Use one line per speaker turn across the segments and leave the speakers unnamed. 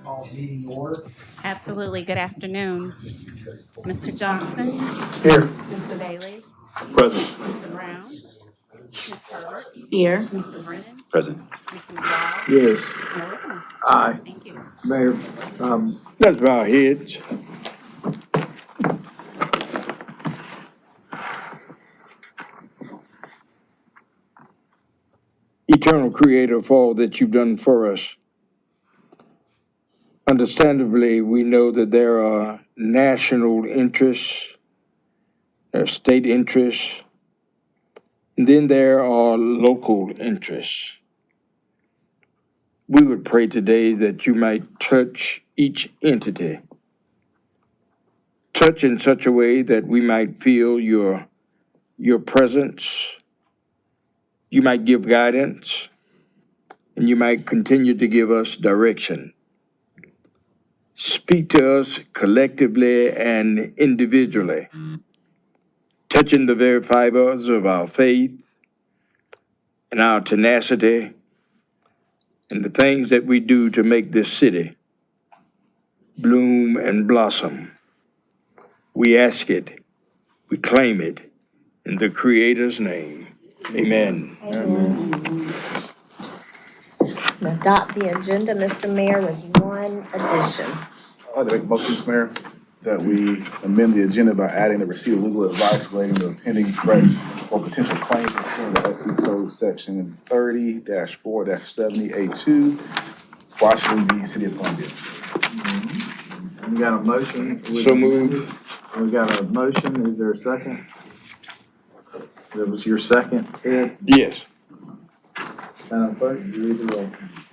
Call meeting order.
Absolutely. Good afternoon. Mr. Johnson,
Here.
Mr. Bailey,
Present.
Mr. Brown, Ms. Herbert,
Here.
Mr. Brennan,
Present.
Mr. McDowell,
Yes.
Mayor Whitmore.
Aye.
Thank you.
Mayor, let's bow our heads. Eternal Creator, for all that you've done for us. Understandably, we know that there are national interests, there are state interests, and then there are local interests. We would pray today that you might touch each entity, touch in such a way that we might feel your presence, you might give guidance, and you might continue to give us direction. Speak to us collectively and individually, touching the very fibers of our faith and our tenacity and the things that we do to make this city bloom and blossom. We ask it, we claim it, in the Creator's name. Amen.
Adopt the agenda, Mr. Mayor, with one addition.
I'd like to make a motion, Mr. Mayor, that we amend the agenda by adding the receipt of legal advice relating to pending threat or potential claims pursuant to SC Code Section 30-4-70A2, Washington, D.C., City of Columbia.
We got a motion.
So move.
We got a motion. Is there a second? That was your second, Ed?
Yes.
Madam Clerk, you read the roll.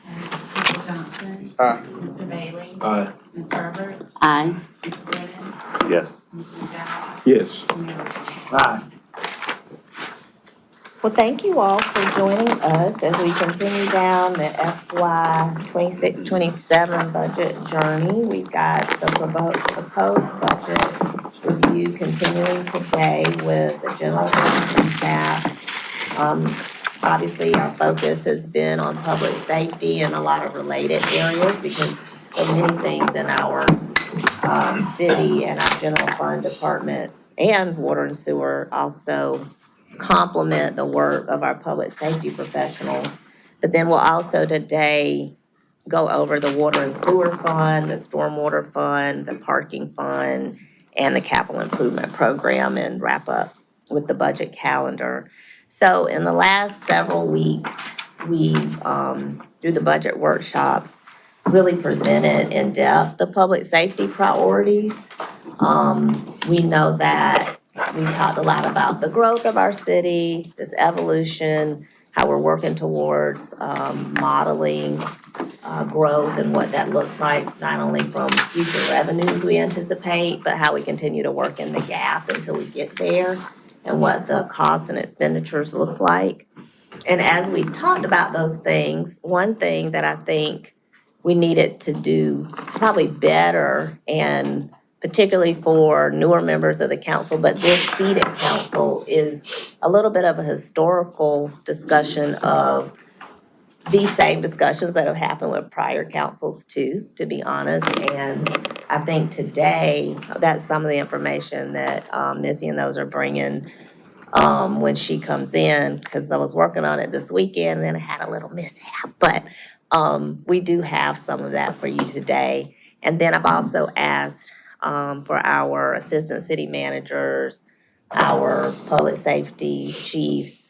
Mr. Johnson.
Aye.
Mr. Bailey.
Aye.
Ms. Herbert.
Aye.
Mr. Brennan.
Yes.
Mr. McDowell.
Yes.
Mayor Whitmore.
Aye.
Well, thank you all for joining us as we continue down the FY 26-27 budget journey. We've got the proposed budget review continuing today with the general fund and staff. Obviously, our focus has been on public safety and a lot of related areas because of many things in our city and our general fund departments and water and sewer also complement the work of our public safety professionals. But then we'll also today go over the water and sewer fund, the stormwater fund, the parking fund, and the capital improvement program and wrap up with the budget calendar. So in the last several weeks, we've, through the budget workshops, really presented in depth the public safety priorities. We know that we talked a lot about the growth of our city, this evolution, how we're working towards modeling growth and what that looks like, not only from future revenues we anticipate, but how we continue to work in the gap until we get there and what the costs and expenditures look like. And as we talked about those things, one thing that I think we needed to do probably better, and particularly for newer members of the council, but this seated council, is a little bit of a historical discussion of these same discussions that have happened with prior councils too, to be honest. And I think today, that's some of the information that Missy and those are bringing when she comes in, because I was working on it this weekend and then I had a little mishap. But we do have some of that for you today. And then I've also asked for our assistant city managers, our public safety chiefs,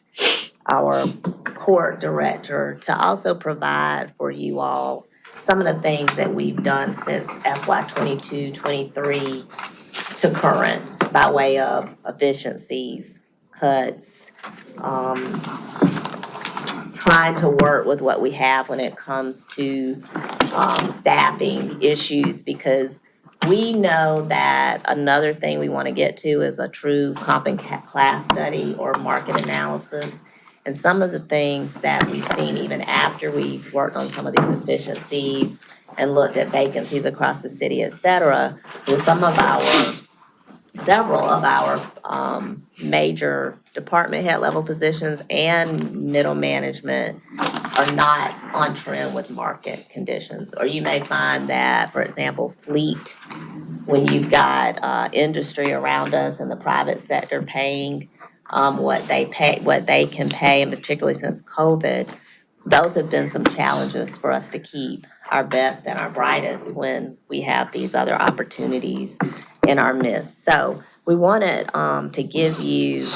our court director to also provide for you all some of the things that we've done since FY 22-23 to current by way of efficiencies, cuts, trying to work with what we have when it comes to staffing issues, because we know that another thing we want to get to is a true comp and class study or market analysis. And some of the things that we've seen even after we've worked on some of these efficiencies and looked at vacancies across the city, et cetera, with some of our several of our, major department head level positions and middle management are not on trend with market conditions. Or you may find that, for example, fleet, when you've got, industry around us and the private sector paying, what they can pay, and particularly since COVID, those have been some challenges for us to keep our best and our brightest when we have these other opportunities in our midst. So we wanted to give you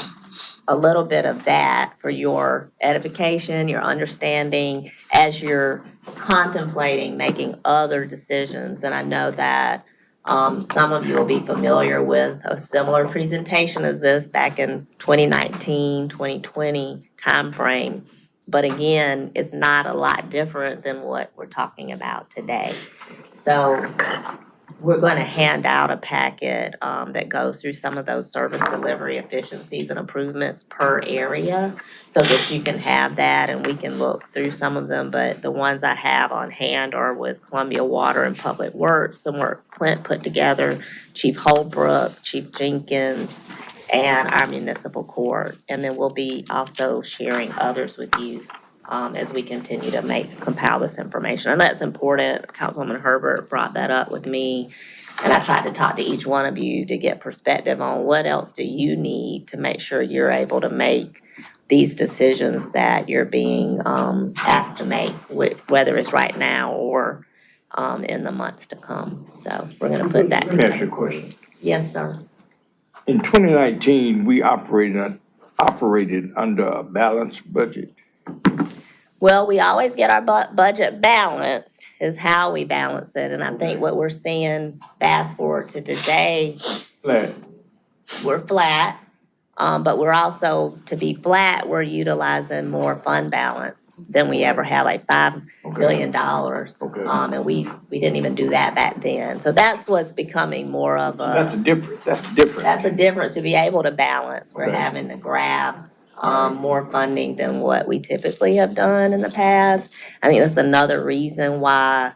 a little bit of that for your edification, your understanding as you're contemplating making other decisions. And I know that some of you will be familiar with a similar presentation as this back in 2019, 2020 timeframe. But again, it's not a lot different than what we're talking about today. So we're going to hand out a packet that goes through some of those service delivery efficiencies and improvements per area so that you can have that and we can look through some of them. But the ones I have on hand are with Columbia Water and Public Works, some work Clint put together, Chief Holbrook, Chief Jenkins, and our municipal court. And then we'll be also sharing others with you as we continue to compile this information. And that's important. Councilwoman Herbert brought that up with me. And I tried to talk to each one of you to get perspective on what else do you need to make sure you're able to make these decisions that you're being asked to make, whether it's right now or in the months to come. So we're gonna put that
Let me ask you
together.
a question.
Yes, sir.
In 2019, we operated under a balanced budget.
Well, we always get our budget balanced is how we balance it. And I think what we're seeing, fast forward to today,
Flat.
we're flat. But we're also, to be flat, we're utilizing more fund balance than we ever had, like $5 billion.
Okay.
And we didn't even do that back then. So that's what's becoming more of
That's
a,
the difference, that's the difference.
that's a difference to be able to balance. We're
Okay.
having to grab more funding than what we typically have done in the past. I think that's another reason why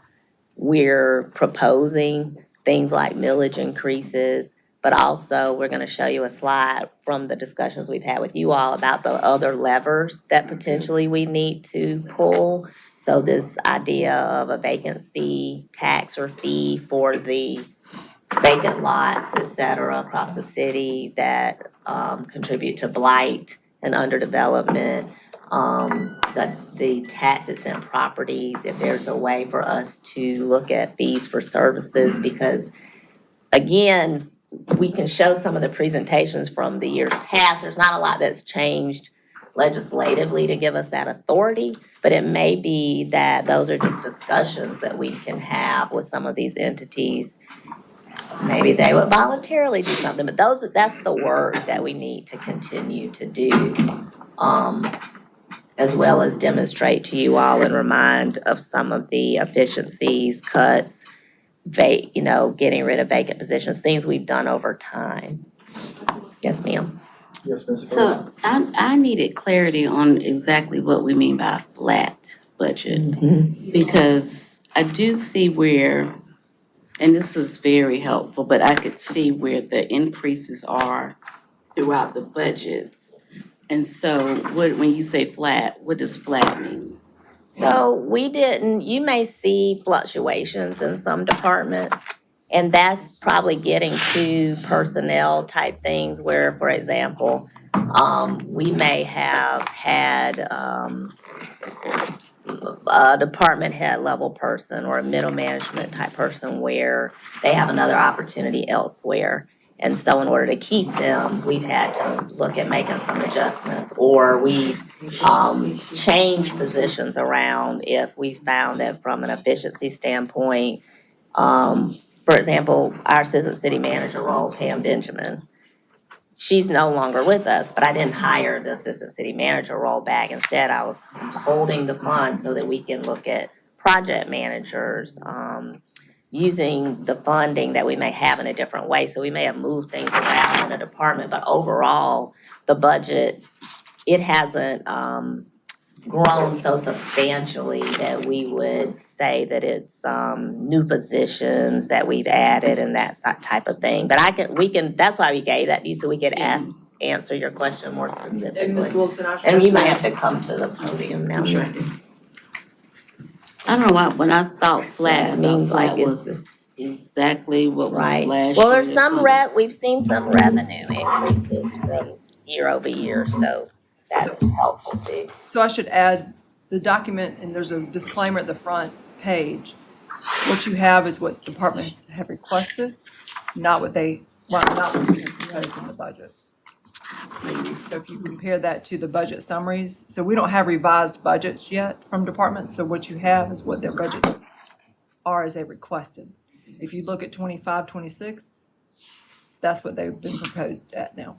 we're proposing things like millage increases, but also we're gonna show you a slide from the discussions we've had with you all about the other levers that potentially we need to pull. So this idea of a vacancy tax or fee for the vacant lots, et cetera, across the city that contribute to blight and underdevelopment. The tax exempt properties, if there's a way for us to look at fees for services, because again, we can show some of the presentations from the years past. There's not a lot that's changed legislatively to give us that authority, but it may be that those are just discussions that we can have with some of these entities. Maybe they would voluntarily do something, but that's the work that we need to continue to do. As well as demonstrate to you all and remind of some of the efficiencies, cuts, getting rid of vacant positions, things we've done over time. Yes, ma'am.
Yes, Ms. Burke?
So I needed clarity on exactly what we mean by flat budget, because I do see where, and this was very helpful, but I could see where the increases are throughout the budgets. And so when you say flat, what does flat mean?
So you may see fluctuations in some departments, and that's probably getting to personnel type things where, for example, we may have had a department head level person or a middle management type person where they have another opportunity elsewhere. And so in order to keep them, we've had to look at making some adjustments, or we've changed positions around if we found that from an efficiency standpoint. For example, our assistant city manager role, Pam Benjamin, she's no longer with us, but I didn't hire the assistant city manager role back. Instead, I was holding the funds so that we can look at project managers, using the funding that we may have in a different way. So we may have moved things around in a department, but overall, the budget, it hasn't grown so substantially that we would say that it's, new positions that we've added and that type of thing. But that's why we gave that to you, so we could answer your question more
And Ms.
specifically.
Wilson, I
And you
should
might
ask.
have to come to the podium now.
I don't know why, when I thought flat,
Yeah,
I
it
thought
means
flat
like
was exactly what was
Right.
last year.
Well, there's we've seen some revenue increases from year over year, so that's helpful too.
So I should add the document, and there's a disclaimer at the front page. What you have is what departments have requested, not what we proposed in the budget. So if you compare that to the budget summaries, so we don't have revised budgets yet from departments, so what you have is what their budgets are as they requested. If you look at 25, 26, that's what they've been proposed at now.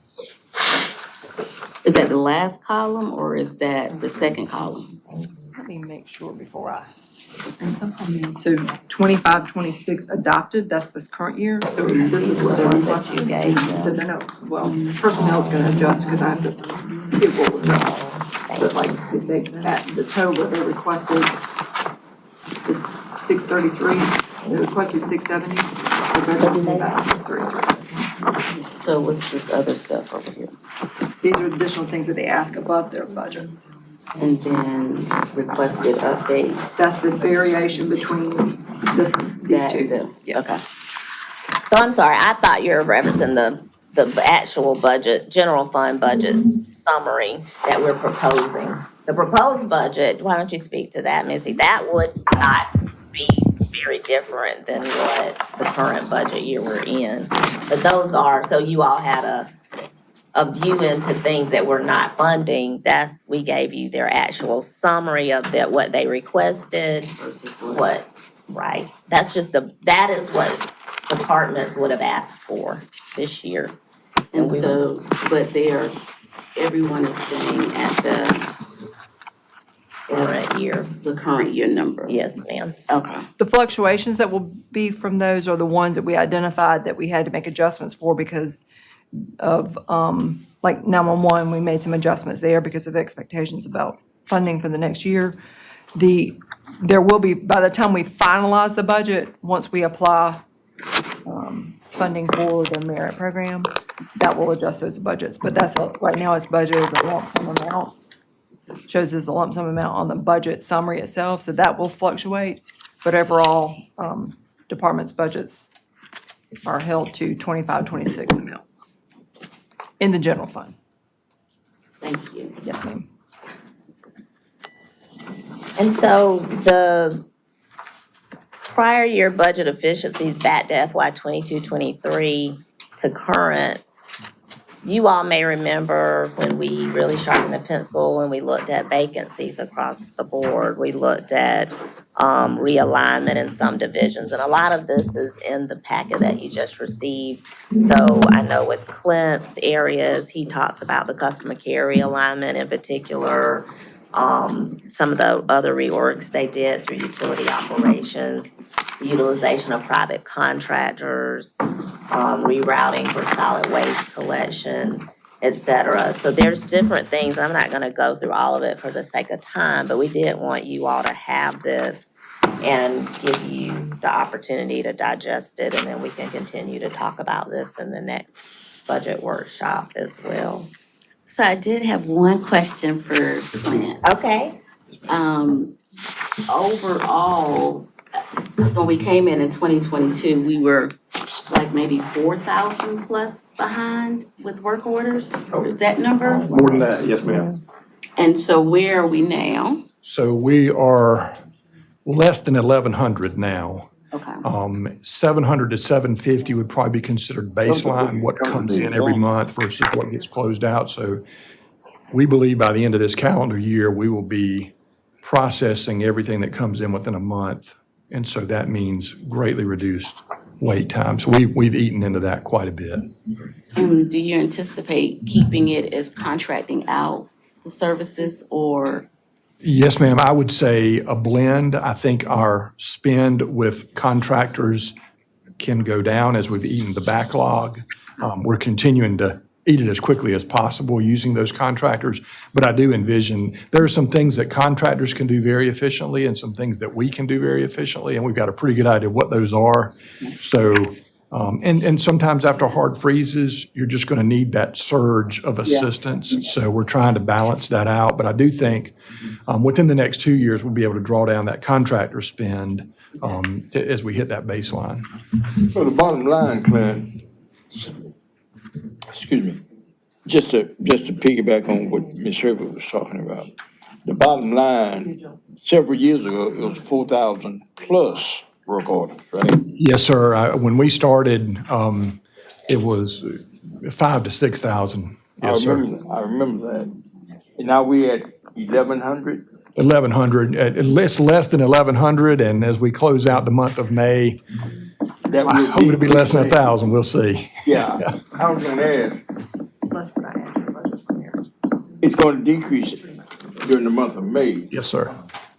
Is that the last column or is that the second column?
Let me make sure before I. So 25, 26 adopted, that's this current year, so this is what they're requesting.
You gave
So
them.
they're not, well, personnel's gonna adjust because I have to, it will adjust. But like, if they, at the total they requested is 633, they requested 670, the budget is about 633.
So what's this other stuff over here?
These are additional things that they ask above their budgets.
And then requested update.
That's the variation between these
that,
two. Yes.
Okay.
So I'm sorry, I thought you were referencing the actual budget, general fund budget summary that we're proposing. The proposed budget, why don't you speak to that, Missy? That would not be very different than what the current budget year we're in. But those are, so you all had a view into things that we're not funding. We gave you their actual summary of what they requested,
Versus
right? That is what departments would have asked for this year.
And so, but everyone is staying at
Current year,
the current year number.
yes, ma'am.
Okay.
The fluctuations that will be from those are the ones that we identified that we had to make adjustments for because of, like 911, we made some adjustments there because of expectations about funding for the next year. There will be, by the time we finalize the budget, once we apply funding for the merit program, that will adjust those budgets. But right now it's budgeted as a lump sum amount. Shows as a lump sum amount on the budget summary itself, so that will fluctuate. But overall, departments' budgets are held to 25, 26 amounts in the general fund.
Thank you.
Yes, ma'am.
And so the prior year budget efficiencies back to FY 22-23 to current, you all may remember when we really sharpened the pencil and we looked at vacancies across the board. We looked at realignment in some divisions, and a lot of this is in the packet that you just received. So I know with Clint's areas, he talks about the customer care realignment in particular. Some of the other reorgs they did through utility operations, utilization of private contractors, rerouting for solid waste collection, et cetera. So there's different things. I'm not gonna go through all of it for the sake of time, but we did want you all to have this and give you the opportunity to digest it, and then we can continue to talk about this in the next budget workshop as well.
So I did have one question for Clint.
Okay?
Overall, because when we came in 2022, we were like maybe 4,000 plus behind with work orders. Is that number?
More than that, yes, ma'am.
And so where are we now?
So we are less than 1,100 now.
Okay.
700 to 750 would probably be considered baseline, what comes in every month versus what gets closed out. So we believe by the end of this calendar year, we will be processing everything that comes in within a month. And so that means greatly reduced wait times. We've eaten into that quite a bit.
And do you anticipate keeping it as contracting out the services or?
Yes, ma'am. I would say a blend. I think our spend with contractors can go down as we've eaten the backlog. We're continuing to eat it as quickly as possible using those contractors. But I do envision, there are some things that contractors can do very efficiently and some things that we can do very efficiently, and we've got a pretty good idea what those are. So, and sometimes after hard freezes, you're just going to need that surge of assistance. So we're trying to balance that out. But I do think within the next 2 years, we'll be able to draw down that contractor spend as we hit that baseline.
So the bottom line, Clint, excuse me, just to piggyback on what Ms. Herbert was talking about. The bottom line, several years ago, it was 4,000 plus work orders, right?
Yes, sir. When we started, it was 5,000 to 6,000. Yes, sir.
I remember that. And now we at 1,100?
1,100, it's less than 1,100, and as we close out the month of May,
That
I
would
hope it'll be less than 1,000, we'll see.
Yeah, I was gonna ask,
Plus what I had in the budget from here.
it's gonna decrease during the month of May.
Yes, sir.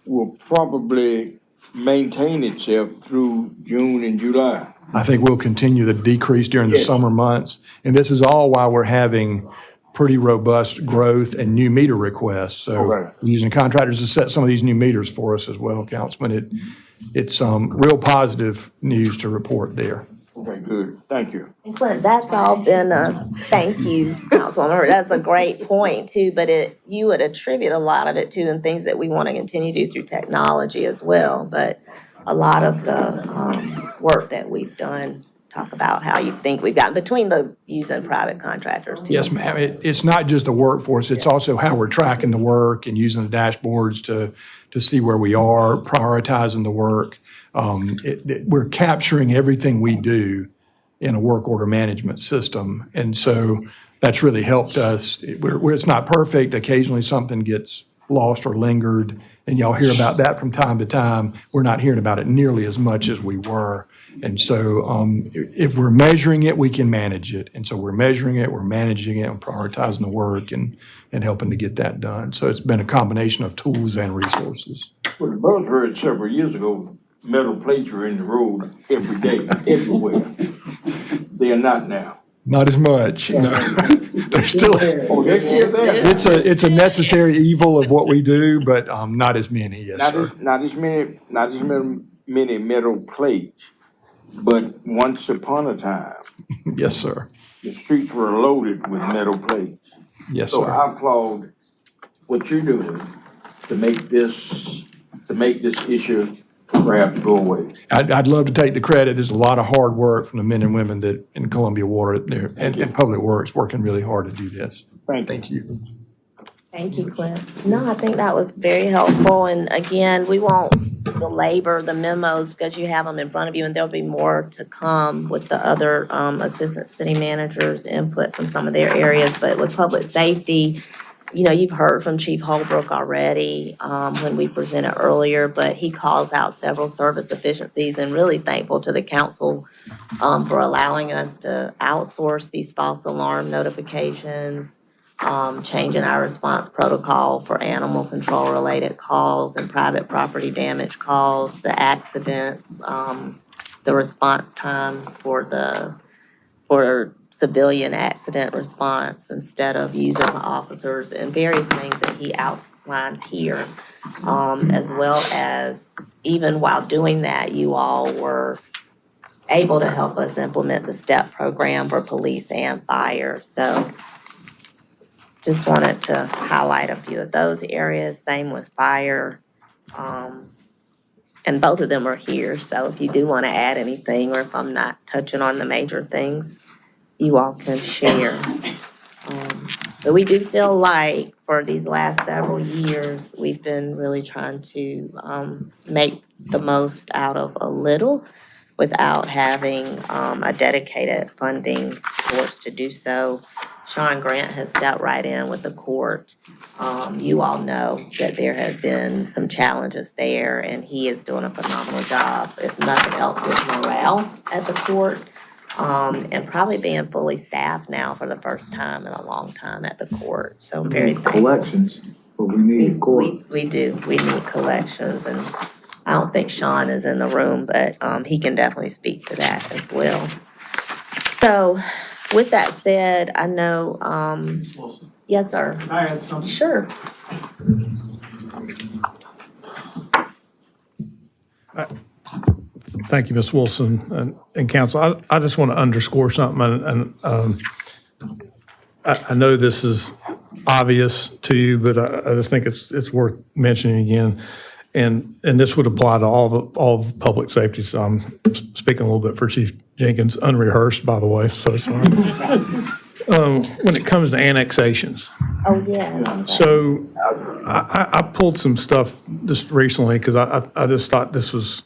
Will probably maintain itself through June and July.
I think we'll continue the decrease during the
Yes.
summer months, and this is all while we're having pretty robust growth and new meter requests. So
Okay.
we're using contractors to set some of these new meters for us as well, Councilman. It's real positive news to report there.
Okay, good, thank you.
And Clint, that's all been thank you, Councilwoman. That's a great point too, but you would attribute a lot of it to and things that we want to continue to do through technology as well. But a lot of the work that we've done, talk about how you think we've gotten between the using private contractors too.
Yes, ma'am. It's not just the workforce, it's also how we're tracking the work and using the dashboards to see where we are, prioritizing the work. We're capturing everything we do in a work order management system. And so that's really helped us. Where it's not perfect, occasionally something gets lost or lingered, and y'all hear about that from time to time. We're not hearing about it nearly as much as we were. And so if we're measuring it, we can manage it. And so we're measuring it, we're managing it, and prioritizing the work and helping to get that done. So it's been a combination of tools and resources.
Well, the buzzword several years ago, metal plates were in the road every day, everywhere. They are not now.
Not as much, no. They're still,
Oh, they're here there.
it's a necessary evil of what we do, but not as many, yes, sir.
Not as many metal plates, but once upon a time,
Yes, sir.
the streets were loaded with metal plates.
Yes,
So
sir.
I applaud what you're doing to make this issue perhaps go away.
I'd love to take the credit. There's a lot of hard work from the men and women that in Columbia Water there and Public Works working really hard to do this.
Thank you.
Thank you.
Thank you, Clint. No, I think that was very helpful. And again, we won't belabor the memos because you have them in front of you and there'll be more to come with the other assistant city managers' input from some of their areas. But with public safety, you know, you've heard from Chief Holbrook already when we presented earlier, but he calls out several service efficiencies and really thankful to the council for allowing us to outsource these false alarm notifications, changing our response protocol for animal control related calls and private property damage calls, the accidents, the response time for civilian accident response instead of using the officers and various things that he outlines here. As well as even while doing that, you all were able to help us implement the STEP program for police and fire. So just wanted to highlight a few of those areas, same with fire. And both of them are here, so if you do want to add anything, or if I'm not touching on the major things, you all can share. But we do feel like for these last several years, we've been really trying to make the most out of a little without having a dedicated funding source to do so. Sean Grant has stepped right in with the court. You all know that there have been some challenges there, and he is doing a phenomenal job, if nothing else, with morale at the court. And probably being fully staffed now for the first time in a long time at the court. So I'm very thankful.
Collections, but we need court.
We do, we need collections, and I don't think Sean is in the room, but he can definitely speak to that as well. So With that said, I know,
Ms. Wilson,
yes, sir.
can I add something?
Sure.
Thank you, Ms. Wilson and council. I just want to underscore something, and I know this is obvious to you, but I just think it's worth mentioning again. And this would apply to all of public safety. So I'm speaking a little bit for Chief Jenkins, unrehearsed, by the way, so it's all right. When it comes to annexations,
Oh, yeah.
so I pulled some stuff just recently because I just thought this was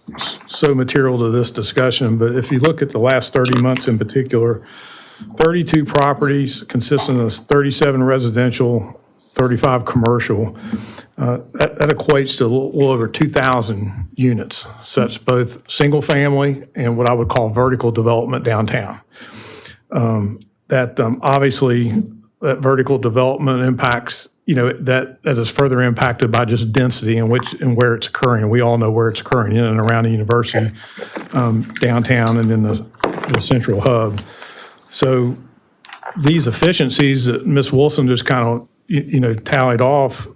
so material to this discussion. But if you look at the last 30 months in particular, 32 properties consisting of 37 residential, 35 commercial. That equates to a little over 2,000 units. So that's both single family and what I would call vertical development downtown. Obviously, that vertical development impacts, that is further impacted by just density and where it's occurring. And we all know where it's occurring, in and around the university, downtown and in the central hub. So these efficiencies that Ms. Wilson just kind of, tallied off,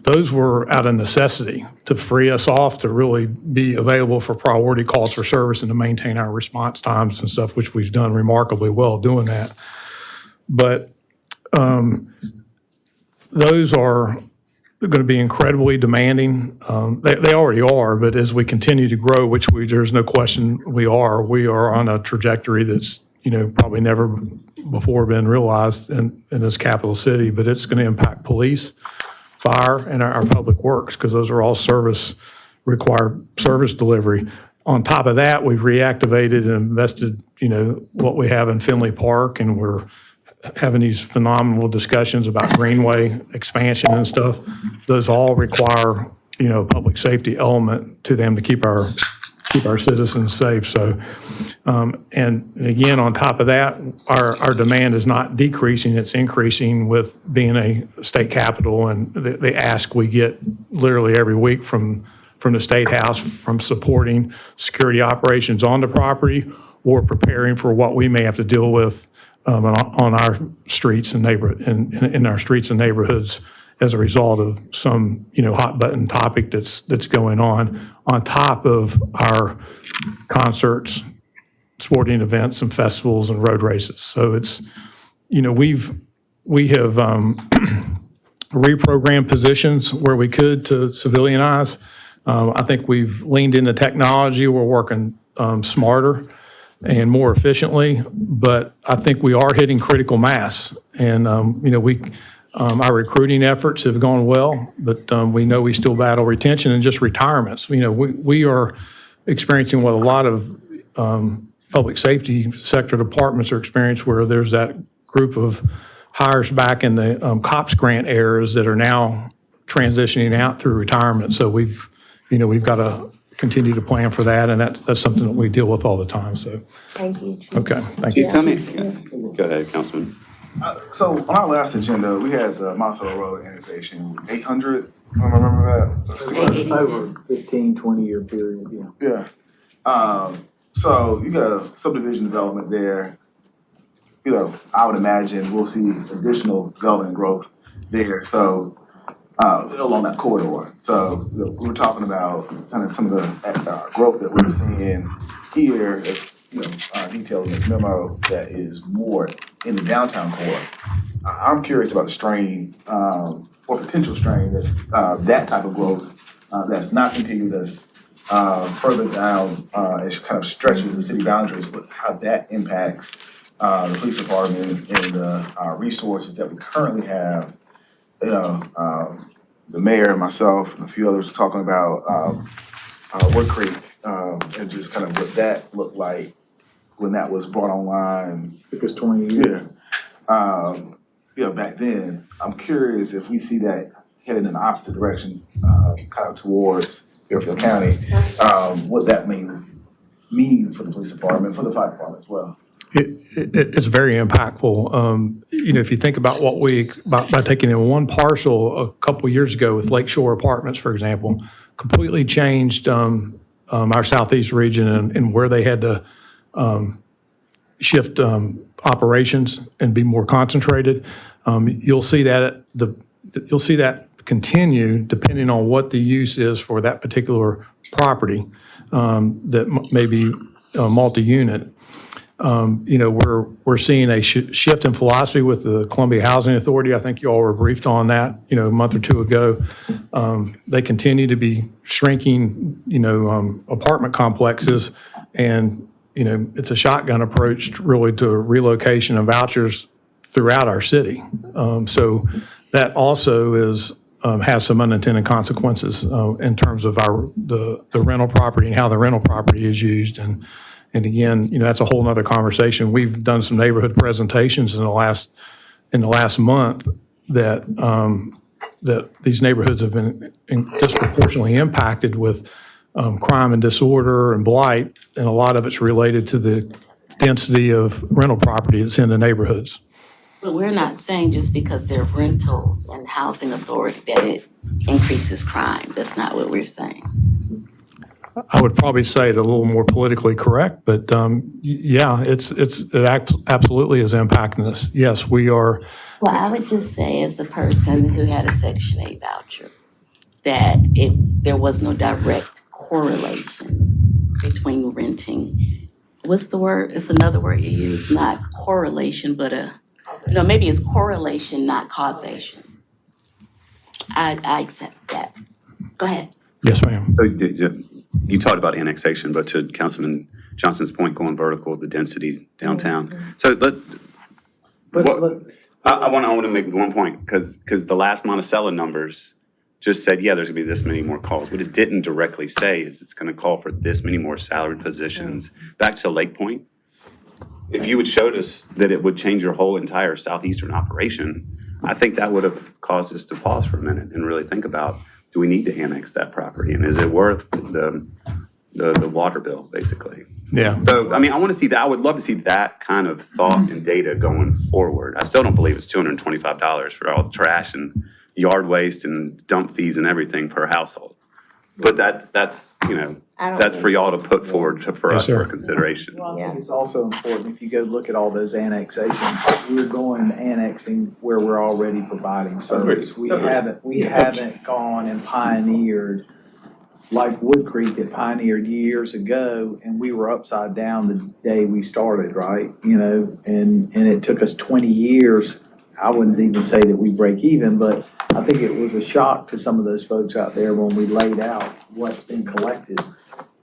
those were out of necessity to free us off to really be available for priority calls for service and to maintain our response times and stuff, which we've done remarkably well doing that. But those are going to be incredibly demanding. They already are, but as we continue to grow, which there's no question we are on a trajectory that's, probably never before been realized in this capital city, but it's going to impact police, fire, and our public works, because those are all require service delivery. On top of that, we've reactivated and invested, what we have in Finley Park, and we're having these phenomenal discussions about Greenway expansion and stuff. Those all require, a public safety element to them to keep our citizens safe. So, and again, on top of that, our demand is not decreasing, it's increasing with being a state capital, and the ask we get literally every week from the State House, from supporting security operations on the property or preparing for what we may have to deal with on our streets and in our streets and neighborhoods as a result of some, hot button topic that's going on top of our concerts, sporting events and festivals and road races. So it's, we have reprogrammed positions where we could to civilianize. I think we've leaned into technology. We're working smarter and more efficiently, but I think we are hitting critical mass. And, our recruiting efforts have gone well, but we know we still battle retention and just retirements. We are experiencing what a lot of public safety sector departments are experiencing, where there's that group of hires back in the COPS grant eras that are now transitioning out through retirement. So we've got to continue to plan for that, and that's something that we deal with all the time. So,
Thank you.
okay, thank you.
Go ahead, Councilman.
So on our last agenda, we had the Monticello Road annexation, 800, if I remember that? Or 600?
Over 15, 20-year period, yeah.
Yeah. So you got a subdivision development there. I would imagine we'll see additional development growth there. So along that corridor. So we were talking about kind of some of the growth that we're seeing here, detailed in this memo, that is more in the downtown core. I'm curious about the strain or potential strain that type of growth that's not contiguous, further down, it kind of stretches the city boundaries, but how that impacts the police department and the resources that we currently have. The mayor, myself, and a few others were talking about Wood Creek and just kind of what that looked like when that was brought online.
Took us 20 years.
Back then. I'm curious if we see that heading in the opposite direction, kind of towards Fairfield County, what that mean for the police department, for the fire department as well.
It's very impactful. If you think about by taking in one parcel a couple of years ago with Lakeshore Apartments, for example, completely changed our southeast region and where they had to, shift operations and be more concentrated. You'll see that you'll see that continue depending on what the use is for that particular property that may be multi-unit. We're seeing a shift in philosophy with the Columbia Housing Authority. I think you all were briefed on that, a month or two ago. They continue to be shrinking, apartment complexes, and, it's a shotgun approach really to relocation of vouchers throughout our city. So that also has some unintended consequences in terms of the rental property and how the rental property is used. And again, that's a whole nother conversation. We've done some neighborhood presentations in the last month that these neighborhoods have been disproportionately impacted with crime and disorder and blight, and a lot of it's related to the density of rental property that's in the neighborhoods.
But we're not saying just because they're rentals and housing authority that it increases crime. That's not what we're saying.
I would probably say it a little more politically correct, but yeah, it absolutely is impacting us. Yes, we are.
Well, I would just say as a person who had a Section 8 voucher, that there was no direct correlation between renting. What's the word? It's another word you use, not correlation, but maybe it's correlation, not causation. I accept that. Go ahead.
Yes, ma'am.
So you talked about annexation, but to Councilman Johnson's point, going vertical, the density downtown. So I want to make one point, because the last Monticello numbers just said, yeah, there's gonna be this many more calls. What it didn't directly say is it's gonna call for this many more salaried positions. Back to Lake Point, if you had showed us that it would change your whole entire southeastern operation, I think that would have caused us to pause for a minute and really think about, do we need to annex that property? And is it worth the water bill, basically?
Yeah.
So, I mean, I want to see that. I would love to see that kind of thought and data going forward. I still don't believe it's $225 for all the trash and yard waste and dump fees and everything per household. But that's that's for y'all to put forward for us for consideration.
Well, I think it's also important, if you go look at all those annexations, we're going and annexing where we're already providing service. We haven't gone and pioneered, like Wood Creek that pioneered years ago, and we were upside down the day we started, right? And it took us 20 years. I wouldn't even say that we break even, but I think it was a shock to some of those folks out there when we laid out what's been collected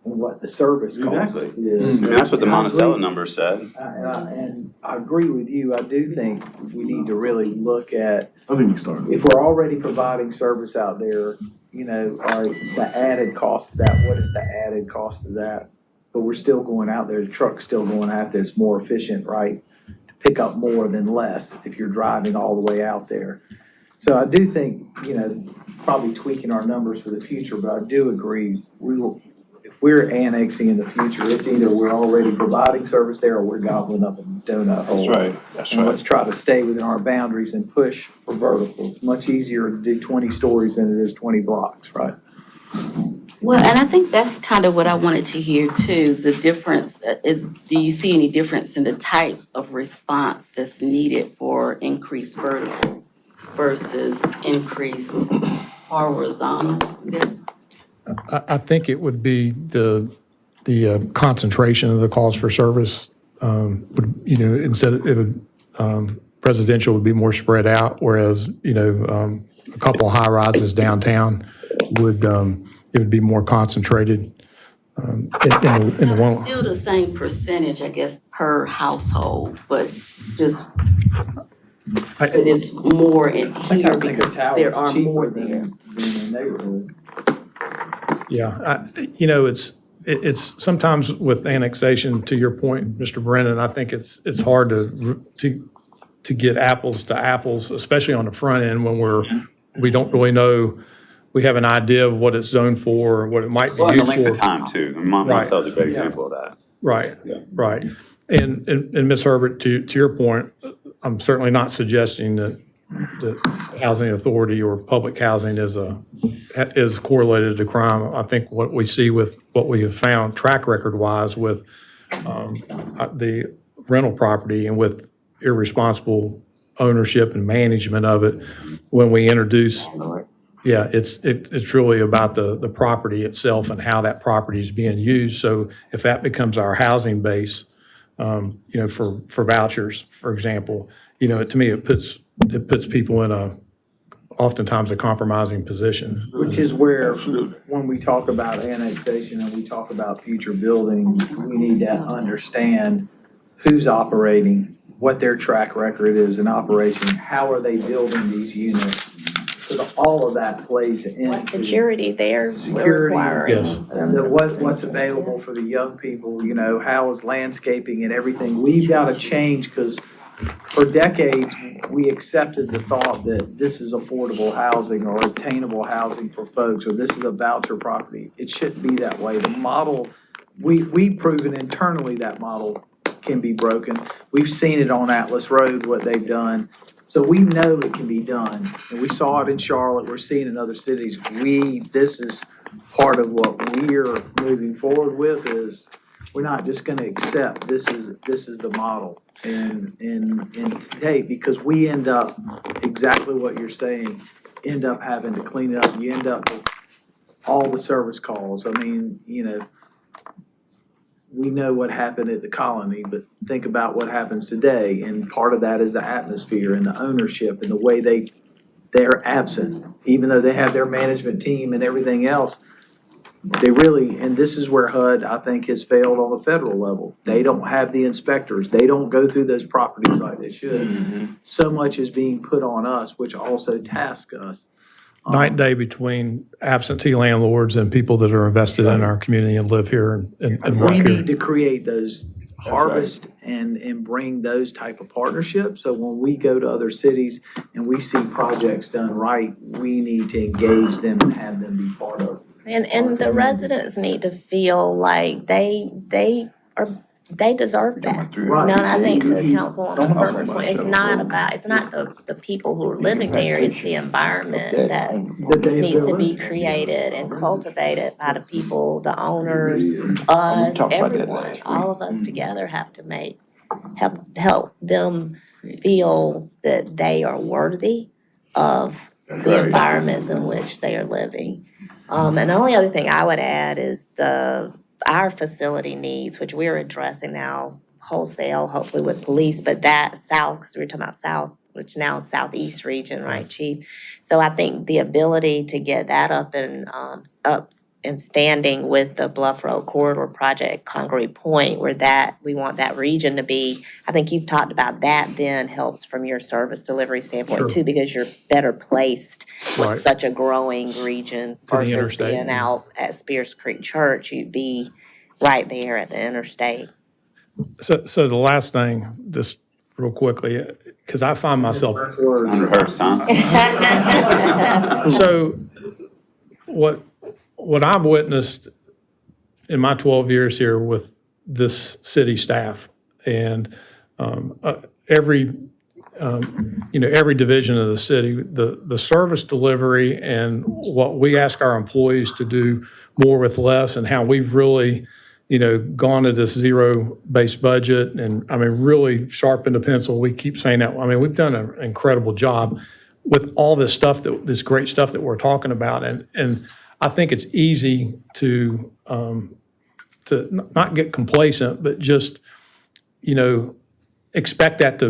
and what the service cost is.
And that's what the Monticello number said.
And I agree with you. I do think we need to really look at,
I think you started.
if we're already providing service out there, the added cost of that, what is the added cost of that? But we're still going out there, the truck's still going out there, it's more efficient, right? To pick up more than less if you're driving all the way out there. So I do think, probably tweaking our numbers for the future, but I do agree, if we're annexing in the future, it's either we're already providing service there or we're gobbling up a donut hole.
That's
And let's try to stay within our boundaries and push for vertical. It's much easier to do 20 stories than it is 20 blocks, right?
Well, and I think that's kind of what I wanted to hear too. The difference is, do you see any difference in the type of response that's needed for increased vertical versus increased horizontal? Yes.
I think it would be the concentration of the calls for service. Instead of residential would be more spread out, whereas a couple of high rises downtown would it would be more concentrated in the one.
Still the same percentage, I guess, per household, but just it's more in here because there are more there.
Than the neighborhood.
Yeah, it's sometimes with annexation, to your point, Mr. Brennan, I think it's hard to get apples to apples, especially on the front end when we don't really know. We have an idea of what it's zoned for, what it might be
Well, and the
used
length of
for.
time too. Monticello's a great example of that.
Right,
Yeah.
right. And Ms. Herbert, to your point, I'm certainly not suggesting that the housing authority or public housing is correlated to crime. I think what we see with what we have found track record wise with the rental property and with irresponsible ownership and management of it, when we introduce, yeah, it's really about the property itself and how that property is being used. So if that becomes our housing base, for vouchers, for example, to me, it puts people in oftentimes a compromising position.
Which is where, when we talk about annexation and we talk about future building, we need to understand who's operating, what their track record is in operation, how are they building these units? Because all of that plays into.
What security they're
Security.
requiring.
Yes.
What's available for the young people, how is landscaping and everything? We've got to change, because for decades, we accepted the thought that this is affordable housing or attainable housing for folks, or this is a voucher property. It shouldn't be that way. The model, we've proven internally that model can be broken. We've seen it on Atlas Road, what they've done. So we know it can be done. And we saw it in Charlotte, we're seeing it in other cities. This is part of what we're moving forward with, is we're not just gonna accept this is the model. And today, because we end up, exactly what you're saying, end up having to clean it up. You end up with all the service calls. I mean, we know what happened at the Colony, but think about what happens today. And part of that is the atmosphere and the ownership and the way they're absent. Even though they have their management team and everything else, they really, and this is where HUD, I think, has failed on the federal level. They don't have the inspectors. They don't go through those properties like they should. So much is being put on us, which also tasks us.
Night and day between absentee landlords and people that are invested in our community and live here and work
We
here.
need to create those harvest and bring those type of partnerships. So when we go to other cities and we see projects done right, we need to engage them and have them be part of.
And the residents need to feel like they deserve that.
Right.
No, and I think to Councilwoman Herbert's point, it's not the people who are living there, it's the environment that needs to be created and cultivated by the people, the owners, us, everyone. All of us together have to help them feel that they are worthy of the environments in which they are living. And the only other thing I would add is our facility needs, which we're addressing now wholesale, hopefully with police, but that south, because we were talking about south, which now is southeast region, right, Chief? So I think the ability to get that up and standing with the Bluff Road Corridor Project, Concrete Point, where we want that region to be, I think you've talked about that then helps from your service delivery standpoint
Sure.
too, because you're better placed
Right.
with such a growing region
To the
versus
interstate.
being out at Spears Creek Church, you'd be right there at the interstate.
So the last thing, just real quickly, because I find myself,
Unrehearsed, huh?
so what I've witnessed in my 12 years here with this city staff and every division of the city, the service delivery and what we ask our employees to do more with less, and how we've really, gone to this zero-based budget and, really sharpened the pencil. We keep saying that. We've done an incredible job with all this stuff, this great stuff that we're talking about. And I think it's easy to not get complacent, but just, expect that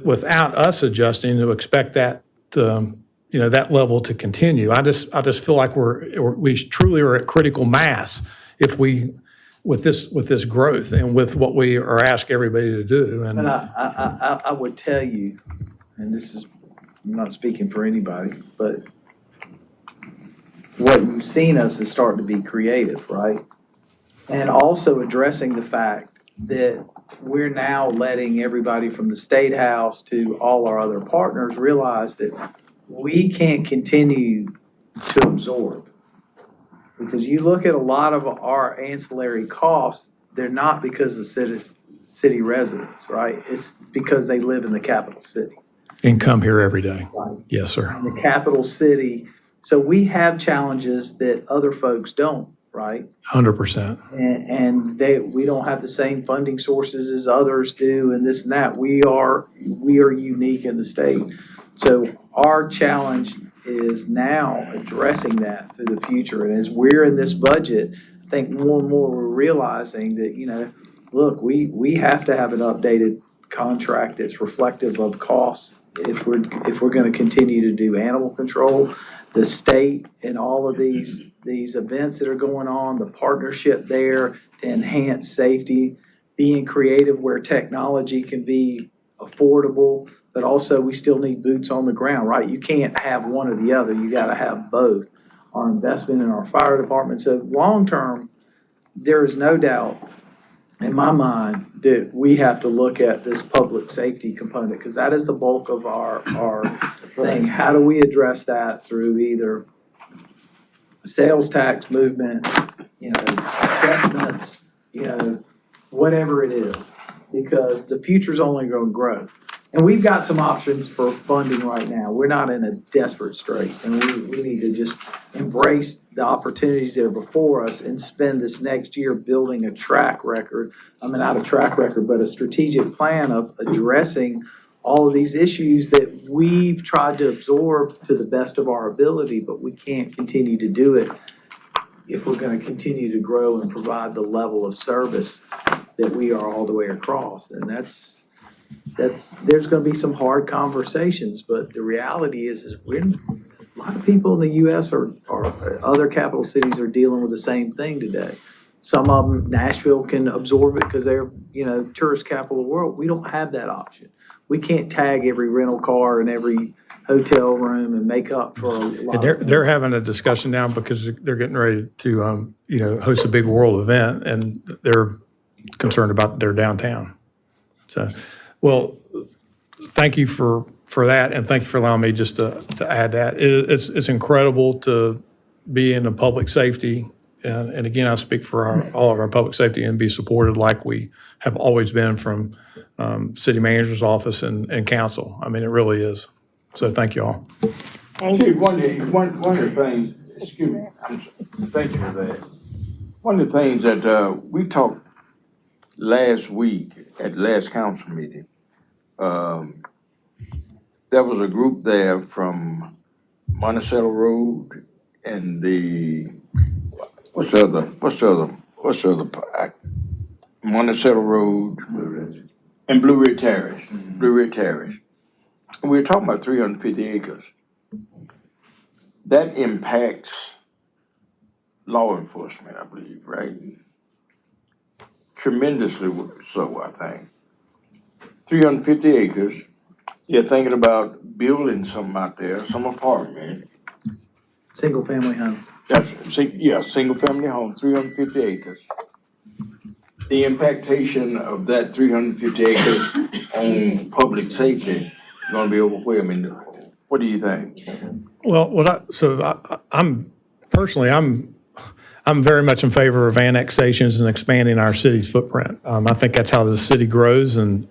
without us adjusting, to expect that, that level to continue. I just feel like we truly are at critical mass if we, with this growth and with what we are asking everybody to do.
And I would tell you, and I'm not speaking for anybody, but what you've seen us is starting to be creative, right? And also addressing the fact that we're now letting everybody from the State House to all our other partners realize that we can't continue to absorb. Because you look at a lot of our ancillary costs, they're not because of city residents, right? It's because they live in the capital city.
And come here every day. Yes, sir.
In the capital city. So we have challenges that other folks don't. right?
100%.
And we don't have the same funding sources as others do and this and that. We are unique in the state. So our challenge is now addressing that through the future. And as we're in this budget, I think more and more we're realizing that, look, we have to have an updated contract that's reflective of costs if we're gonna continue to do animal control. The state and all of these events that are going on, the partnership there to enhance safety, being creative where technology can be affordable, but also we still need boots on the ground, right? You can't have one or the other, you gotta have both. Our investment in our fire department, so long-term, there is no doubt in my mind that we have to look at this public safety component, because that is the bulk of our thing. How do we address that through either sales tax movement, assessments, whatever it is, because the future's only going to grow. And we've got some options for funding right now. We're not in a desperate strait, and we need to just embrace the opportunities that are before us and spend this next year building a track record. I mean, not a track record, but a strategic plan of addressing all of these issues that we've tried to absorb to the best of our ability, but we can't continue to do it if we're going to continue to grow and provide the level of service that we are all the way across. And there's going to be some hard conversations, but the reality is a lot of people in the U.S. or other capital cities are dealing with the same thing today. Some of them, Nashville can absorb it because they're, tourist capital of the world. We don't have that option. We can't tag every rental car and every hotel room and make up for a lot.
They're having a discussion now because they're getting ready to, host a big world event, and they're concerned about their downtown. So, well, thank you for that, and thank you for allowing me just to add that. It's incredible to be in the public safety, and again, I speak for all of our public safety, and be supported like we have always been from city manager's office and council. I mean, it really is. So thank you all.
Thank
See,
you.
one of the things, excuse me, thank you for that. One of the things that, we talked last week at the last council meeting, there was a group there from Monticello Road and what's the other, Monticello Road and Blue Ridge Terrace. And we were talking about 350 acres. That impacts law enforcement, I believe, right? Tremendously so, I think. 350 acres. You're thinking about building something out there, some apartment.
Single family homes.
Single family home, 350 acres. The impactation of that 350 acres on public safety is gonna be overwhelming. What do you think?
Well, I'm personally, I'm very much in favor of annexations and expanding our city's footprint. I think that's how the city grows and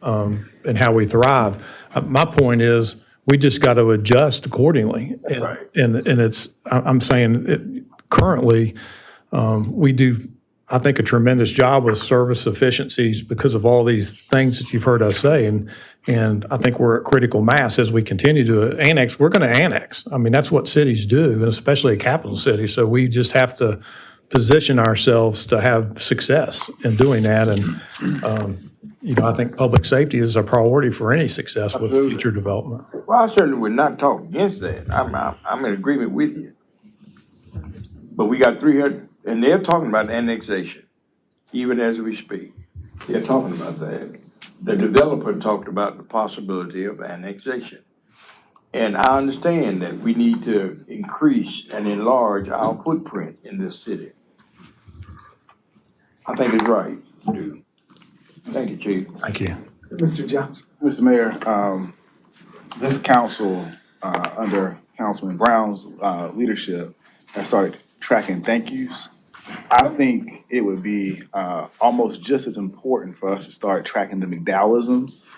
how we thrive. My point is, we just got to adjust accordingly.
That's right.
And I'm saying currently, we do, I think, a tremendous job with service efficiencies because of all these things that you've heard us say. And I think we're at critical mass as we continue to annex. We're going to annex. I mean, that's what cities do, and especially a capital city. So we just have to position ourselves to have success in doing that. And, I think public safety is a priority for any success with
Absolutely.
future development.
Well, I certainly would not talk against that. I'm in agreement with you. But we got 300, and they're talking about annexation, even as we speak. They're talking about that. The developer talked about the possibility of annexation. And I understand that we need to increase and enlarge our footprint in this city. I think it's right to do. Thank you, Chief.
Thank you.
Mr. Johnson.
Mr. Mayor, this council, under Councilman Brown's leadership, has started tracking thank yous I think it would be almost just as important for us to start tracking the McDowellisms.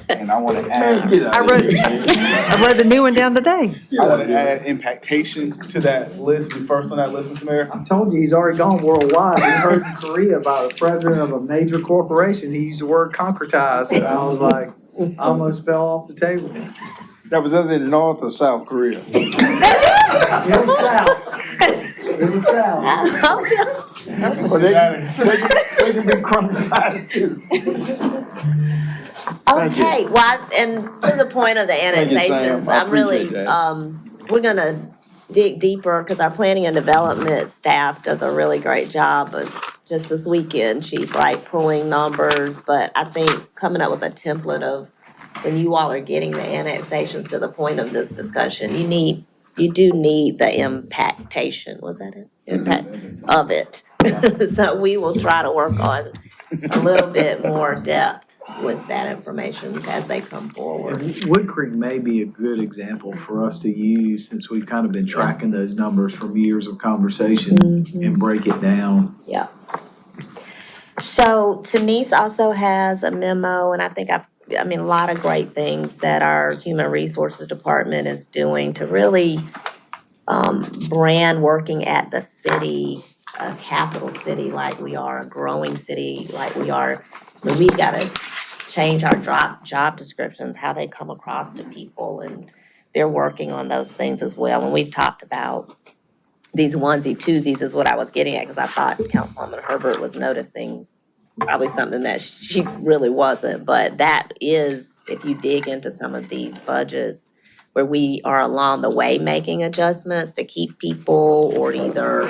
And I want to add,
I read the new one down today.
I want to add impactation to that list, be first on that list, Mr. Mayor.
I told you, he's already gone worldwide. We heard in Korea about a president of a major corporation. He used the word concretize. And I was like, I almost fell off the table.
That was either in North or South Korea.
It was south. It was south.
Well, they can be concretized too.
Okay, well, and to the point of the
you, Sam.
annexations,
I
I'm really,
appreciate that.
we're gonna dig deeper, because our planning and development staff does a really great job of just this weekend, Chief, right, pulling numbers, but I think coming up with a template of when you all are getting the annexations to the point of this discussion, you do need the impactation, was that it? Impact of it. So we will try to work on a little bit more depth with that information as they come forward.
Wood Creek may be a good example for us to use, since we've kind of been tracking those numbers from years of conversation and break it down.
Yeah. So Denise also has a memo, and I think a lot of great things that our Human Resources Department is doing to really brand working at the city, a capital city like we are, a growing city like we are. I mean, we've got to change our job descriptions, how they come across to people, and they're working on those things as well. And we've talked about these onesie twosies is what I was getting at, because I thought Councilwoman Herbert was noticing probably something that she really wasn't. But that is, if you dig into some of these budgets, where we are along the way making adjustments to keep people or either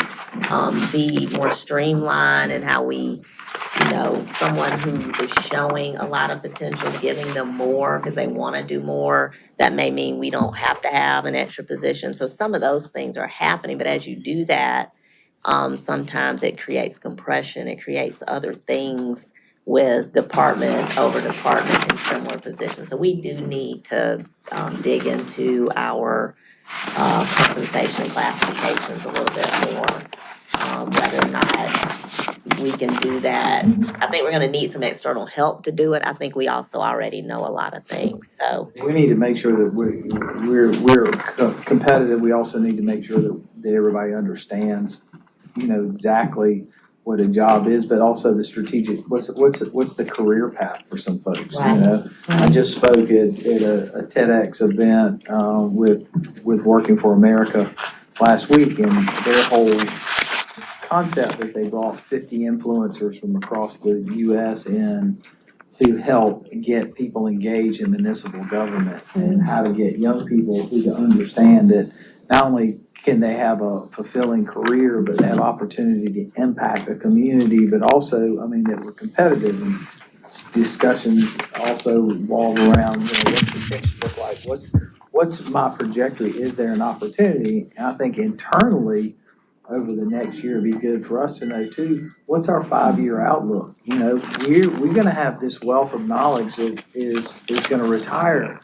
be more streamlined in how we, someone who is showing a lot of potential, giving them more because they want to do more. That may mean we don't have to have an extra position. So some of those things are happening, but as you do that, sometimes it creates compression, it creates other things with department over department in similar positions. So we do need to dig into our compensation classifications a little bit more, whether or not we can do that. I think we're gonna need some external help to do it. I think we also already know a lot of things, so.
We need to make sure that we're competitive. We also need to make sure that everybody understands, exactly what a job is, but also the strategic, what's the career path for some folks, I just spoke at a TEDx event, with Working for America last week, and their whole concept is they brought 50 influencers from across the US in to help get people engaged in municipal government, and how to get young people who to understand that not only can they have a fulfilling career, but have opportunity to impact a community, but also, that we're competitive. And discussions also revolve around, what's the picture look like? What's my trajectory? Is there an opportunity? And I think internally, over the next year, it'd be good for us to know too, what's our 5-year outlook? We're gonna have this wealth of knowledge that is gonna retire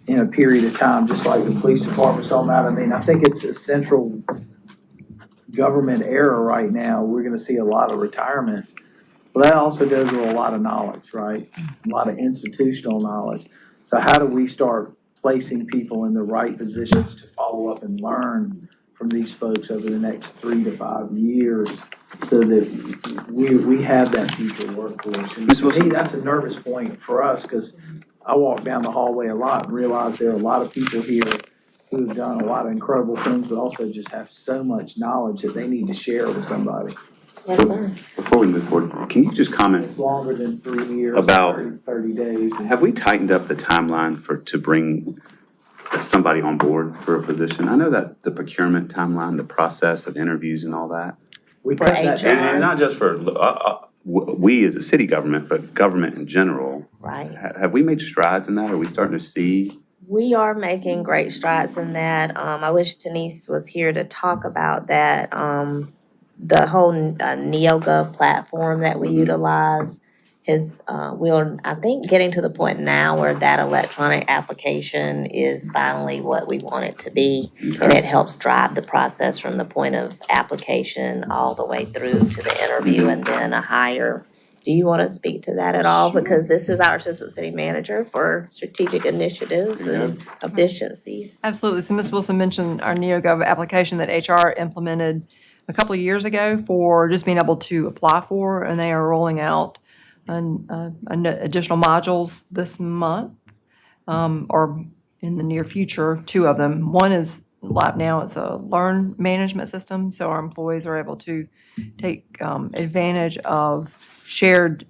in a period of time, just like the police department's talking about. I think it's a central government era right now. We're gonna see a lot of retirements. But that also goes with a lot of knowledge, right? A lot of institutional knowledge. So how do we start placing people in the right positions to follow up and learn from these folks over the next 3 to 5 years, so that we have that future workforce? And to me, that's a nervous point for us, because I walk down the hallway a lot and realize there are a lot of people here who have done a lot of incredible things, but also just have so much knowledge that they need to share with somebody.
Yes, sir.
Before we move forward, can you just comment,
It's longer than 3 years,
About-
30 days.
have we tightened up the timeline to bring somebody on board for a position? I know that the procurement timeline, the process of interviews and all that.
We
For
cut that
HR.
down.
And not just for, we as a city government, but government in general.
Right.
Have we made strides in that? Are we starting to see?
We are making great strides in that. I wish Denise was here to talk about that. The whole NeoGov platform that we utilize we're, I think, getting to the point now where that electronic application is finally what we want it to be. And it helps drive the process from the point of application all the way through to the interview and then a hire. Do you want to speak to that at all? Because this is our assistant city manager for strategic initiatives and efficiencies.
Absolutely. So Ms. Wilson mentioned our NeoGov application that HR implemented a couple of years ago for just being able to apply for, and they are rolling out additional modules this month, or in the near future, 2 of them. One is live now, it's a learn management system, so our employees are able to take advantage of shared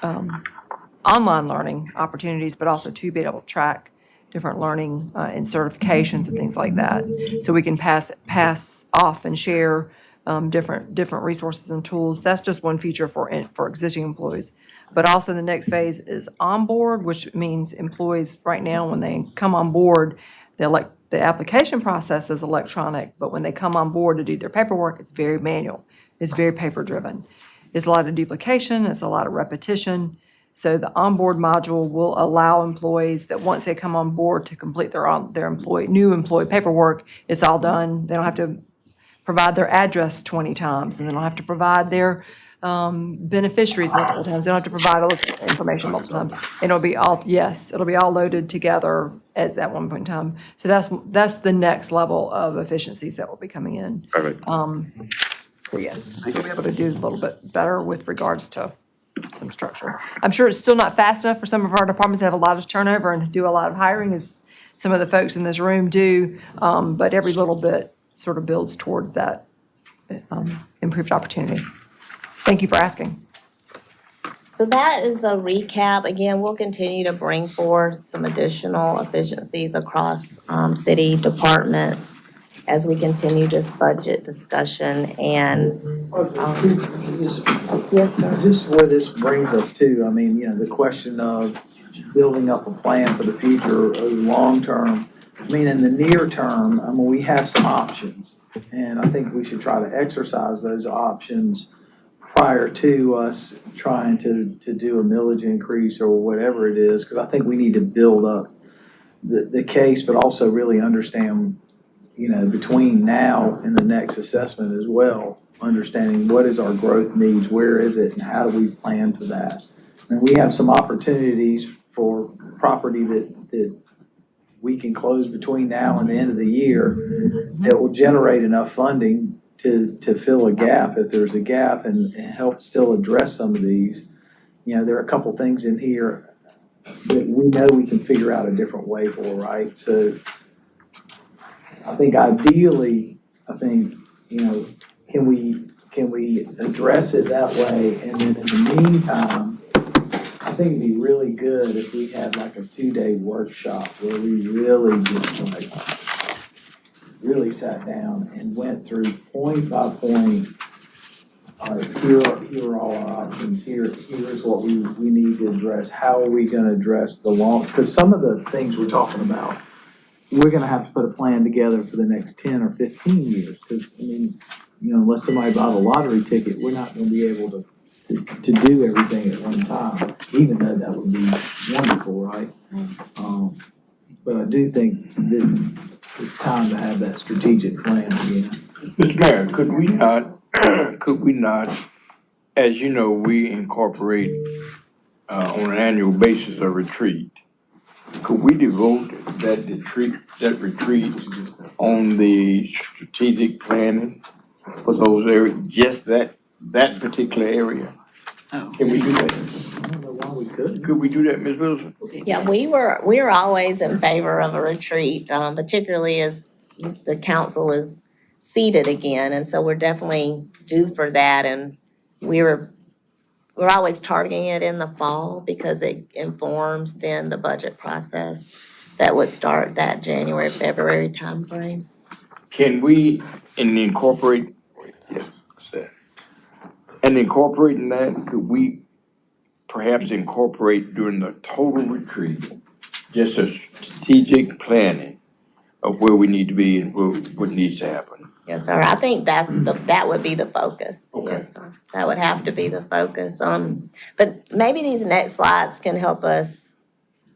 online learning opportunities, but also to be able to track different learning and certifications and things like that. So we can pass off and share different resources and tools. That's just one feature for existing employees. But also the next phase is onboard, which means employees right now, when they come on board, the application process is electronic, but when they come on board to do their paperwork, it's very manual. It's very paper-driven. It's a lot of duplication, it's a lot of repetition. So the onboard module will allow employees that once they come on board to complete their new employee paperwork, it's all done. They don't have to provide their address 20 times, and they don't have to provide their beneficiaries multiple times. They don't have to provide all this information multiple times. And it'll be all loaded together at that one point in time. So that's the next level of efficiencies that will be coming in.
Perfect.
So yes, so we'll be able to do a little bit better with regards to some structure. I'm sure it's still not fast enough for some of our departments to have a lot of turnover and do a lot of hiring, as some of the folks in this room do. But every little bit sort of builds towards that improved opportunity. Thank you for asking.
So that is a recap. Again, we'll continue to bring forth some additional efficiencies across city departments as we continue this budget discussion and, yes, sir.
Just where this brings us to, I mean, the question of building up a plan for the future or the long term. I mean, in the near term, we have some options. And I think we should try to exercise those options prior to us trying to do a millage increase or whatever it is. Because I think we need to build up the case, but also really understand, between now and the next assessment as well, understanding what is our growth needs, where is it, and how do we plan for that. And we have some opportunities for property that we can close between now and the end of the year that will generate enough funding to fill a gap, if there's a gap, and help still address some of these. There are a couple things in here that we know we can figure out a different way for, right? So I think ideally, can we address it that way? And then in the meantime, I think it'd be really good if we had like a 2-day workshop where we really just really sat down and went through point by point. All right, here are all our options. Here's what we need to address. How are we gonna address because some of the things we're talking about, we're gonna have to put a plan together for the next 10 or 15 years. Because, unless somebody buys a lottery ticket, we're not gonna be able to do everything at one time, even though that would be wonderful, right? But I do think that it's time to have that strategic plan again.
Mr. Mayor, could we not, as you know, we incorporate on an annual basis a retreat. Could we devote that retreat on the strategic planning for those areas, just that particular area?
Oh.
Can we do that?
I don't know why we couldn't.
Could we do that, Ms. Wilson?
Yeah, we were always in favor of a retreat, particularly as the council is seated again, and so we're definitely due for that. And we're always targeting it in the fall because it informs then the budget process that would start that January, February timeframe.
Can we incorporating that, could we perhaps incorporate during the total retreat, just a strategic planning of where we need to be and what needs to happen?
Yes, sir. I think that would be the focus. Yes, sir. That would have to be the focus. But maybe these next slides can help us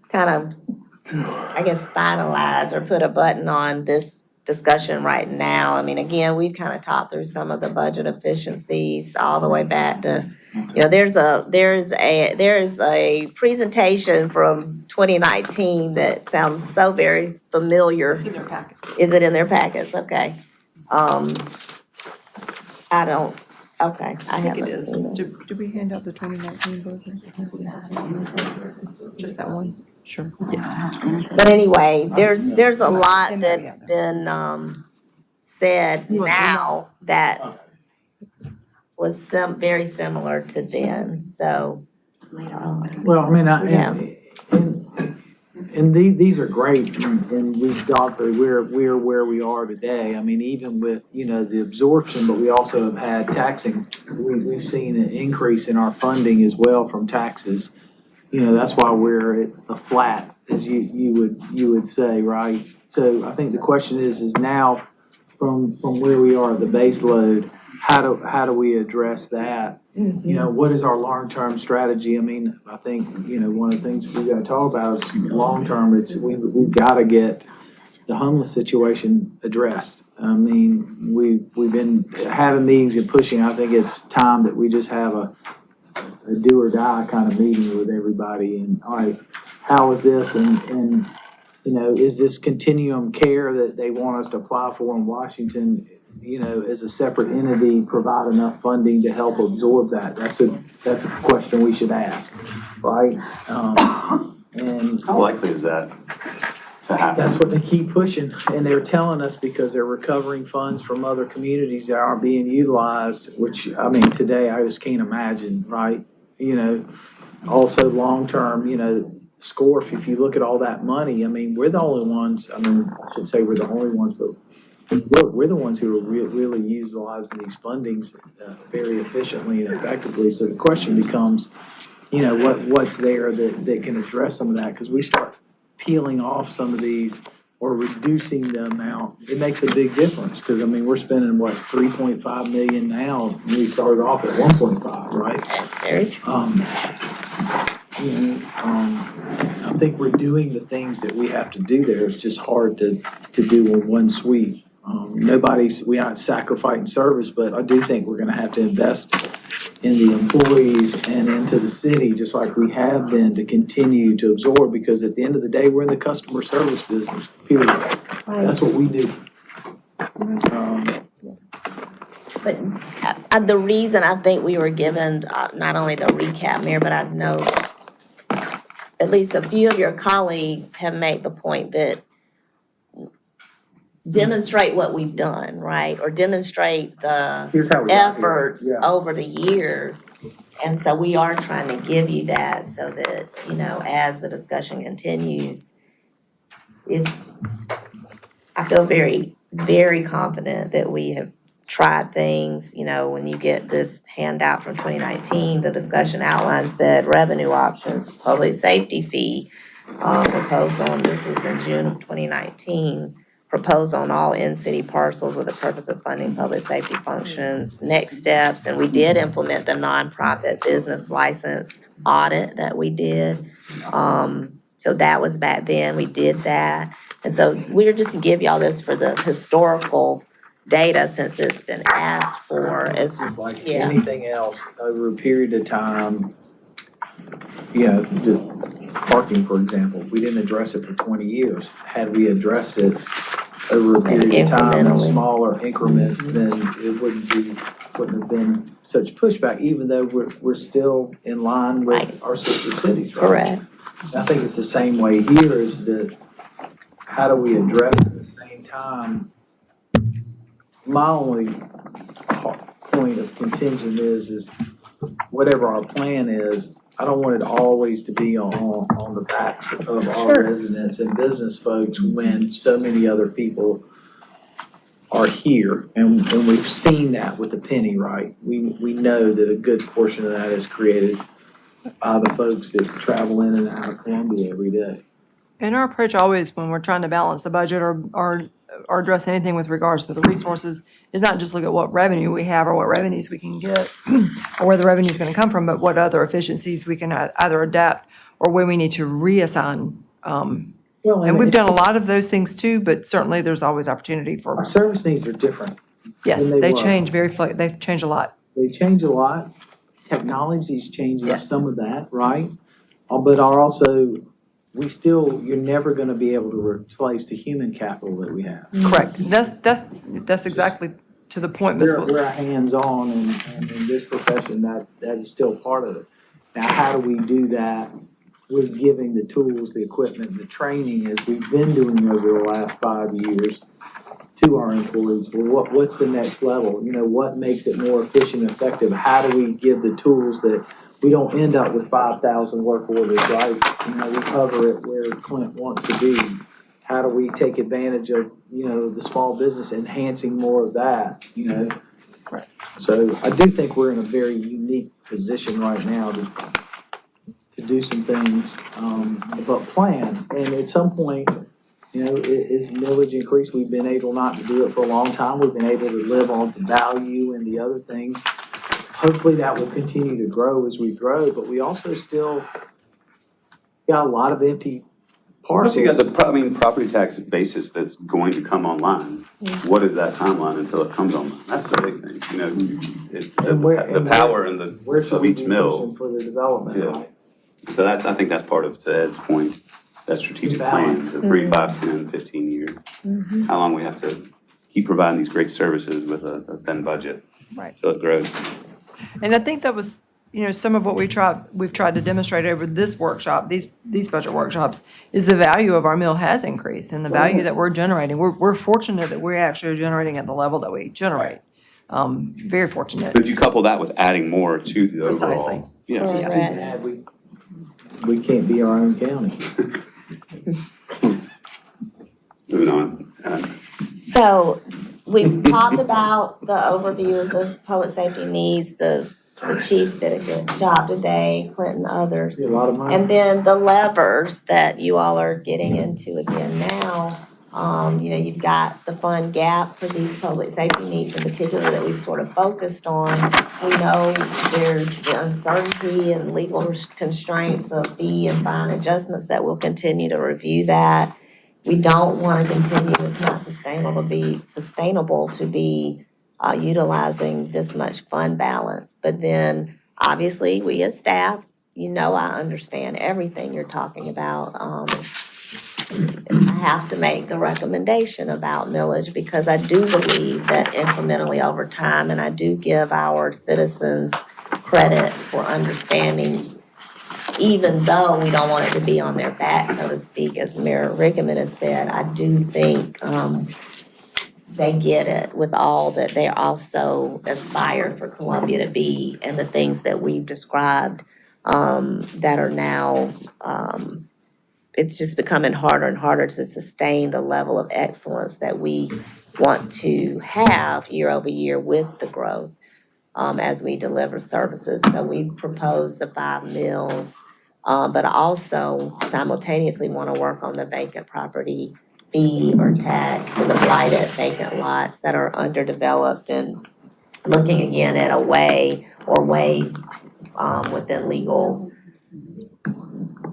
kind of, I guess, finalize or put a button on this discussion right now. I mean, again, we've kind of talked through some of the budget efficiencies all the way back to, there's a presentation from 2019 that sounds so very familiar.
It's in their packets.
Is it in their packets? Okay. I don't, okay, I
I think it
haven't
is.
seen it.
Did we hand out the 2019 budget? Just that one? Sure, yes.
But anyway, there's a lot that's been, said now that was very similar to then, so.
Well, I mean,
Yeah.
and these are great, and we've gone through, we're where we are today. I mean, even with, the absorption, but we also have had taxing. We've seen an increase in our funding as well from taxes. That's why we're at a flat, as you would say, right? So I think the question is now from where we are at the base load, how do we address that? What is our long-term strategy? I mean, I think, one of the things we gotta talk about is long-term, we've gotta get the homeless situation addressed. I mean, we've been having meetings and pushing. I think it's time that we just have a do or die kind of meeting with everybody and, all right, how is this and is this continuum care that they want us to apply for in Washington, as a separate entity, provide enough funding to help absorb that? That's a question we should ask, right? And
How likely is that to happen?
that's what they keep pushing, and they're telling us because they're recovering funds from other communities that aren't being utilized, which, I mean, today I just can't imagine, right? Also long-term, SCORF, if you look at all that money, I mean, we're the only ones, I should say we're the only ones, but we're the ones who are really utilizing these fundings very efficiently and effectively. So the question becomes, what's there that can address some of that? Because we start peeling off some of these or reducing the amount, it makes a big difference. Because, I mean, we're spending, 3.5 million now, and we started off at 1.5, right?
Very true.
I think we're doing the things that we have to do there. It's just hard to do in one sweep. We aren't sacrificing service, but I do think we're gonna have to invest in the employees and into the city, just like we have been, to continue to absorb, because at the end of the day, we're in the customer service business, period. That's what we do.
But the reason I think we were given, not only the recap, Mayor, but I know at least a few of your colleagues have made the point that demonstrate what we've done, right? Or demonstrate the
Here's how we got here.
efforts
Yeah.
over the years. And so we are trying to give you that so that, as the discussion continues, I feel very, very confident that we have tried things. When you get this handout from 2019, the discussion outline said revenue options, public safety fee, proposed on, this was in June of 2019, proposed on all in-city parcels with the purpose of funding public safety functions, next steps, and we did implement the nonprofit business license audit that we did. So that was back then, we did that. And so we're just to give y'all this for the historical data, since it's been asked for as,
Just like
yeah.
anything else, over a period of time, just parking, for example, we didn't address it for 20 years. Had we addressed it over a period of time in
Incrementally.
smaller increments, then it wouldn't have been such pushback, even though we're still in line with
Right.
our sister cities, right?
Correct.
I think it's the same way here, is that how do we address at the same time? My only point of contention is whatever our plan is, I don't want it always to be on the backs of our
Sure.
residents and business folks when so many other people are here. And we've seen that with the penny, right? We know that a good portion of that is created by the folks that travel in and out of Columbia every day.
And our approach always, when we're trying to balance the budget or or address anything with regards to the resources is not just look at what revenue we have or what revenues we can get or where the revenue is going to come from, but what other efficiencies we can either adapt or where we need to reassign. And we've done a lot of those things too, but certainly there's always opportunity for,
Our service needs are different.
yes,
than
they
were.
change they've changed a lot.
They change a lot. Technology's changing
Yes.
some of that, right? But are also, you're never gonna be able to replace the human capital that we have.
Correct. That's exactly to the point, Ms. Wood.
We're hands-on and in this profession, that is still part of it. Now, how do we do that with giving the tools, the equipment, the training as we've been doing over the last 5 years to our employees? Well, what's the next level? You know, what makes it more efficient and effective? How do we give the tools that we don't end up with 5,000 work orders, right? You know, we cover it where Clint wants to be. How do we take advantage of, you know, the small business, enhancing more of that, you know?
Right.
So I do think we're in a very unique position right now to do some things, but plan. And at some point, you know, is millage increase? We've been able not to do it for a long time. We've been able to live on the value and the other things. Hopefully that will continue to grow as we grow, but we also still got a lot of empty
Plus you
parcels.
got property tax basis that's going to come online. What is that timeline until it comes online? That's the big thing, you know, the power and
Where should
of
we
each
be
mill.
pushing for the development,
Yeah.
right?
So I think that's part of, to Ed's point, that strategic plan,
Balance.
the 3, 5, 10, 15 year. How long we have to keep providing these great services with a thin budget.
Right.
Till it grows.
And I think that was, some of what we've tried to demonstrate over this workshop, these budget workshops, is the value of our mill has increased and the value that we're generating. We're fortunate that we're actually generating at the level that we generate. Very fortunate.
But you couple that with adding more to the overall.
Precisely.
Yeah.
Just too bad we can't be our own county.
Moving on.
So we've talked about the overview of the public safety needs, the chiefs did a good job today, Clinton, others.
A lot of money.
And then the levers that you all are getting into again now, you've got the fund gap for these public safety needs in particular that we've sort of focused on. We know there's the uncertainty and legal constraints of fee and fine adjustments that we'll continue to review that. We don't want to continue, it's not sustainable to be utilizing this much fund balance. But then, obviously, we as staff, I understand everything you're talking about. I have to make the recommendation about millage because I do believe that incrementally over time, and I do give our citizens credit for understanding, even though we don't want it to be on their back, so to speak, as Mayor Rickman has said, I do think they get it with all that they also aspire for Columbia to be and the things that we've described that are now, it's just becoming harder and harder to sustain the level of excellence that we want to have year over year with the growth as we deliver services. So we propose the 5 mills, but also simultaneously want to work on the vacant property fee or tax for the blighted vacant lots that are underdeveloped and looking again at a way or ways within legal,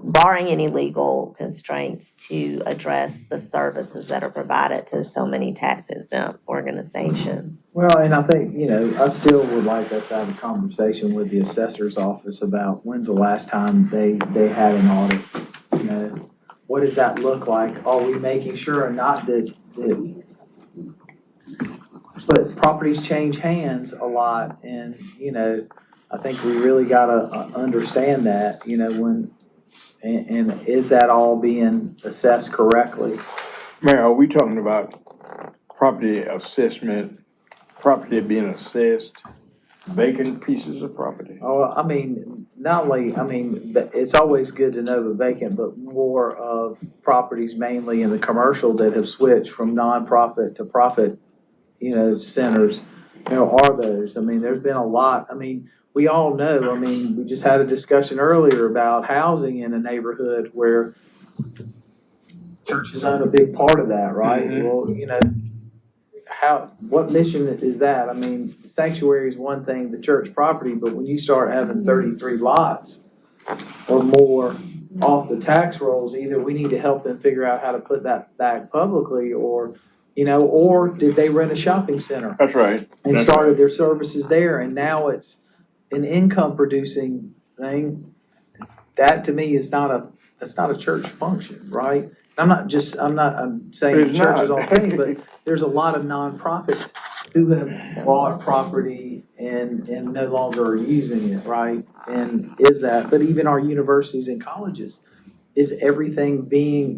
barring any legal constraints to address the services that are provided to so many tax exempt organizations.
Well, and I think, I still would like us to have a conversation with the assessor's office about when's the last time they had an audit. What does that look like? Are we making sure or not that, but properties change hands a lot and, I think we really gotta understand that, and is that all being assessed correctly?
Mayor, are we talking about property assessment, property being assessed, vacant pieces of property?
Oh, not only, it's always good to know the vacant, but more of properties mainly in the commercial that have switched from nonprofit to profit, centers, are those? There's been a lot. We all know, we just had a discussion earlier about housing in a neighborhood where churches own a big part of that, right? Well, you know, what mission is that? I mean, sanctuary is one thing, the church property, but when you start having 33 lots or more off the tax rolls, either we need to help them figure out how to put that back publicly, or, you know, or did they rent a shopping center
That's right.
and started their services there, and now it's an income producing thing? That to me is that's not a church function, right? I'm saying
It's not.
churches all things, but there's a lot of nonprofits who have bought property and no longer are using it, right? And but even our universities and colleges, is everything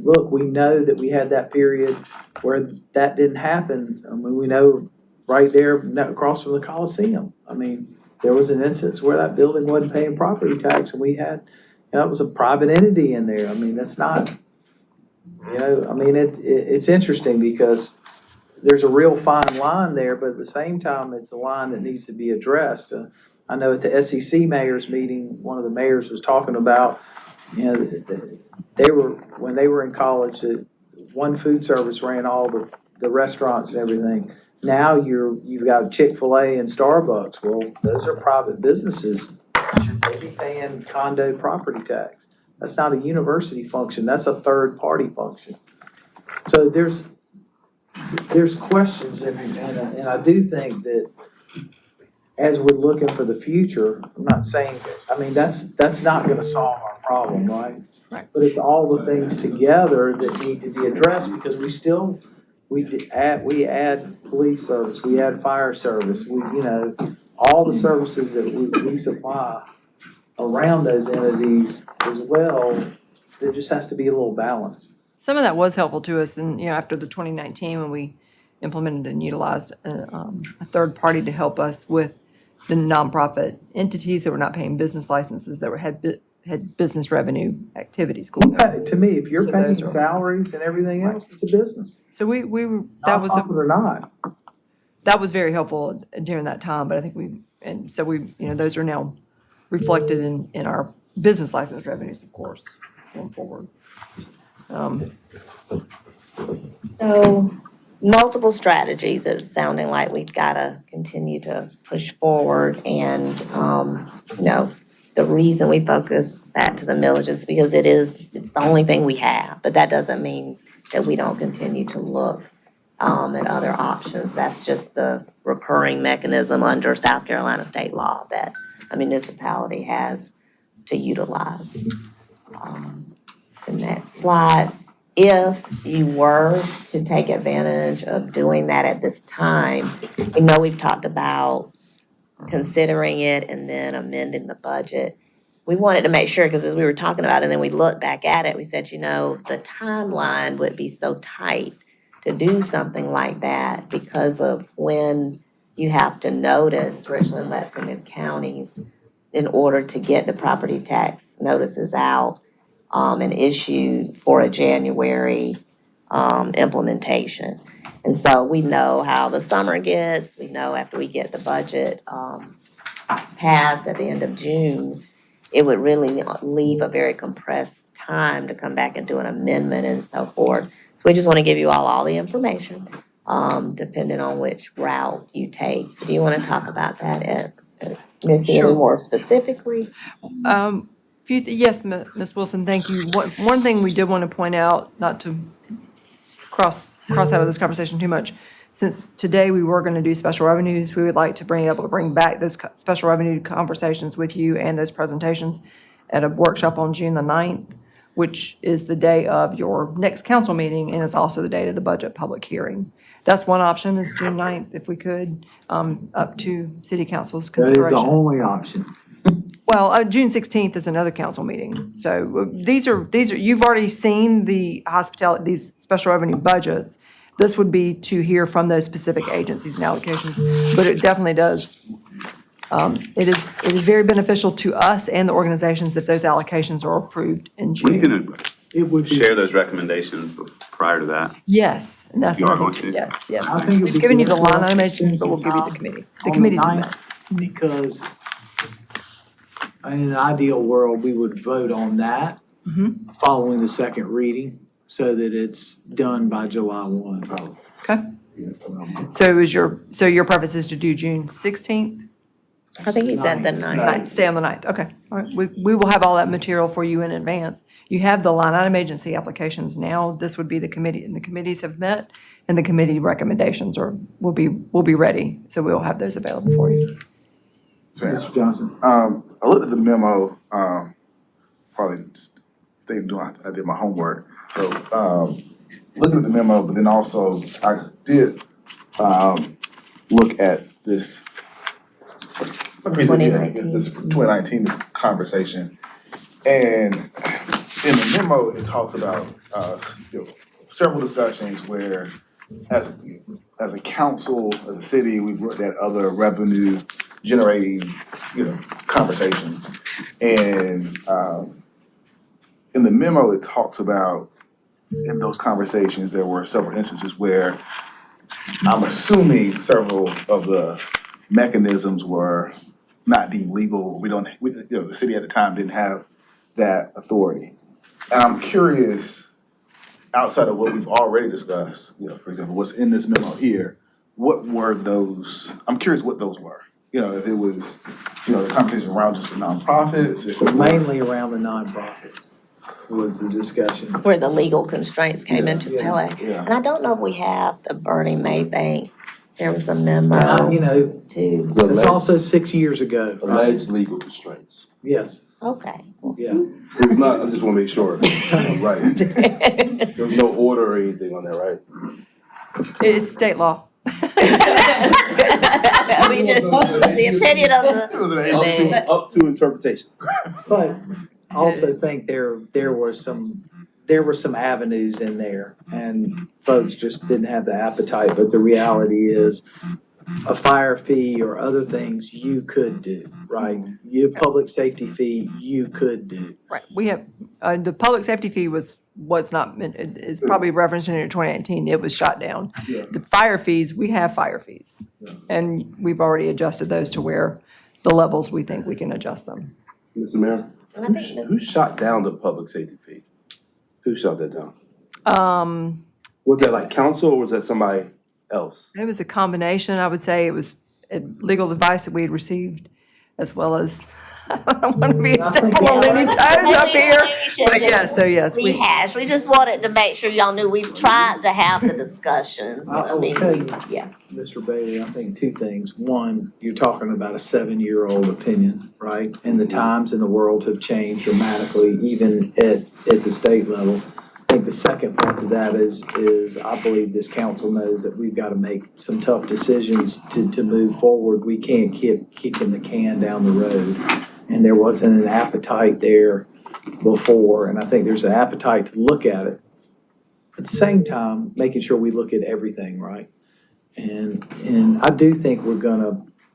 look, we know that we had that period where that didn't happen. I mean, we know right there across from the Coliseum. I mean, there was an instance where that building wasn't paying property tax, and we had, it was a private entity in there. I mean, that's not, I mean, it's interesting because there's a real fine line there, but at the same time, it's a line that needs to be addressed. I know at the SEC mayors meeting, one of the mayors was talking about, when they were in college, that one food service ran all the restaurants and everything. Now you've got Chick-fil-A and Starbucks. Well, those are private businesses. Should they be paying condo property tax? That's not a university function. That's a third party function. So there's questions, and I do think that as we're looking for the future, I'm not saying, I mean, that's not gonna solve our problem, right?
Right.
But it's all the things together that need to be addressed, because we add police service, we add fire service, all the services that we supply around those entities as well. There just has to be a little balance.
Some of that was helpful to us, and, after the 2019, when we implemented and utilized a third party to help us with the nonprofit entities that were not paying business licenses, that had business revenue activities going on.
To me, if you're
So
paying
those are-
salaries and everything else, it's a business.
So that was
Nonprofit or not.
that was very helpful during that time, but I think those are now reflected in our business license revenues, of course, going forward.
So multiple strategies, it's sounding like we've gotta continue to push forward, and, the reason we focus back to the millage is because it's the only thing we have, but that doesn't mean that we don't continue to look at other options. That's just the recurring mechanism under South Carolina state law that a municipality has to utilize. The next slide, if you were to take advantage of doing that at this time, we know we've talked about considering it and then amending the budget. We wanted to make sure, because as we were talking about it and then we looked back at it, we said, the timeline would be so tight to do something like that because of when you have to notice Richland, Lexington counties in order to get the property tax notices out and issued for a January implementation. And so we know how the summer gets. We know after we get the budget passed at the end of June, it would really leave a very compressed time to come back and do an amendment and so forth. So we just want to give you all the information, depending on which route you take. So do you want to talk about that, Missy,
Sure.
any more specifically?
Yes, Ms. Wilson, thank you. One thing we did want to point out, not to cross out of this conversation too much, since today we were going to do special revenues, we would like to be able to bring back those special revenue conversations with you and those presentations at a workshop on June the 9th, which is the day of your next council meeting, and it's also the date of the budget public hearing. That's one option, is June 9th, if we could, up to city council's
That is
consideration.
the only option.
Well, June 16th is another council meeting. So these are, you've already seen the hospitality, these special revenue budgets. This would be to hear from those specific agencies and allocations, but it definitely does. It is very beneficial to us and the organizations if those allocations are approved in
We
June.
can
It would be.
share those recommendations prior to that.
Yes, and that's
You are
another
going
thing,
to?
yes.
I think it'd
We've
be
given you the
good for
line
us
item
to
estimations, but
spend
we'll
some
give you
time
the committee. The
on the
committee's in
9th.
that.
Because in an ideal world, we would vote on that following the second reading. so that it's done by July 1.
Okay. So your preference is to do June 16th?
I think he said the 9th.
Stay on the 9th, okay. All right, we will have all that material for you in advance. You have the line item agency applications now. This would be the committee, and the committees have met, and the committee recommendations will be ready. So we'll have those available for you.
Mr. Johnson?
I looked at the memo, probably stayed doing, I did my homework. So, looking at the memo, but then also I did, look at this.
2019.
This 2019 conversation. And in the memo, it talks about, several discussions where as a council, as a city, we've looked at other revenue generating, conversations. And, in the memo, it talks about, in those conversations, there were several instances where I'm assuming several of the mechanisms were not deemed legal. The city at the time didn't have that authority. And I'm curious, outside of what we've already discussed, for example, what's in this memo here, what were those, I'm curious what those were. If it was, the conversation around just the nonprofits, if it were-
Mainly around the nonprofits was the discussion.
Where the legal constraints came into play.
Yeah.
And I don't know if we have the Bernie Maybank. There was a memo too.
It's also 6 years ago.
Alleged legal constraints.
Yes,
Okay.
yeah.
It's not, I just wanna make sure, I'm right. There was no order or anything on that, right?
It's state law.
We just, the opinion of the.
It was an
Up to interpretation.
But I also think there were some avenues in there, and folks just didn't have the appetite, but the reality is a fire fee or other things you could do, right? Public safety fee, you could do.
Right, we have, the public safety fee was what's not, is probably referenced in your 2019, it was shot down.
Yeah.
The fire fees, we have fire fees, and we've already adjusted those to where the levels we think we can adjust them.
Mr. Mayor,
And I think that-
who shot down the public safety fee? Who shot that down?
Was
that like council or was that somebody else?
It was a combination, I would say, it was legal advice that we had received, as well as, I don't want to be stepping on any toes up here, but yes, we.
Rehash, we just wanted to make sure y'all knew we've tried to have the discussions.
I will
mean,
tell you.
yeah.
Mr. Bailey, I think two things. One, you're talking about a 7-year-old opinion, right? And the times in the world have changed dramatically, even at the state level. I think the second part to that is I believe this council knows that we've got to make some tough decisions to move forward. We can't keep kicking the can down the road. And there wasn't an appetite there before, and I think there's an appetite to look at it. At the same time, making sure we look at everything, right? And I do think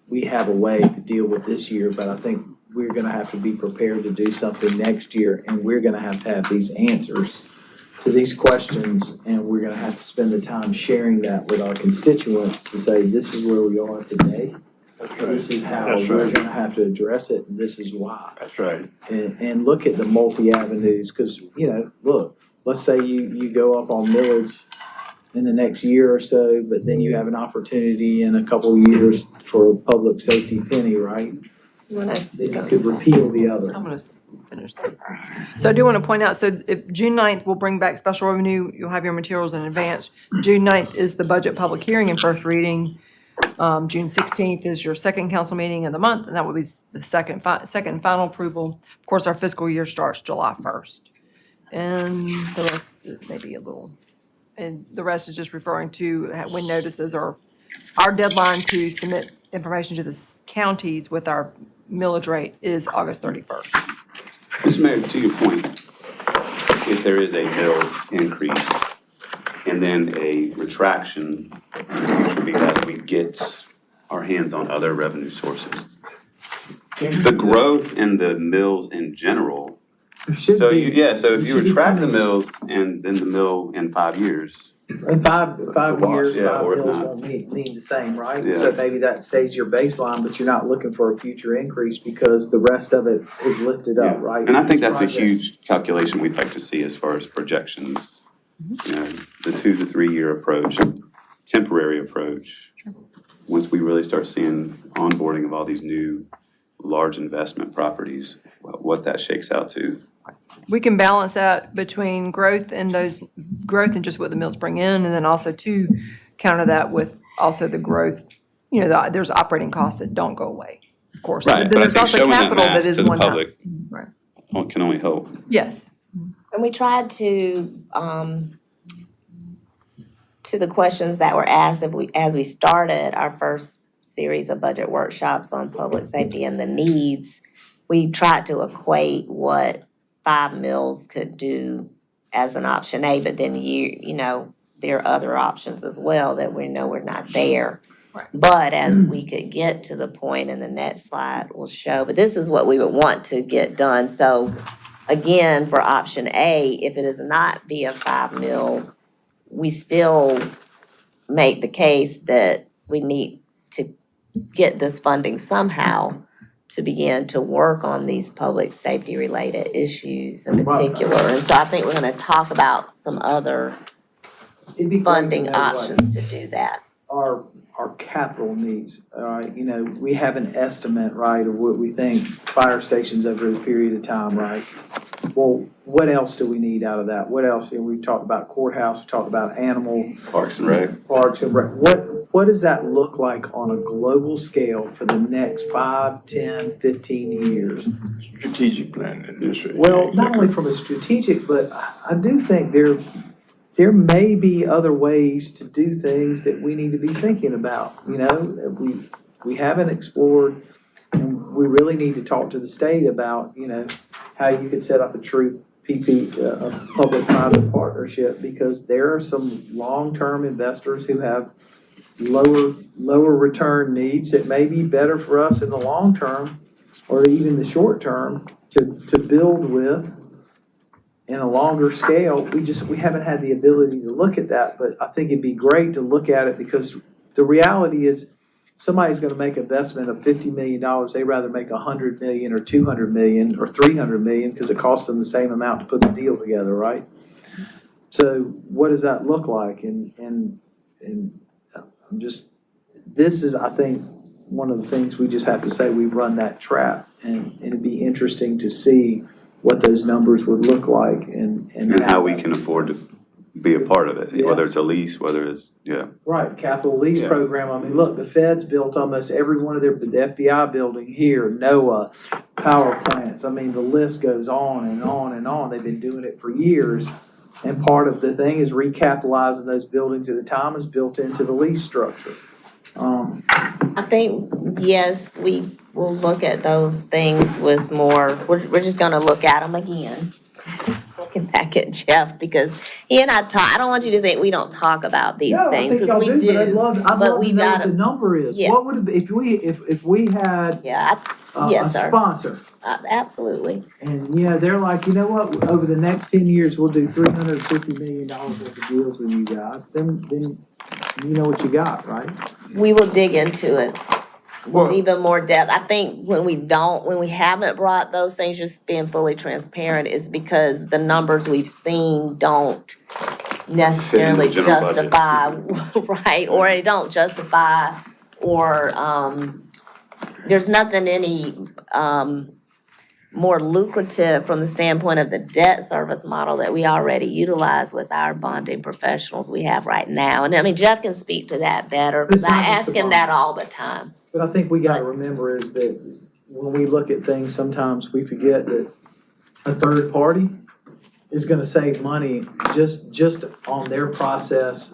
we have a way to deal with this year, but I think we're gonna have to be prepared to do something next year, and we're gonna have these answers to these questions, and we're gonna have to spend the time sharing that with our constituents to say, this is where we are today. This is how we're gonna have to address it, and this is why.
That's right.
And look at the multi-avenues, because, look, let's say you go up on millage in the next year or so, but then you have an opportunity in a couple of years for a public safety penny, right? Then you could repeal the other.
I'm gonna finish that. So I do want to point out, so if June 9th, we'll bring back special revenue, you'll have your materials in advance. June 9th is the budget public hearing and first reading. June 16th is your second council meeting of the month, and that will be the second and final approval. Of course, our fiscal year starts July 1st. And the rest, maybe a little, and the rest is just referring to when notices are, our deadline to submit information to the counties with our millage rate is August 31st.
Mr. Mayor, to your point, if there is a mill increase and then a retraction, which would be that we get our hands on other revenue sources. The growth in the mills in general, so if you retract the mills and then the mill in 5 years.
In five years,
yeah,
5
or if
mills
not.
won't mean the same, right?
Yeah.
So maybe that stays your baseline, but you're not looking for a future increase because the rest of it is lifted up, right?
And I think that's a
Projects.
huge calculation we'd like to see as far as projections You know, the 2 to 3 year approach, temporary approach. Once we really start seeing onboarding of all these new large investment properties, what that shakes out to.
We can balance that between growth and just what the mills bring in, and then also to counter that with also the growth. You know, there's operating costs that don't go away, of course.
Right,
But
but I
there's
think
also
showing that
capital
math
that is
to the
one time.
public
Right.
can only help.
Yes.
And we tried to the questions that were asked as we started our first series of budget workshops on public safety and the needs, we tried to equate what 5 mills could do as an option A, but then you know, there are other options as well that we know we're not there.
Right.
But as we could get to the point, and the next slide will show, but this is what we would want to get done. So again, for option A, if it is not via 5 mills, we still make the case that we need to get this funding somehow to begin to work on these public safety related issues in particular. And so I think we're gonna talk about some other
It'd be great to
funding
know what
options to do that.
Our capital needs, all right, you know, we have an estimate, right, of what we think fire stations over a period of time, right? Well, what else do we need out of that? What else? You know, we've talked about courthouse, we talked about animal
Parks and Rec.
parks and rec. What does that look like on a global scale for the next 5, 10, 15 years?
Strategic plan in this.
Well, not only from a strategic, but I do think there may be other ways to do things that we need to be thinking about, you know? We haven't explored, and we really need to talk to the state about, you know, how you could set up a true a public-private partnership, because there are some long-term investors who have lower return needs that may be better for us in the long term, or even the short term, to build with in a longer scale. We haven't had the ability to look at that, but I think it'd be great to look at it, because the reality is somebody's gonna make an investment of $50 million, they'd rather make $100 million or $200 million or $300 million, because it costs them the same amount to put the deal together, right? So what does that look like? And I'm just, this is, I think, one of the things we just have to say, we run that trap, and it'd be interesting to see what those numbers would look like and
How we can afford to be a part of it,
Yeah.
whether it's a lease, whether it's, yeah.
Right, capital lease
Yeah.
program. I mean, look, the feds built almost every one of the FBI building here, NOAA, power plants. I mean, the list goes on and on and on. They've been doing it for years. And part of the thing is recapitalizing those buildings at the time is built into the lease structure.
I think, yes, we will look at those things with more, we're just gonna look at them again. Looking back at Jeff, because he and I talk, I don't want you to think we don't talk about these
No, I
things,
think
because
y'all
we
do, but I'd
do.
love
but
to
we
know what
gotta-
the number is.
Yeah.
What would it be, if we had
Yeah,
a
yes, sir.
sponsor,
Absolutely.
and, you know, they're like, you know what, over the next 10 years, we'll do $350 million worth of deals with you guys, then you know what you got, right?
We will dig into it with
Well,
even more depth. I think when we haven't brought those things, just being fully transparent, is because the numbers we've seen don't necessarily
Fit in the general budget.
justify, right, or they don't justify, or, there's nothing any, more lucrative from the standpoint of the debt service model that we already utilize with our bonding professionals we have right now. And I mean, Jeff can speak to that better, because
It's
I
not just
ask
the
him
bond.
that all the time.
But I think we gotta remember is that when we look at things, sometimes we forget that a third party is gonna save money just on their process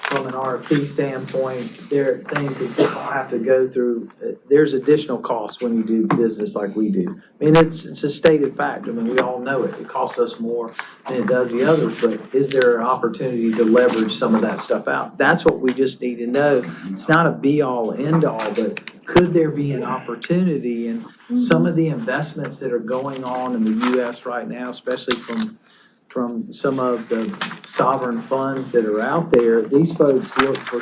from an RFP standpoint, their thing, because they don't have to go through, there's additional costs when you do business like we do. I mean, it's a stated fact, I mean, we all know it, it costs us more than it does the others, but is there an opportunity to leverage some of that stuff out? That's what we just need to know. It's not a be-all, end-all, but could there be an opportunity? And some of the investments that are going on in the US right now, especially from some of the sovereign funds that are out there, these folks look for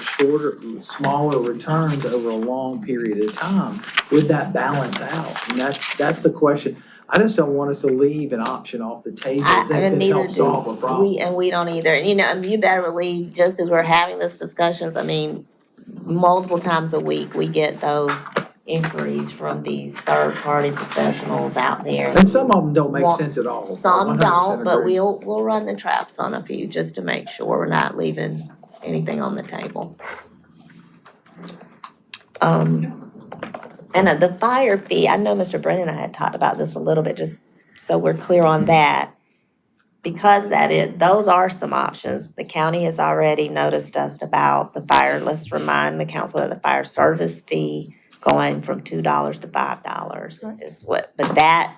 smaller returns over a long period of time. Would that balance out? And that's the question. I just don't want us to leave an option off the table
I,
that
and
could
neither
help solve a
do
problem.
we, and we don't either. And, you know, and you better believe, just as we're having this discussions, I mean, multiple times a week, we get those inquiries from these third-party professionals out there.
And some of them don't make
Well,
sense at all.
Some
100%
don't, but
agree.
we'll run the traps on a few just to make sure we're not leaving anything on the table. And the fire fee, I know Mr. Brennan and I had talked about this a little bit, just so we're clear on that. Because those are some options. The county has already noticed us about the fire, let's remind the council of the fire service fee going from $2 to $5 is what, but that,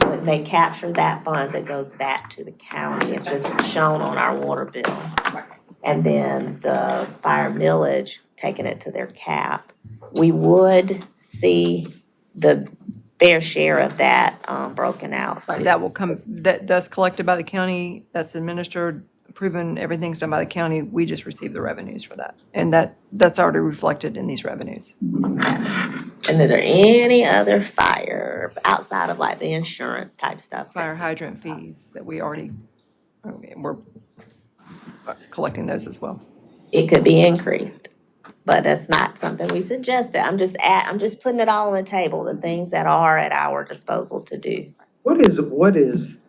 when they capture that funds, it goes back to the county. It's just shown on our water bill. And then the fire millage, taking it to their cap. We would see the fair share of that broken out.
Right, that will come, that's collected by the county, that's administered, proven, everything's done by the county. We just receive the revenues for that. And that's already reflected in these revenues.
And is there any other fire outside of like the insurance type stuff?
Fire hydrant fees that we already, we're collecting those as well.
It could be increased, but that's not something we suggested. I'm just putting it all on the table, the things that are at our disposal to do.
What is,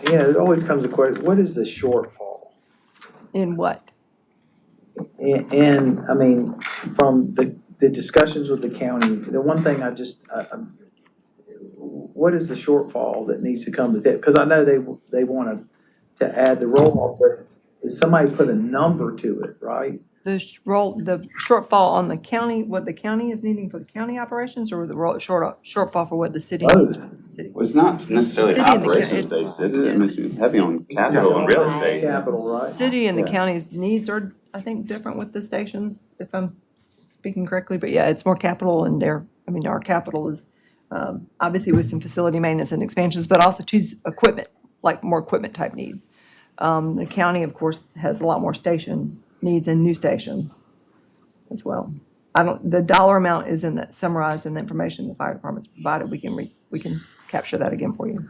yeah, it always comes a question, what is the shortfall?
In what?
And, I mean, from the discussions with the county, the one thing I just, what is the shortfall that needs to come to that? Because I know they want to add the roll-off, but is somebody put a number to it, right?
The shortfall on the county, what the county is needing for the county operations, or the shortfall for what the city needs for the city?
Well, it's not necessarily
City and the
operations
county-
based, is it? I mean, it's heavy on capital and real estate.
Capital, right?
City and the
Yeah.
county's needs are, I think, different with the stations, if I'm speaking correctly, but yeah, it's more capital and our capital is, obviously with some facility maintenance and expansions, but also to equipment, like more equipment type needs. The county, of course, has a lot more station needs and new stations as well. The dollar amount is summarized in the information the fire department's provided. We can capture that again for you.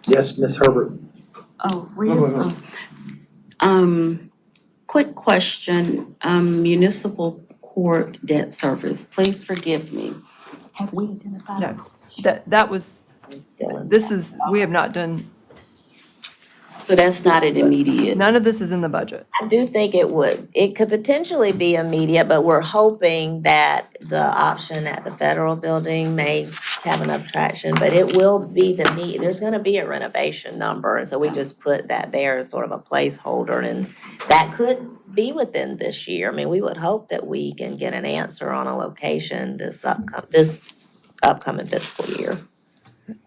Yes, Ms. Herbert.
Oh, really? Quick question, municipal court debt service, please forgive me. Have we identified?
No, that was, we have not done,
So that's not an immediate.
none of this is in the budget.
I do think it could potentially be immediate, but we're hoping that the option at the federal building may have enough traction, but it will be there's gonna be a renovation number, and so we just put that there as sort of a placeholder, and that could be within this year. I mean, we would hope that we can get an answer on a location this upcoming fiscal year.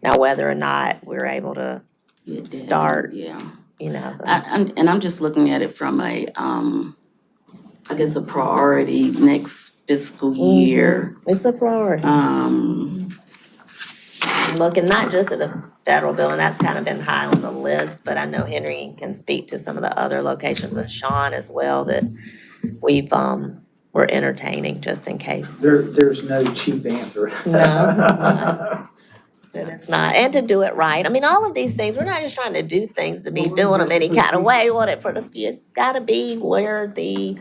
Now, whether or not we're able to start,
Yeah.
you know,
I'm just looking at it from a, I guess, a priority next fiscal year.
it's a priority. Looking not just at the federal building, that's kind of been high on the list, but I know Henry can speak to some of the other locations, and Sean as well, that we're entertaining just in case.
There's no cheap answer.
No, it's not. That it's not, and to do it right. I mean, all of these things, we're not just trying to do things to be doing them any kind of way. We want it it's gotta be where the,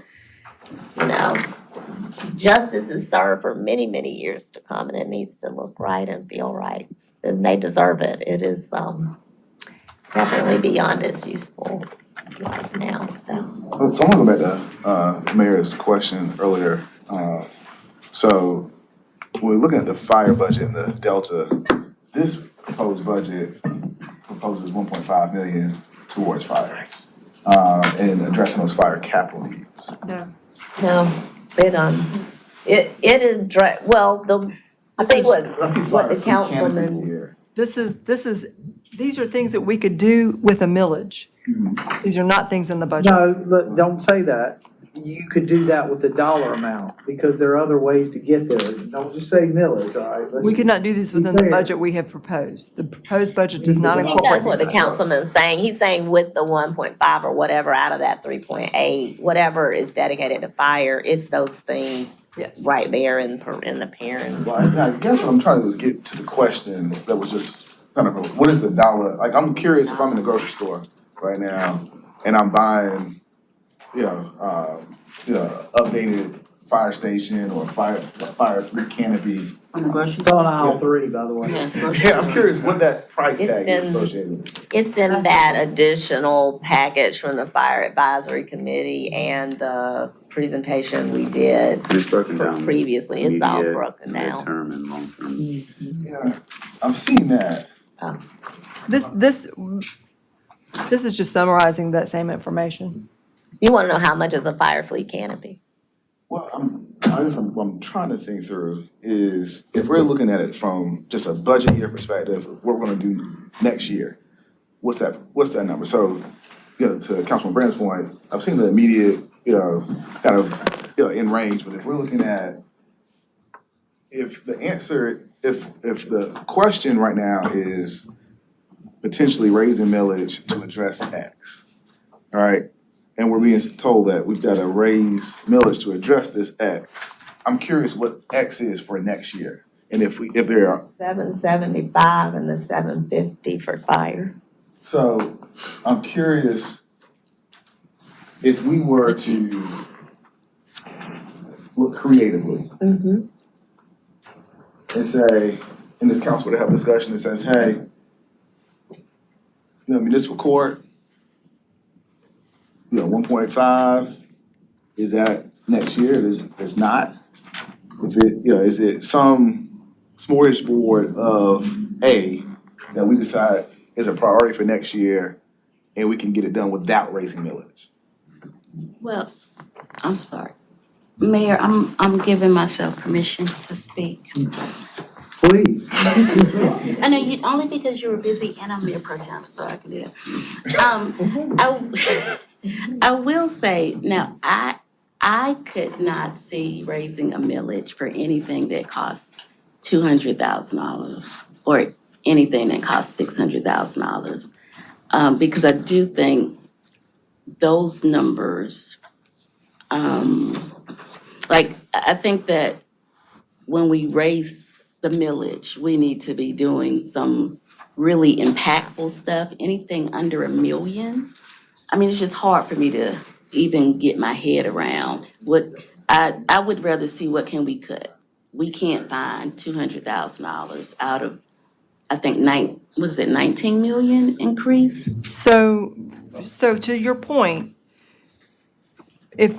justice is served for many, many years to come, and it needs to look right and feel right. And they deserve it. It is, definitely beyond its useful life now, so.
So I want to go back to Mayor's question earlier. So when we're looking at the fire budget and the delta, this proposed budget proposes 1.5 million towards fire and addressing those fire capital needs.
No, it is, I think what the councilman,
These are things that we could do with a millage. These are not things in the budget.
No, don't say that. you could do that with the dollar amount, because there are other ways to get there. Don't just say millage, all right? Let's-
We could not do this within the budget we have proposed. The proposed budget does not
I think
incorporate
that's what the
these items.
councilman's saying. He's saying with the 1.5 or whatever out of that 3.8, whatever is dedicated to fire, it's those things
Yes.
right there in the parents.
Well, I guess what I'm trying to do is get to the question that was just kind of, what is the dollar? Like, I'm curious if I'm in the grocery store right now and I'm buying, updated fire station or fire canopy.
On the grocery
It's on
store.
aisle 3, by the way.
Yeah, grocery
Yeah, I'm curious what that price
It's
tag is
in-
associated with.
It's in that additional package from the Fire Advisory Committee and the presentation we did
And it's broken down.
previously. It's all
Immediate,
broken down.
midterm, and long-term.
Yeah, I've seen that.
This is just summarizing that same information.
You wanna know how much is a fire fleet canopy?
Well, I guess what I'm trying to think through is if we're looking at it from just a budget year perspective, what we're gonna do next year, what's that number? So, to Councilman Brandon's point, I've seen the immediate, kind of, in range, but if we're looking at, if the question right now is potentially raising millage to address X, all right? And we're being told that we've gotta raise millage to address this X. I'm curious what X is for next year. And if there are,
775 and the 750 for fire.
so I'm curious if we were to look creatively
Mm-hmm.
and say, in this council, to have a discussion that says, hey, municipal court, 1.5, is that next year? It's not? If it, is it some smorgasbord of A that we decide is a priority for next year and we can get it done without raising millage?
Well, I'm sorry. Mayor, I'm giving myself permission to speak.
Please.
I know you, only because you were busy and I'm mayor pro tem, so I can do it. I will say, now, I could not see raising a millage for anything that costs $200,000 or anything that costs $600,000. Because I do think those numbers, I think that when we raise the millage, we need to be doing some really impactful stuff. Anything under $1 million, I mean, it's just hard for me to even get my head around. I would rather see what can we cut. We can't find $200,000 out of, I think, 19 million increase?
So to your point, right,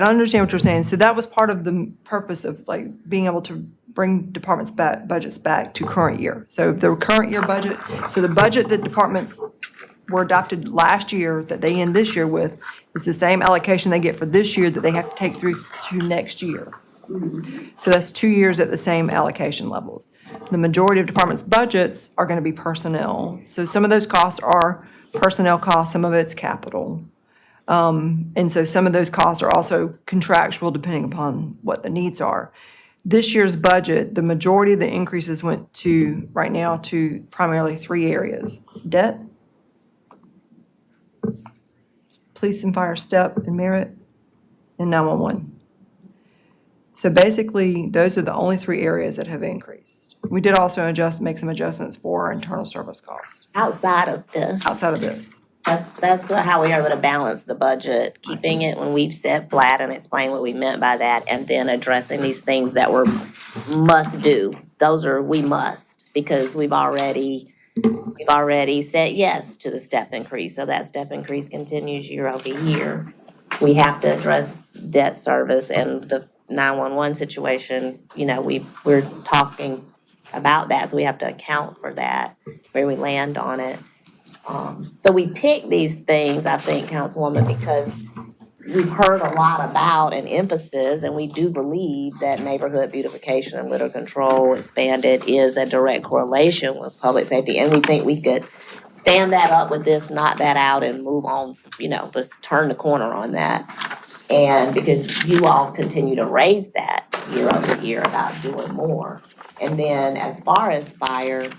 I understand what you're saying. So that was part of the purpose of being able to bring departments budgets back to current year. So the current year budget, so the budget that departments were adopted last year that they end this year with is the same allocation they get for this year that they have to take through to next year. So that's 2 years at the same allocation levels. The majority of departments' budgets are gonna be personnel. So some of those costs are personnel costs, some of it's capital. And so some of those costs are also contractual depending upon what the needs are. This year's budget, the majority of the increases went to, right now, to primarily 3 areas: debt, police and fire step and merit, and 911. So basically, those are the only 3 areas that have increased. We did also make some adjustments for our internal service costs
Outside of this.
outside of this.
That's how we are able to balance the budget, keeping it when we've said flat and explain what we meant by that, and then addressing these things that we're must do. Those are, we must, because we've already said yes to the step increase, so that step increase continues year over year. We have to address debt service and the 911 situation, we're talking about that, so we have to account for that, where we land on it. So we pick these things, I think, Councilwoman, because we've heard a lot about and emphasis, and we do believe that neighborhood beautification and litter control expanded is a direct correlation with public safety, and we think we could stand that up with this, knock that out, and move on, just turn the corner on that. And because you all continue to raise that year over year about doing more. And then as far as fire,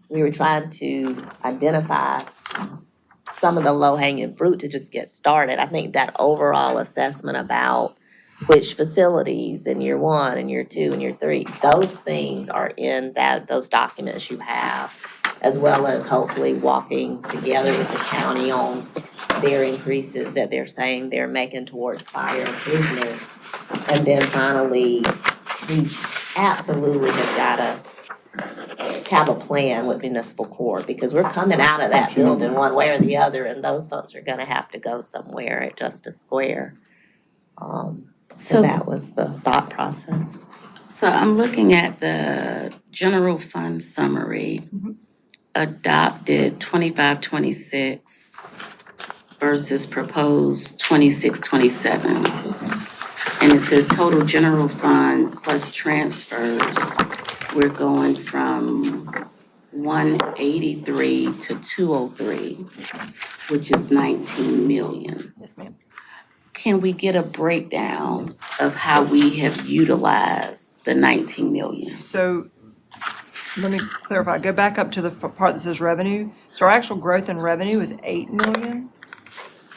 we were trying to identify some of the low-hanging fruit to just get started. I think that overall assessment about which facilities in year 1 and year 2 and year 3, those things are in those documents you have, as well as hopefully walking together with the county on their increases that they're saying they're making towards fire improvements. And then finally, we absolutely have gotta have a plan with municipal court, because we're coming out of that building one way or the other, and those folks are gonna have to go somewhere at Justice Square. So
So,
that was the thought process.
so I'm looking at the general fund summary, adopted 25-26 versus proposed 26-27. And it says total general fund plus transfers, we're going from 183 to 203, which is 19 million.
Yes, ma'am.
Can we get a breakdown of how we have utilized the 19 million?
So let me clarify, go back up to the part that says revenue. So our actual growth in revenue is 8 million.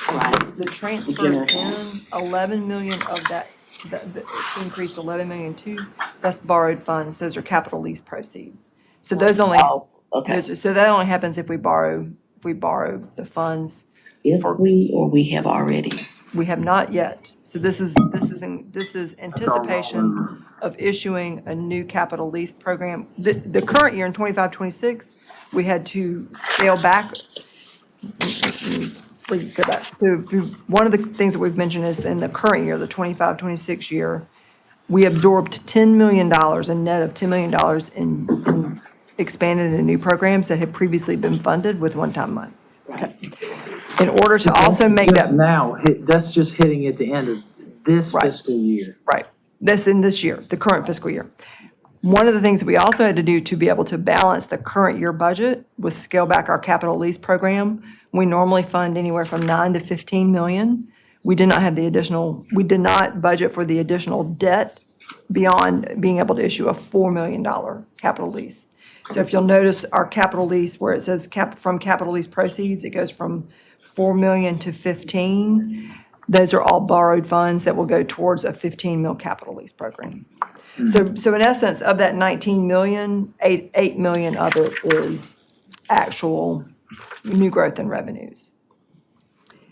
Right.
The transfers in, 11 million of that, the increased 11 million too, that's borrowed funds, those are capital lease proceeds. So those only,
Oh, okay.
so that only happens if we borrow the funds.
If we, or we have already.
We have not yet. So this is anticipation of issuing a new capital lease program. The current year in 25-26, we had to scale back. We go back. So one of the things that we've mentioned is in the current year, the 25-26 year, we absorbed $10 million, a net of $10 million in expanded and new programs that had previously been funded with one-time monies. Okay. In order to also make
Just
that.
now, that's just hitting at the end of this
Right.
fiscal year.
Right, this in this year, the current fiscal year. One of the things that we also had to do to be able to balance the current year budget was scale back our capital lease program. We normally fund anywhere from 9 to 15 million. We did not budget for the additional debt beyond being able to issue a $4 million capital lease. So if you'll notice our capital lease, where it says from capital lease proceeds, it goes from 4 million to 15. Those are all borrowed funds that will go towards a 15 mil capital lease program. So in essence, of that 19 million, 8 million of it is actual new growth in revenues.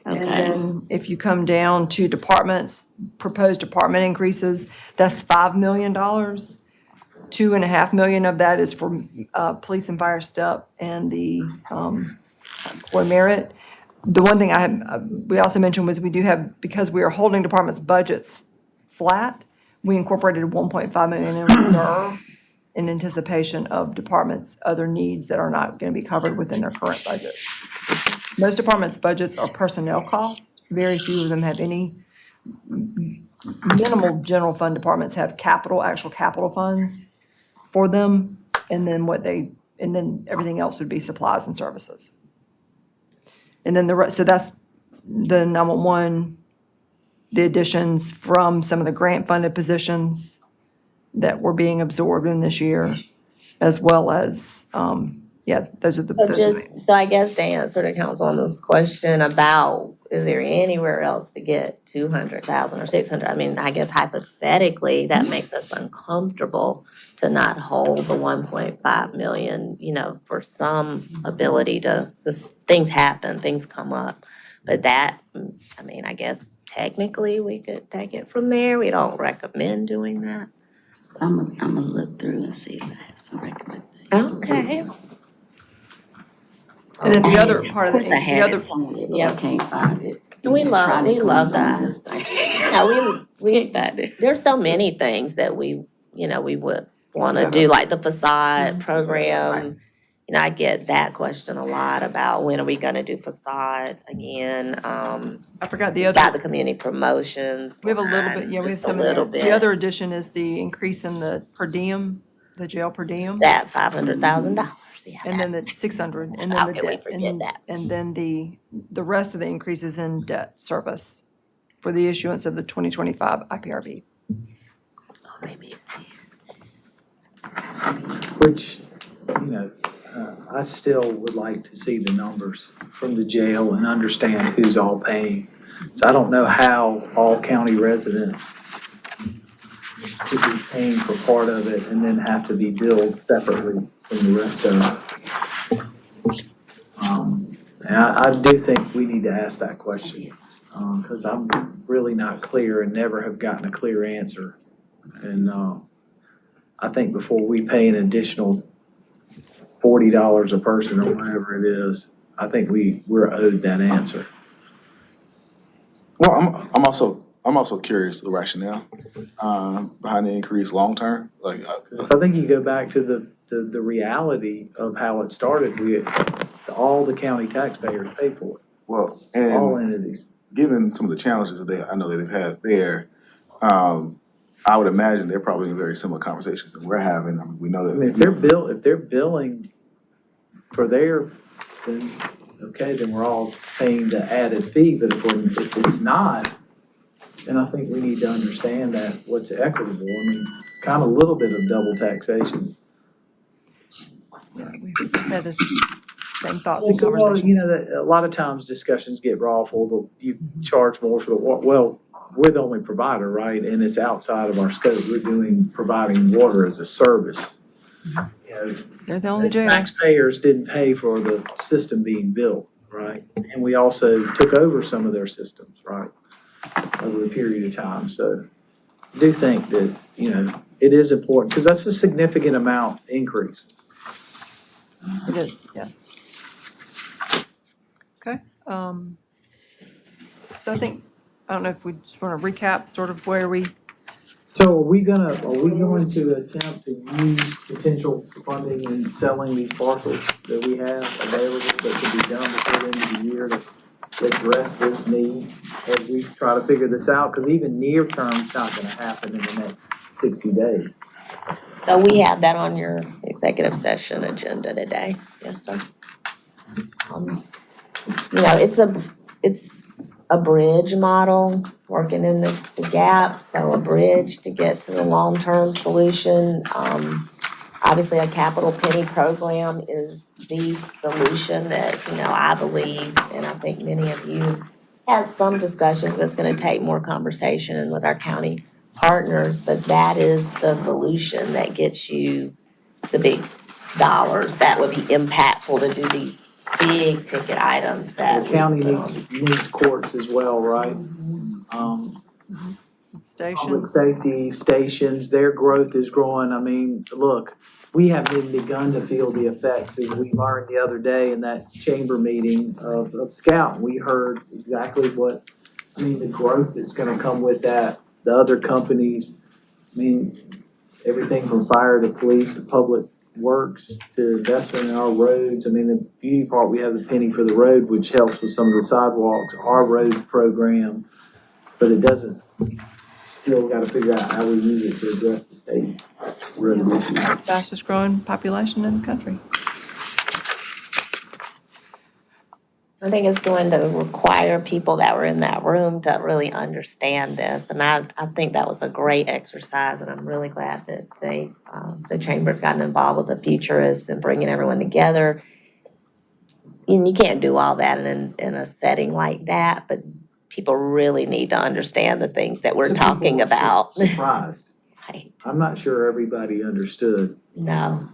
And
Okay.
then if you come down to departments, proposed department increases, that's $5 million. 2.5 million of that is for police and fire step and the employee merit. The one thing we also mentioned was we do have, because we are holding departments' budgets flat, we incorporated 1.5 million in reserve in anticipation of departments' other needs that are not going to be covered within their current budget. Most departments' budgets are personnel costs. Very few of them have any. Minimal general fund departments have actual capital funds for them, and then everything else would be supplies and services. And then so that's the 911, the additions from some of the grant-funded positions that were being absorbed in this year, as well as, those are the.
So I guess to answer the council on this question about, is there anywhere else to get 200,000 or 600? I mean, I guess hypothetically, that makes us uncomfortable to not hold the 1.5 million, for some ability to, things happen, things come up. But that, I mean, I guess technically we could take it from there. We don't recommend doing that.
I'm gonna look through and see if I have some recommendations.
Okay.
And then the other part of
Of course, I
the
had
other.
it somewhere, but I can't find it.
We love
Trying to
that. No, there's so many things that we would wanna do, like the facade program. I get that question a lot about when are we gonna do facade again?
I forgot the
We
other.
got the community promotions.
We have a little bit,
line,
yeah, we have
just a
some in there.
little bit.
The other addition is the increase in the per diem, the jail per diem.
That $500,000, yeah.
And then the 600, and then
How
the
can we
debt,
forget that?
and then the rest of the increases in debt service for the issuance of the 2025 IPRB.
Maybe.
Which, I still would like to see the numbers from the jail and understand who's all paying. So I don't know how all county residents could be paying for part of it and then have to be billed separately from the rest of it. And I do think we need to ask that question, because I'm really not clear and never have gotten a clear answer. And, I think before we pay an additional $40 a person or whatever it is, I think we're owed that answer.
Well, I'm also curious the rationale behind the increase long term. Like,
I think you go back to the reality of how it started. All the county taxpayers pay for it,
well,
all
and
entities.
given some of the challenges that I know that they've had there, I would imagine they're probably in very similar conversations that we're having. I mean, we know
I mean,
that.
if they're billing for then, okay, then we're all paying the added fee, but if it's not, then I think we need to understand that what's equitable. I mean, it's kind of a little bit of double taxation.
We've had the same thoughts and
Well,
conversations.
a lot of times discussions get raw for you charge more for the, well, we're the only provider, right? And it's outside of our scope. We're providing water as a service.
They're the only
The
jail.
taxpayers didn't pay for the system being built, right? And we also took over some of their systems, right? Over a period of time. So I do think that, it is important because that's a significant amount increase.
It is, yes. Okay, so I think, I don't know if we just want to recap sort of where we,
So are we going to attempt to use potential funding and selling these parcels that we have available that could be done before the end of the year to address this need as we try to figure this out? Because even near term is not gonna happen in the next 60 days.
So we have that on your executive session agenda today. Yes, sir. It's a bridge model, working in the gap, so a bridge to get to the long-term solution. Obviously, a capital penny program is the solution that, I believe, and I think many of you had some discussions, but it's gonna take more conversation with our county partners, but that is the solution that gets you the big dollars that would be impactful to do these big ticket items that.
The county needs courts as well, right? Public
stations.
safety stations, their growth is growing. I mean, look, we haven't even begun to feel the effects as we learned the other day in that chamber meeting of Scout. We heard exactly the growth that's gonna come with that. The other companies, everything from fire to police to public works to investment in our roads. The beauty part, we have the penny for the road, which helps with some of the sidewalks, our road program, but it doesn't. Still gotta figure out how we use it to address the state road issue.
Fastest growing population in the country.
I think it's going to require people that were in that room to really understand this. And I think that was a great exercise, and I'm really glad that the chamber's gotten involved with the futurists and bringing everyone together. And you can't do all that in a setting like that, but people really need to understand the things that we're
Some people
talking
were
about.
Surprised.
Right.
I'm not sure everybody understood
No.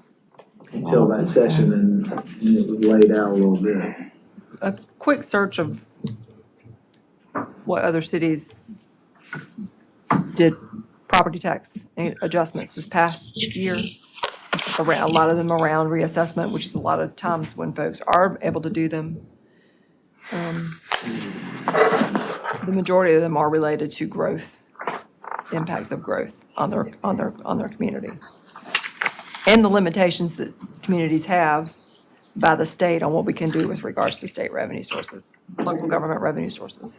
until that session and it was laid out a little bit.
A quick search of what other cities did property tax adjustments this past year. A lot of them around reassessment, which is a lot of times when folks are able to do them. The majority of them are related to growth, impacts of growth on their community. And the limitations that communities have by the state on what we can do with regards to state revenue sources, local government revenue sources.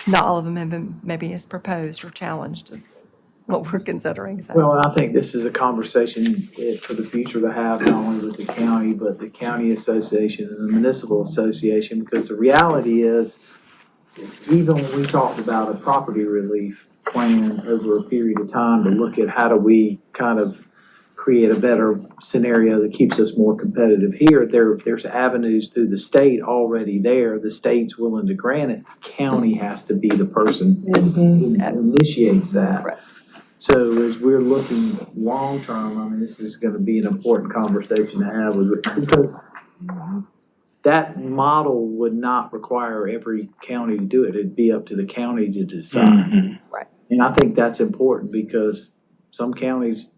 Not all of them have been maybe as proposed or challenged as what we're considering, so.
Well, I think this is a conversation for the future to have, not only with the county, but the county association and the municipal association, because the reality is, even when we talked about a property relief plan over a period of time to look at how do we kind of create a better scenario that keeps us more competitive here, there's avenues through the state already there. The state's willing to grant it. The county has to be the person who initiates that.
Right.
So as we're looking long-term, I mean, this is gonna be an important conversation to have with, because that model would not require every county to do it. It'd be up to the county to decide.
Right.
And I think that's important because some counties,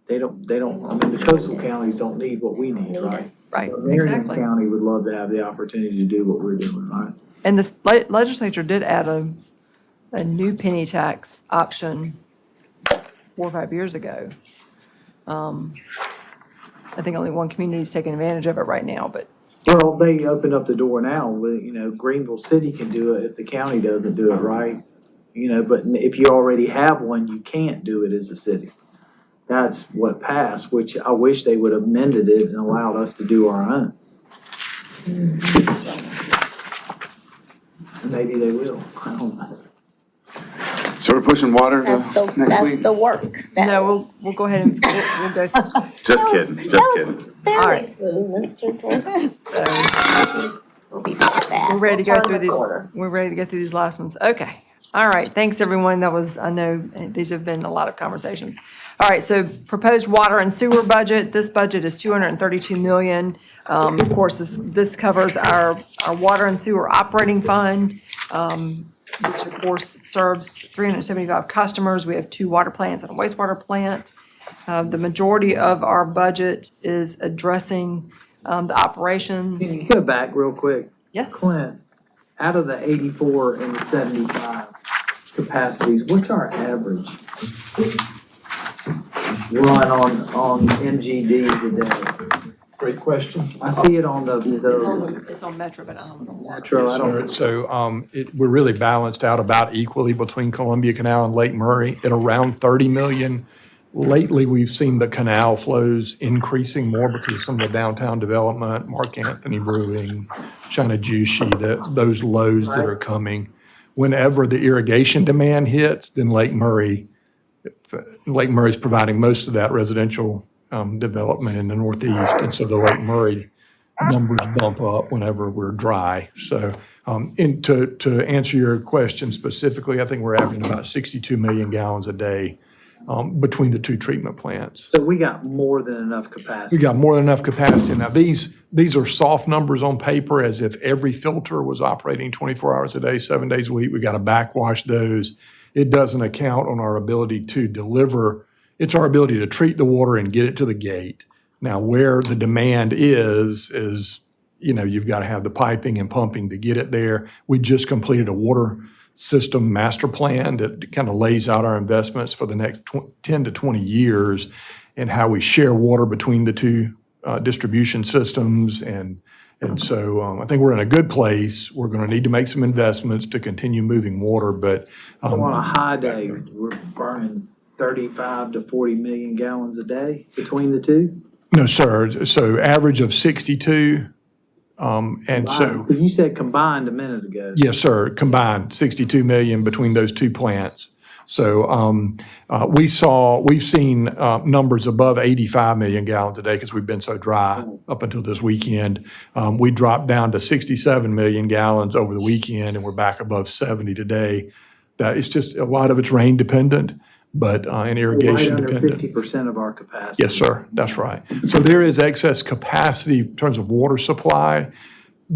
they don't, I mean, the coastal counties don't need what we need, right?
Right,
But Marion
exactly.
County would love to have the opportunity to do what we're doing, right?
And the legislature did add a new penny tax option 4 or 5 years ago. I think only one community is taking advantage of it right now, but
Well, they opened up the door now with, Greenville City can do it if the county doesn't do it, right? But if you already have one, you can't do it as a city. That's what passed, which I wish they would have amended it and allowed us to do our own. Maybe they will, I don't know.
So we're pushing water
That's
to next
that's
week?
the work.
no, we'll go ahead and we'll go.
Just kidding, just kidding.
Fairly
Alright.
smooth, Mr. Chris.
So
We'll be back fast.
we're ready to
We'll
go
turn
through
the
these.
corner.
We're ready to go through these last ones. Okay. All right. Thanks, everyone. That was, I know, these have been a lot of conversations. All right. So proposed water and sewer budget. This budget is $232 million. Of course, this covers our water and sewer operating fund, which of course serves 375 customers. We have 2 water plants and a wastewater plant. The majority of our budget is addressing the operations.
Can you go back real quick?
Yes.
Clint, out of the 84 and the 75 capacities, what's our average run on MGDs a day?
Great question.
I see it on the
It's on Metro, but I don't know why.
Metro, I
Yes,
don't.
sir. So we're really balanced out about equally between Columbia Canal and Lake Murray at around 30 million. Lately, we've seen the canal flows increasing more because of some of the downtown development, Mark Anthony Brewing, China Juicy, those loads that are coming. Whenever the irrigation demand hits, then Lake Murray's providing most of that residential development in the northeast. And so the Lake Murray numbers bump up whenever we're dry. So to answer your question specifically, I think we're averaging about 62 million gallons a day between the 2 treatment plants.
So we got more than enough capacity.
We got more than enough capacity. Now, these are soft numbers on paper, as if every filter was operating 24 hours a day, 7 days a week. We got to backwash those. It doesn't account on our ability to deliver. It's our ability to treat the water and get it to the gate. Now, where the demand is, you've got to have the piping and pumping to get it there. We just completed a water system master plan that kind of lays out our investments for the next 10 to 20 years and how we share water between the 2 distribution systems. And so I think we're in a good place. We're going to need to make some investments to continue moving water, but
So on a high day, we're burning 35 to 40 million gallons a day between the 2?
no, sir. So average of 62. And so,
Because you said combined a minute ago.
yes, sir, combined 62 million between those 2 plants. So we've seen numbers above 85 million gallons a day because we've been so dry up until this weekend. We dropped down to 67 million gallons over the weekend, and we're back above 70 today. That it's just a lot of it's rain dependent, but and irrigation
Right
dependent.
under 50% of our capacity.
Yes, sir, that's right. So there is excess capacity in terms of water supply.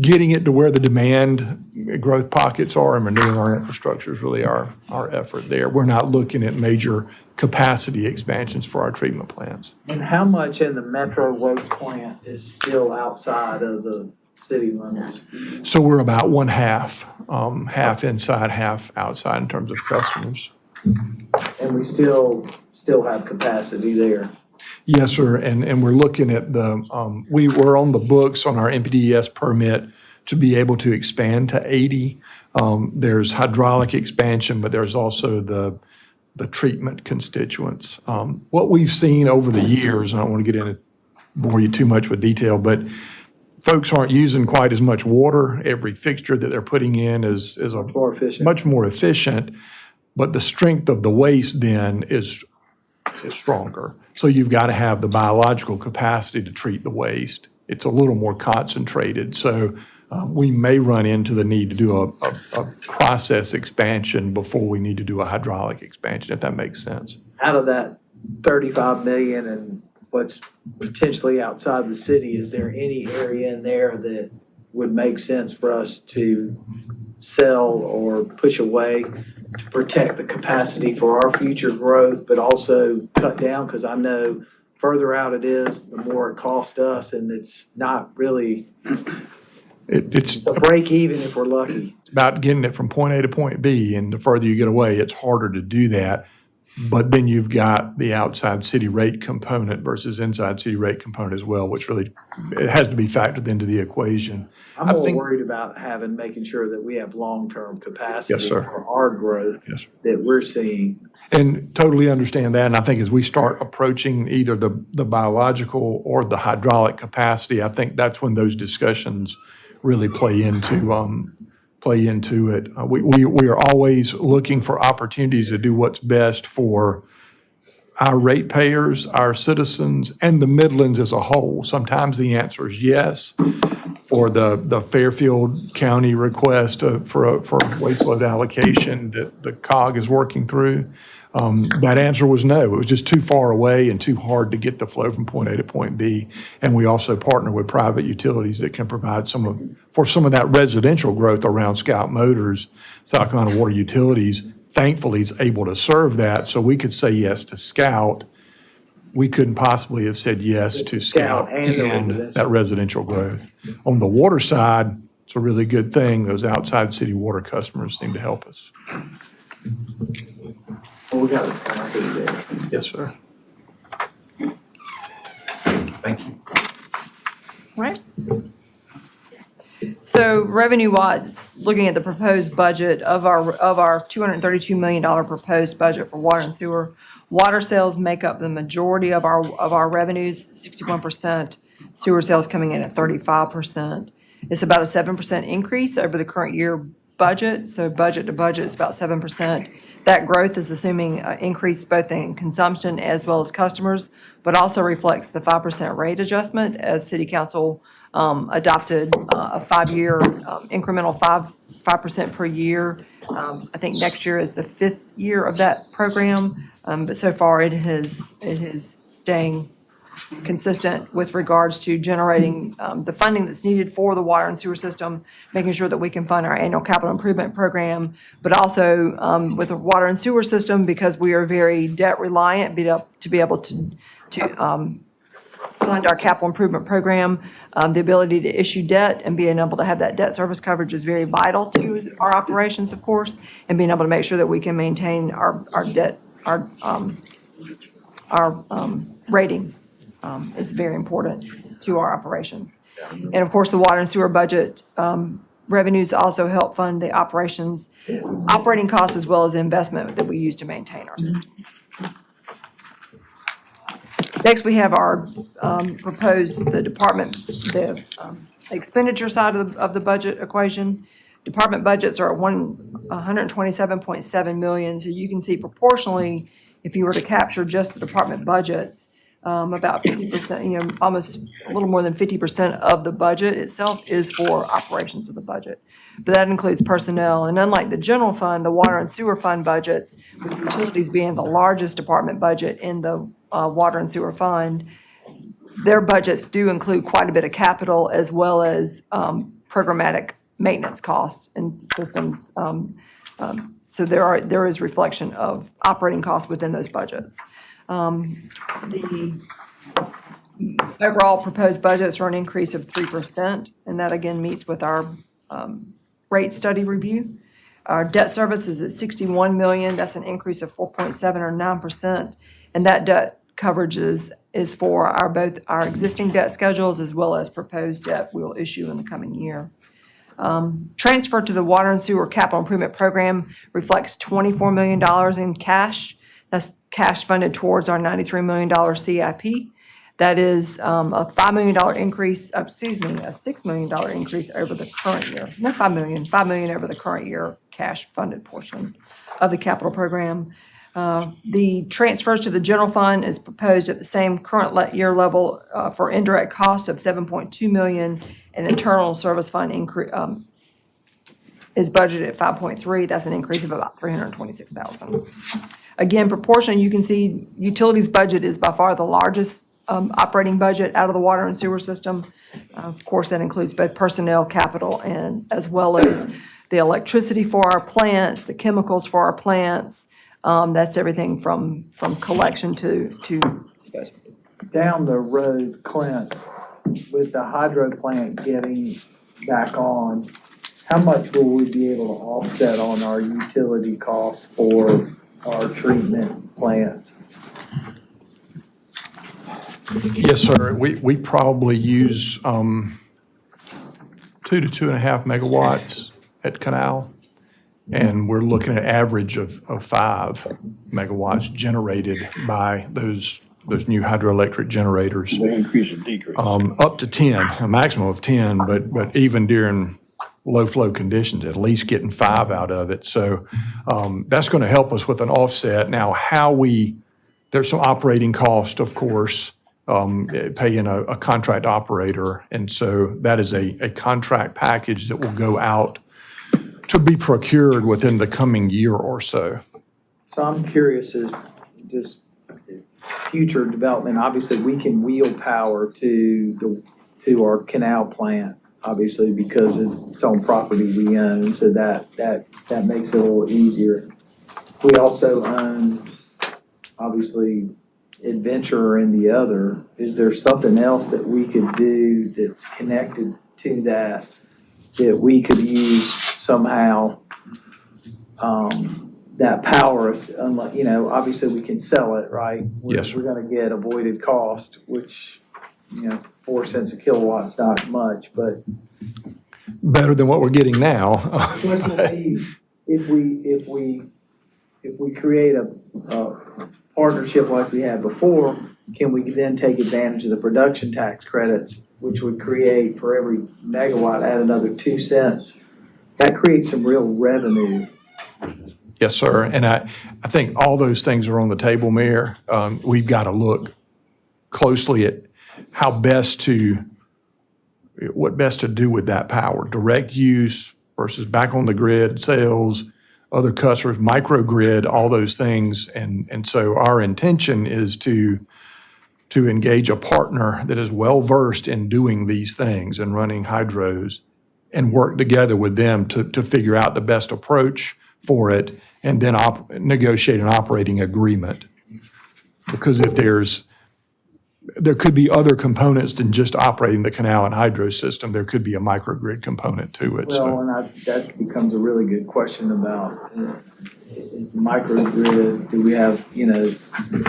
Getting it to where the demand growth pockets are and renewing our infrastructure is really our effort there. We're not looking at major capacity expansions for our treatment plants.
And how much in the Metro waste plant is still outside of the city limits?
So we're about one half inside, half outside in terms of customers.
And we still have capacity there.
Yes, sir, and we're looking at we were on the books on our MPDES permit to be able to expand to 80. There's hydraulic expansion, but there's also the treatment constituents. What we've seen over the years, and I don't want to get into, bore you too much with detail, but folks aren't using quite as much water. Every fixture that they're putting in is
More efficient.
much more efficient, but the strength of the waste then is stronger. So you've got to have the biological capacity to treat the waste. It's a little more concentrated. So we may run into the need to do a process expansion before we need to do a hydraulic expansion, if that makes sense.
Out of that 35 million and what's potentially outside the city, is there any area in there that would make sense for us to sell or push away to protect the capacity for our future growth, but also cut down? Because I know further out it is, the more it costs us, and it's not really
It's
a break even if we're lucky.
about getting it from point A to point B, and the further you get away, it's harder to do that. But then you've got the outside city rate component versus inside city rate component as well, which really, it has to be factored into the equation.
I'm
I
more
think-
worried about making sure that we have long-term capacity
Yes, sir.
for our growth
Yes, sir.
that we're seeing.
And totally understand that, and I think as we start approaching either the biological or the hydraulic capacity, I think that's when those discussions really play into it. We are always looking for opportunities to do what's best for our ratepayers, our citizens, and the Midlands as a whole. Sometimes the answer is yes. For the Fairfield County request for a waste load allocation that the COG is working through, that answer was no. It was just too far away and too hard to get the flow from point A to point B. And we also partner with private utilities that can provide some of that residential growth around Scout Motors. South Carolina Water Utilities thankfully is able to serve that, so we could say yes to Scout. We couldn't possibly have said yes to Scout
and the
and
residential.
that residential growth. On the water side, it's a really good thing. Those outside city water customers seem to help us.
Well, we got the capacity there.
Yes, sir.
Thank you.
Right. So revenue-wise, looking at the proposed budget of our $232 million proposed budget for water and sewer, water sales make up the majority of our revenues, 61%, sewer sales coming in at 35%. It's about a 7% increase over the current year budget, so budget to budget is about 7%. That growth is assuming increase both in consumption as well as customers, but also reflects the 5% rate adjustment as City Council adopted a 5-year incremental 5% per year. I think next year is the 5th year of that program, but so far it is staying consistent with regards to generating the funding that's needed for the water and sewer system, making sure that we can fund our annual capital improvement program, but also with the water and sewer system, because we are very debt reliant, to be able to fund our capital improvement program, the ability to issue debt and being able to have that debt service coverage is very vital to our operations, of course, and being able to make sure that we can maintain our debt, our rating is very important to our operations. And of course, the water and sewer budget revenues also help fund the operations, operating costs as well as investment that we use to maintain our system. Next, we have our the expenditure side of the budget equation. Department budgets are at $127.7 million. So you can see proportionally, if you were to capture just the department budgets, about 50%, almost a little more than 50% of the budget itself is for operations of the budget. But that includes personnel, and unlike the general fund, the water and sewer fund budgets, with utilities being the largest department budget in the water and sewer fund, their budgets do include quite a bit of capital as well as programmatic maintenance costs and systems. So there is reflection of operating costs within those budgets. The overall proposed budgets are an increase of 3%, and that again meets with our rate study review. Our debt service is at $61 million. That's an increase of 4.7 or 9%, and that debt coverages is for both our existing debt schedules as well as proposed debt we'll issue in the coming year. Transfer to the Water and Sewer Capital Improvement Program reflects $24 million in cash. That's cash funded towards our $93 million CIP. That is a $5 million increase, a $6 million increase over the current year. Not $5 million over the current year cash funded portion of the capital program. The transfers to the general fund is proposed at the same current year level for indirect costs of $7.2 million, and internal service fund is budgeted at 5.3. That's an increase of about $326,000. Again, proportionally, you can see utilities budget is by far the largest operating budget out of the water and sewer system. Of course, that includes both personnel, capital, and as well as the electricity for our plants, the chemicals for our plants. That's everything from collection to disposal.
Down the road, Clint, with the hydro plant getting back on, how much will we be able to offset on our utility costs for our treatment plants?
Yes, sir. We probably use 2 to 2.5 megawatts at Canal, and we're looking at average of 5 megawatts generated by those new hydroelectric generators.
The increase or decrease?
Up to 10, a maximum of 10, but even during low flow conditions, at least getting 5 out of it. So that's going to help us with an offset. Now, there's some operating cost, of course, paying a contract operator. And so that is a contract package that will go out to be procured within the coming year or so.
So I'm curious as just future development, obviously we can wheel power to our canal plant, obviously because it's on property we own, so that makes it a little easier. We also own, obviously, Adventure and the other. Is there something else that we could do that's connected to that we could use somehow? That power is, obviously we can sell it, right?
Yes, sir.
We're gonna get avoided cost, which, 4 cents a kilowatt's not much, but
Better than what we're getting now.
question would be, if we create a partnership like we had before, can we then take advantage of the production tax credits, which would create for every megawatt add another 2 cents? That creates some real revenue.
Yes, sir. And I think all those things are on the table, Mayor. We've got to look closely at what best to do with that power. Direct use versus back on the grid, sales, other customers, microgrid, all those things. And so our intention is to engage a partner that is well-versed in doing these things and running hydros and work together with them to figure out the best approach for it and then negotiate an operating agreement. Because if there could be other components than just operating the canal and hydro system. There could be a microgrid component to it.
Well, and that becomes a really good question about, it's microgrid, do we have,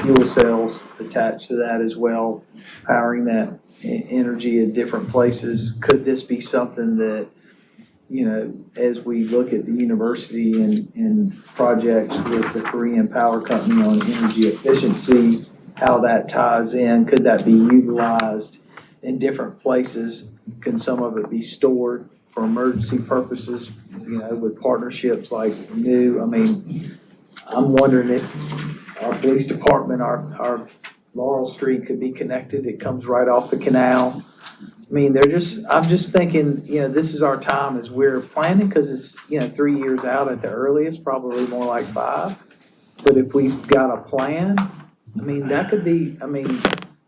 fuel cells attached to that as well, powering that energy at different places? Could this be something that, as we look at the university and projects with the Korean Power Company on energy efficiency, how that ties in, could that be utilized in different places? Can some of it be stored for emergency purposes, with partnerships like new? I mean, I'm wondering if our police department, our Laurel Street could be connected. It comes right off the canal. I mean, I'm just thinking, this is our time as we're planning, because it's, 3 years out at the earliest, probably more like 5. But if we've got a plan, I mean, that could be,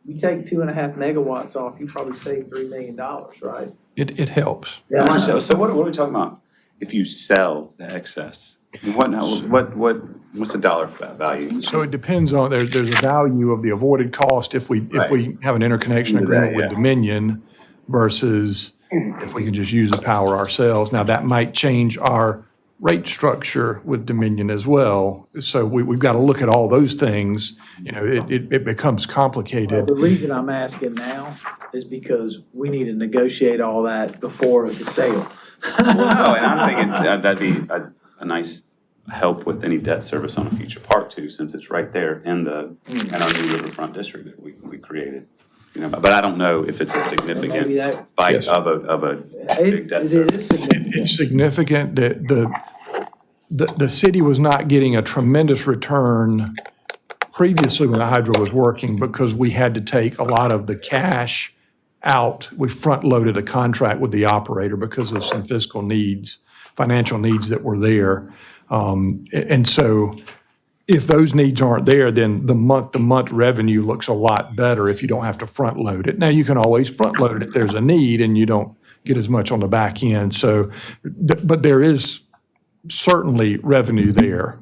you take 2.5 megawatts off, you probably save $3 million, right?
It helps.
Yeah.
So what are we talking about? If you sell the excess, what's the dollar value?
So it depends on, there's a value of the avoided cost if we have an interconnection
Into that,
agreement with
yeah.
Dominion versus if we can just use the power ourselves. Now, that might change our rate structure with Dominion as well. So we've got to look at all those things. You know, it becomes complicated.
The reason I'm asking now is because we need to negotiate all that before the sale.
Well, no, and I'm thinking that'd be a nice help with any debt service on a future park too, since it's right there in our new riverfront district that we created. You know, but I don't know if it's a
Maybe
significant
that-
bite
Yes.
of a big debt
It
service.
is significant.
It's significant that the city was not getting a tremendous return previously when the hydro was working because we had to take a lot of the cash out. We front-loaded a contract with the operator because of some fiscal needs, financial needs that were there. And so if those needs aren't there, then the month revenue looks a lot better if you don't have to front-load it. Now, you can always front-load it if there's a need and you don't get as much on the back end. So, but there is certainly revenue there.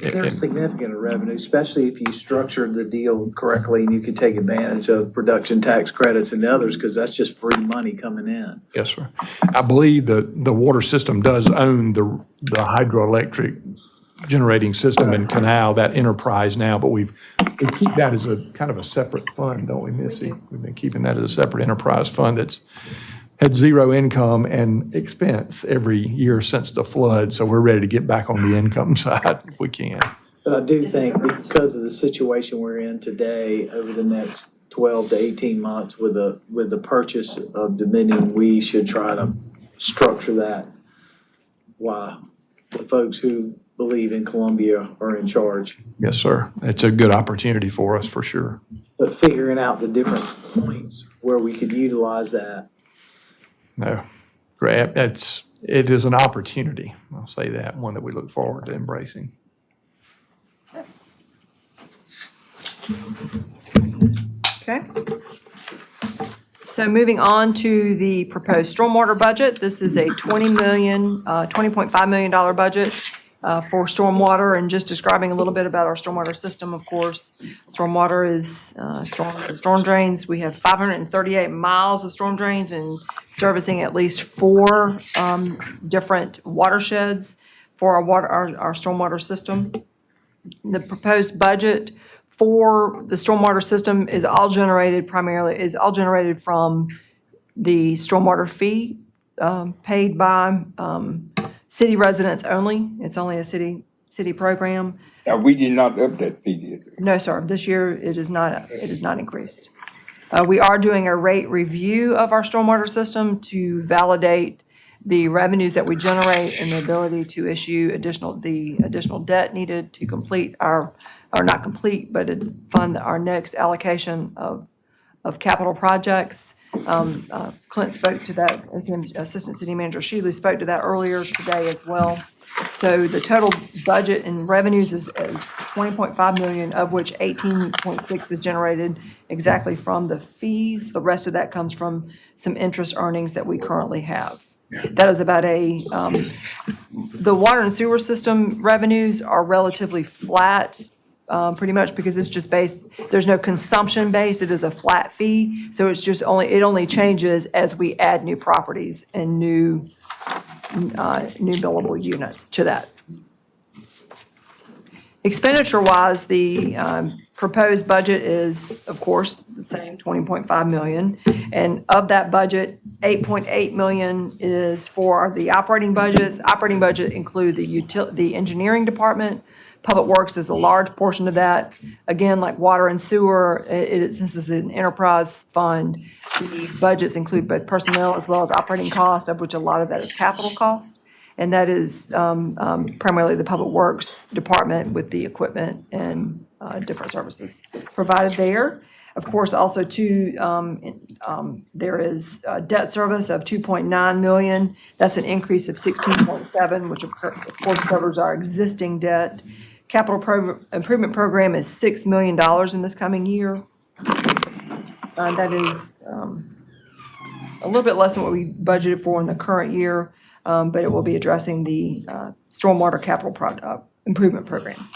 There's significant revenue, especially if you structured the deal correctly and you could take advantage of production tax credits and others, because that's just free money coming in.
Yes, sir. I believe that the water system does own the hydroelectric generating system in Canal, that enterprise now, but we keep that as a kind of a separate fund, don't we, Missy? We've been keeping that as a separate enterprise fund that's had zero income and expense every year since the flood, so we're ready to get back on the income side if we can.
But I do think because of the situation we're in today, over the next 12 to 18 months with the purchase of Dominion, we should try to structure that while the folks who believe in Columbia are in charge.
Yes, sir. It's a good opportunity for us, for sure.
But figuring out the different points where we could utilize that.
No, great. It is an opportunity. I'll say that, one that we look forward to embracing.
Okay. So moving on to the proposed stormwater budget. This is a $20.5 million budget for stormwater, and just describing a little bit about our stormwater system, of course. Stormwater is storms and storm drains. We have 538 miles of storm drains and servicing at least 4 different watersheds for our stormwater system. The proposed budget for the stormwater system is all generated from the stormwater fee paid by city residents only. It's only a city program.
We did not up that fee, did we?
No, sir, this year it is not increased. We are doing a rate review of our stormwater system to validate the revenues that we generate and the ability to issue the additional debt needed to complete not complete, but to fund our next allocation of capital projects. Clint spoke to that, as the Assistant City Manager Shealy spoke to that earlier today as well. So the total budget and revenues is $20.5 million, of which 18.6 is generated exactly from the fees. The rest of that comes from some interest earnings that we currently have. That is about the water and sewer system revenues are relatively flat, pretty much because it's just there's no consumption base, it is a flat fee. So it only changes as we add new properties and new billable units to that. Expenditure-wise, the proposed budget is, of course, the same, $20.5 million. And of that budget, $8.8 million is for the operating budgets. Operating budget include the engineering department. Public Works is a large portion of that. Again, like water and sewer, since this is an enterprise fund, the budgets include both personnel as well as operating costs, of which a lot of that is capital cost. And that is primarily the Public Works Department with the equipment and different services provided there. Of course, also too, there is debt service of $2.9 million. That's an increase of 16.7, which of course covers our existing debt. Capital improvement program is $6 million in this coming year. That is a little bit less than what we budgeted for in the current year, but it will be addressing the stormwater capital improvement program.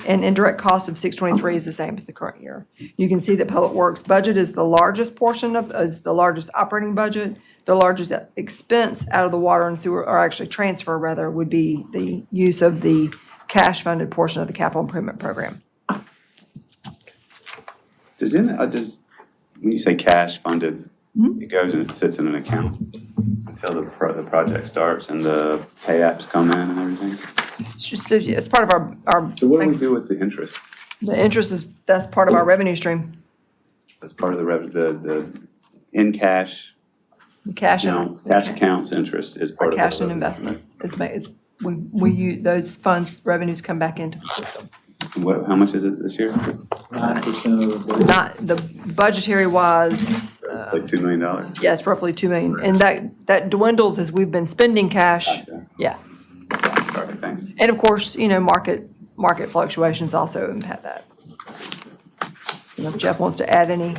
And indirect cost of 623 is the same as the current year. You can see that Public Works budget is the largest portion of, is the largest operating budget. The largest expense out of the water and sewer, or actually transfer rather, would be the use of the cash-funded portion of the capital improvement program.
When you say cash funded, it goes and it sits in an account until the project starts and the pay apps come in and everything?
It's just, it's part of our,
So what do we do with the interest?
the interest is, that's part of our revenue stream,
That's part of the in cash,
the cash
cash accounts interest is
our
part of the.
cash and investments. We use, those funds, revenues come back into the system.
How much is it this year?
9% of the.
Not, the budgetary wise,
Like $2 million?
yes, roughly 2 million. And that dwindles as we've been spending cash.
Gotcha.
Yeah.
Perfect, thanks.
And of course, market fluctuations also impact that. If Jeff wants to add any.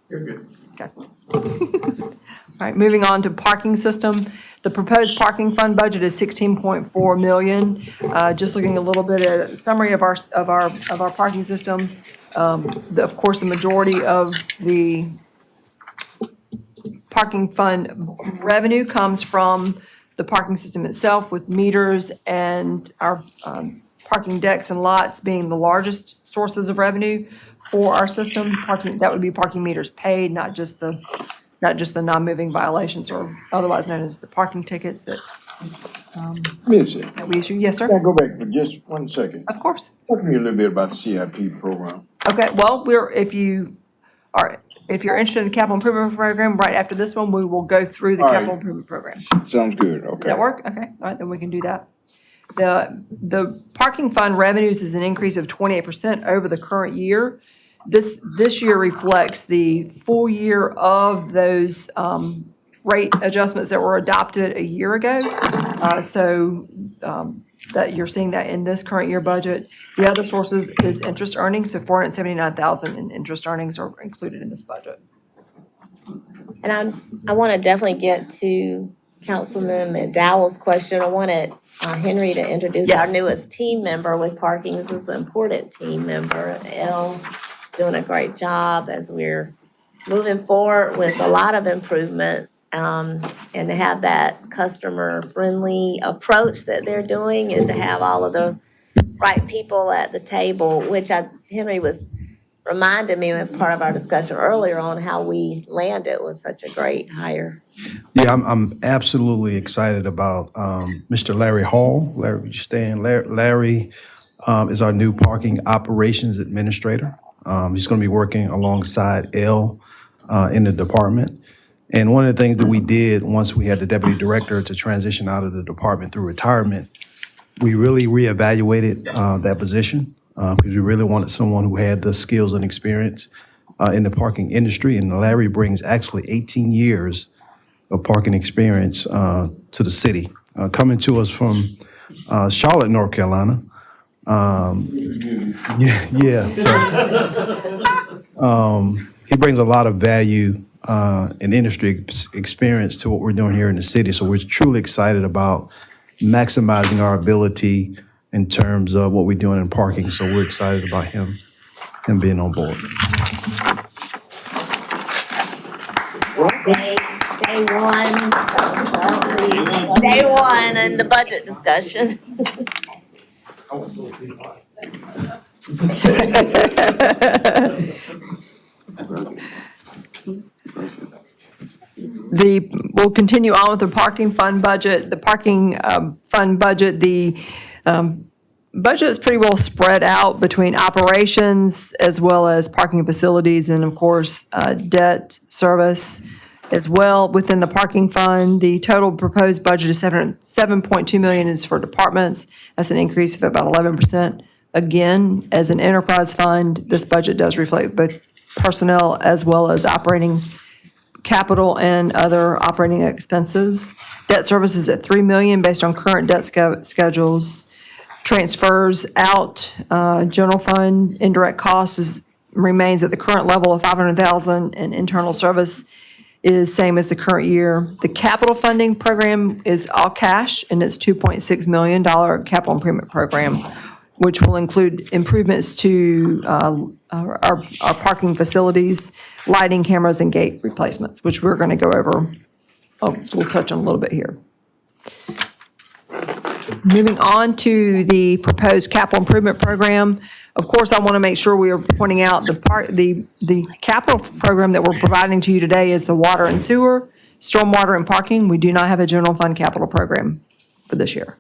You're good.
Okay. All right, moving on to parking system. The proposed parking fund budget is 16.4 million. Just looking a little bit at a summary of our parking system. Of course, the majority of the parking fund revenue comes from the parking system itself, with meters and our parking decks and lots being the largest sources of revenue for our system. Parking, that would be parking meters paid, not just the non-moving violations, or otherwise known as the parking tickets that
Missy,
that we issue. Yes,
can I
sir?
go back for just 1 second?
Of course.
Talk to me a little bit about the CIP program.
Okay, well, if you're interested in the capital improvement program, right after this one, we will go through the
All right.
capital improvement program.
Sounds good, okay.
Does that work? Okay, all right, then we can do that. The parking fund revenues is an increase of 28% over the current year. This year reflects the full year of those rate adjustments that were adopted a year ago. So that you're seeing that in this current year budget. The other sources is interest earnings, so $479,000 in interest earnings are included in this budget.
And I want to definitely get to Councilman McDowell's question. I wanted Henry to introduce our
Yes.
newest team member with parking. This is an important team member. Elle is doing a great job as we're moving forward with a lot of improvements. And to have that customer-friendly approach that they're doing, and to have all of the right people at the table, which Henry was reminded me of part of our discussion earlier on how we landed with such a great hire.
Yeah, I'm absolutely excited about Mr. Larry Hall. Larry, would you stand? Larry is our new parking operations administrator. He's going to be working alongside Elle in the department. And one of the things that we did once we had the deputy director to transition out of the department through retirement, we really reevaluated that position because we really wanted someone who had the skills and experience in the parking industry. And Larry brings actually 18 years of parking experience to the city, coming to us from Charlotte, North Carolina. So he brings a lot of value and industry experience to what we're doing here in the city. So we're truly excited about maximizing our ability in terms of what we're doing in parking. So we're excited about him being on board.
Day one in the budget discussion.
We'll continue on with the parking fund budget. The parking fund budget, the budget is pretty well spread out between operations as well as parking facilities and, of course, debt service as well. Within the parking fund, the total proposed budget is $7.2 million is for departments. That's an increase of about 11%. Again, as an enterprise fund, this budget does reflect both personnel as well as operating capital and other operating expenses. Debt services at $3 million based on current debt schedules. Transfers out, general fund, indirect costs remains at the current level of $500,000, and internal service is same as the current year. The capital funding program is all cash, and it's $2.6 million capital improvement program, which will include improvements to our parking facilities, lighting cameras, and gate replacements, which we're going to go over. We'll touch on a little bit here. Moving on to the proposed capital improvement program. Of course, I want to make sure we are pointing out the capital program that we're providing to you today is the water and sewer, stormwater and parking. We do not have a general fund capital program for this year.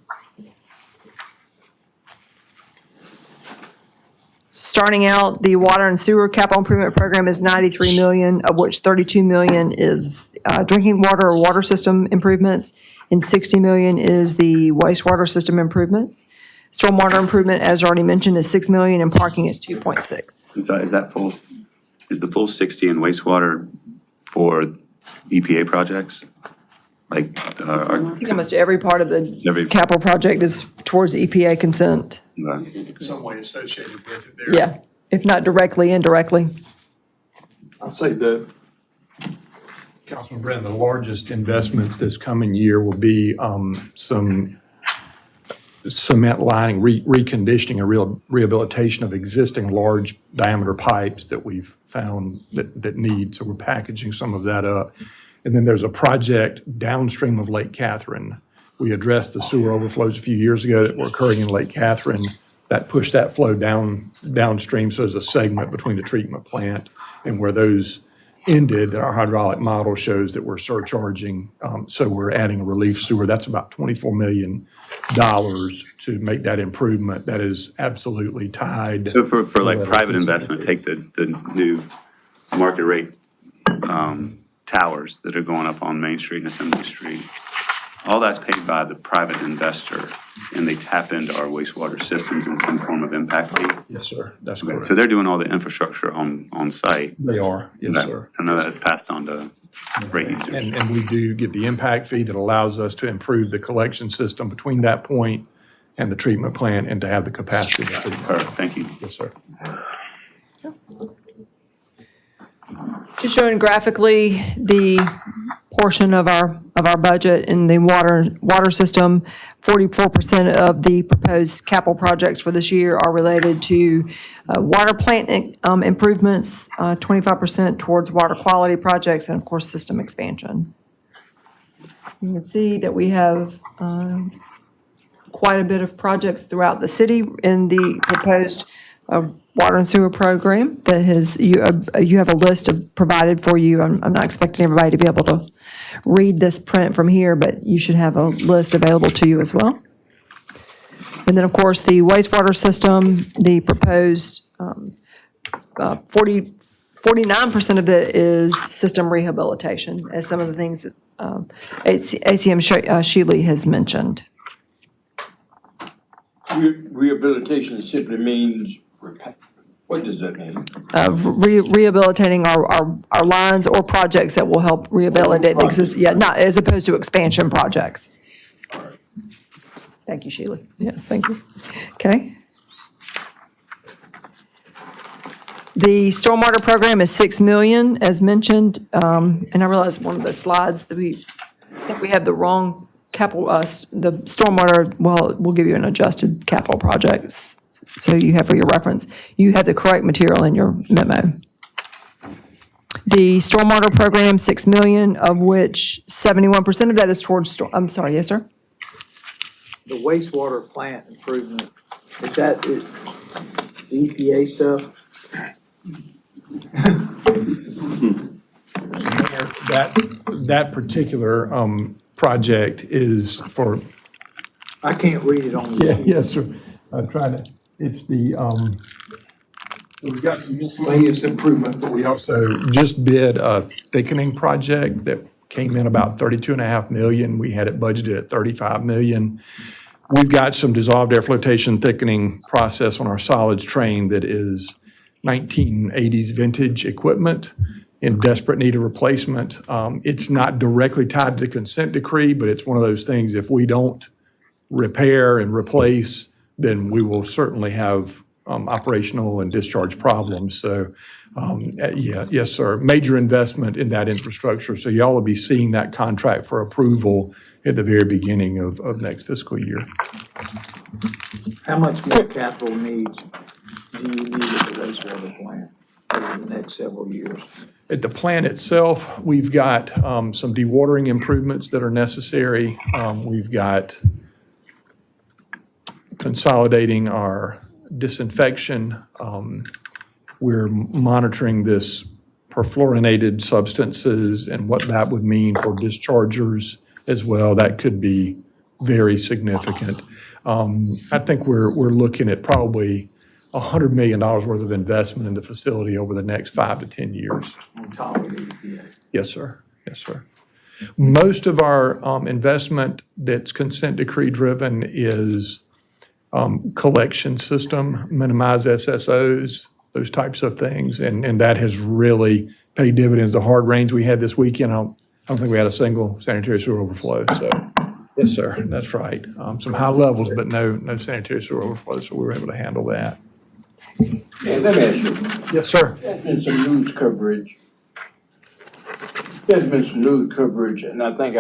Starting out, the water and sewer capital improvement program is $93 million, of which $32 million is drinking water or water system improvements, and $60 million is the wastewater system improvements. Stormwater improvement, as already mentioned, is $6 million, and parking is 2.6.
Is the full 60 in wastewater for EPA projects? Like,
I think almost every part of the capital project is towards EPA consent.
Some way associated with it there.
Yeah, if not directly, indirectly.
I'll say Councilman Brennan, the largest investments this coming year will be some cement lining, reconditioning, and rehabilitation of existing large diameter pipes that we've found that need, so we're packaging some of that up. And then there's a project downstream of Lake Catherine. We addressed the sewer overflows a few years ago that were occurring in Lake Catherine. That pushed that flow downstream, so there's a segment between the treatment plant and where those ended. Our hydraulic model shows that we're surcharging, so we're adding a relief sewer. That's about $24 million to make that improvement. That is absolutely tied.
So for like private investment, take the new market rate towers that are going up on Main Street and Assembly Street. All that's paid by the private investor, and they tap into our wastewater systems in some form of impact fee.
Yes, sir. That's
Okay,
correct.
so they're doing all the infrastructure on site.
They are, yes, sir.
I know that's passed on to rate users.
And we do get the impact fee that allows us to improve the collection system between that point and the treatment plant and to have the capacity.
Perfect, thank you.
Yes, sir.
Just showing graphically the portion of our budget in the water system. 44% of the proposed capital projects for this year are related to water plant improvements, 25% towards water quality projects, and of course, system expansion. You can see that we have quite a bit of projects throughout the city in the proposed water and sewer program that you have a list provided for you. I'm not expecting everybody to be able to read this print from here, but you should have a list available to you as well. And then, of course, the wastewater system, the proposed 49% of it is system rehabilitation, as some of the things that ACM Shealy has mentioned.
Rehabilitation simply means, what does that mean?
Rehabilitating our lines or projects that will help rehabilitate the existing, not as opposed to expansion projects. Thank you, Sheila. Yeah, thank you. Okay. The stormwater program is $6 million, as mentioned, and I realized one of the slides that we have the wrong capital, the stormwater, well, we'll give you an adjusted capital projects, so you have for your reference. You have the correct material in your memo. The stormwater program, $6 million, of which 71% of that is towards, I'm sorry, yes, sir?
The wastewater plant improvement, is that the EPA stuff?
That particular project is for.
I can't read it on the.
Yeah, yes, sir. I'm trying to, it's the, we've got some miscellaneous improvement, but we also just bid a thickening project that came in about $32.5 million. We had it budgeted at $35 million. We've got some dissolved air flotation thickening process on our solids train that is 1980s vintage equipment in desperate need of replacement. It's not directly tied to the consent decree, but it's one of those things, if we don't repair and replace, then we will certainly have operational and discharge problems. So, yes, sir, major investment in that infrastructure. So y'all will be seeing that contract for approval at the very beginning of next fiscal year.
How much more capital needs do you need at the wastewater plant over the next several years?
At the plant itself, we've got some dewatering improvements that are necessary. We've got consolidating our disinfection. We're monitoring this perfluorinated substances and what that would mean for dischargers as well. That could be very significant. I think we're looking at probably $100 million worth of investment in the facility over the next 5 to 10 years.
On top of the EPA?
Yes, sir. Yes, sir. Most of our investment that's consent decree driven is collection system, minimize SSOs, those types of things. And that has really paid dividends. The hard rains we had this weekend, I don't think we had a single sanitary sewer overflow. So, yes, sir, that's right. Some high levels, but no sanitary sewer overflow. So we were able to handle that.
Hey, let me ask you,
Yes, sir.
there's been some news coverage. There's been some news coverage, and I think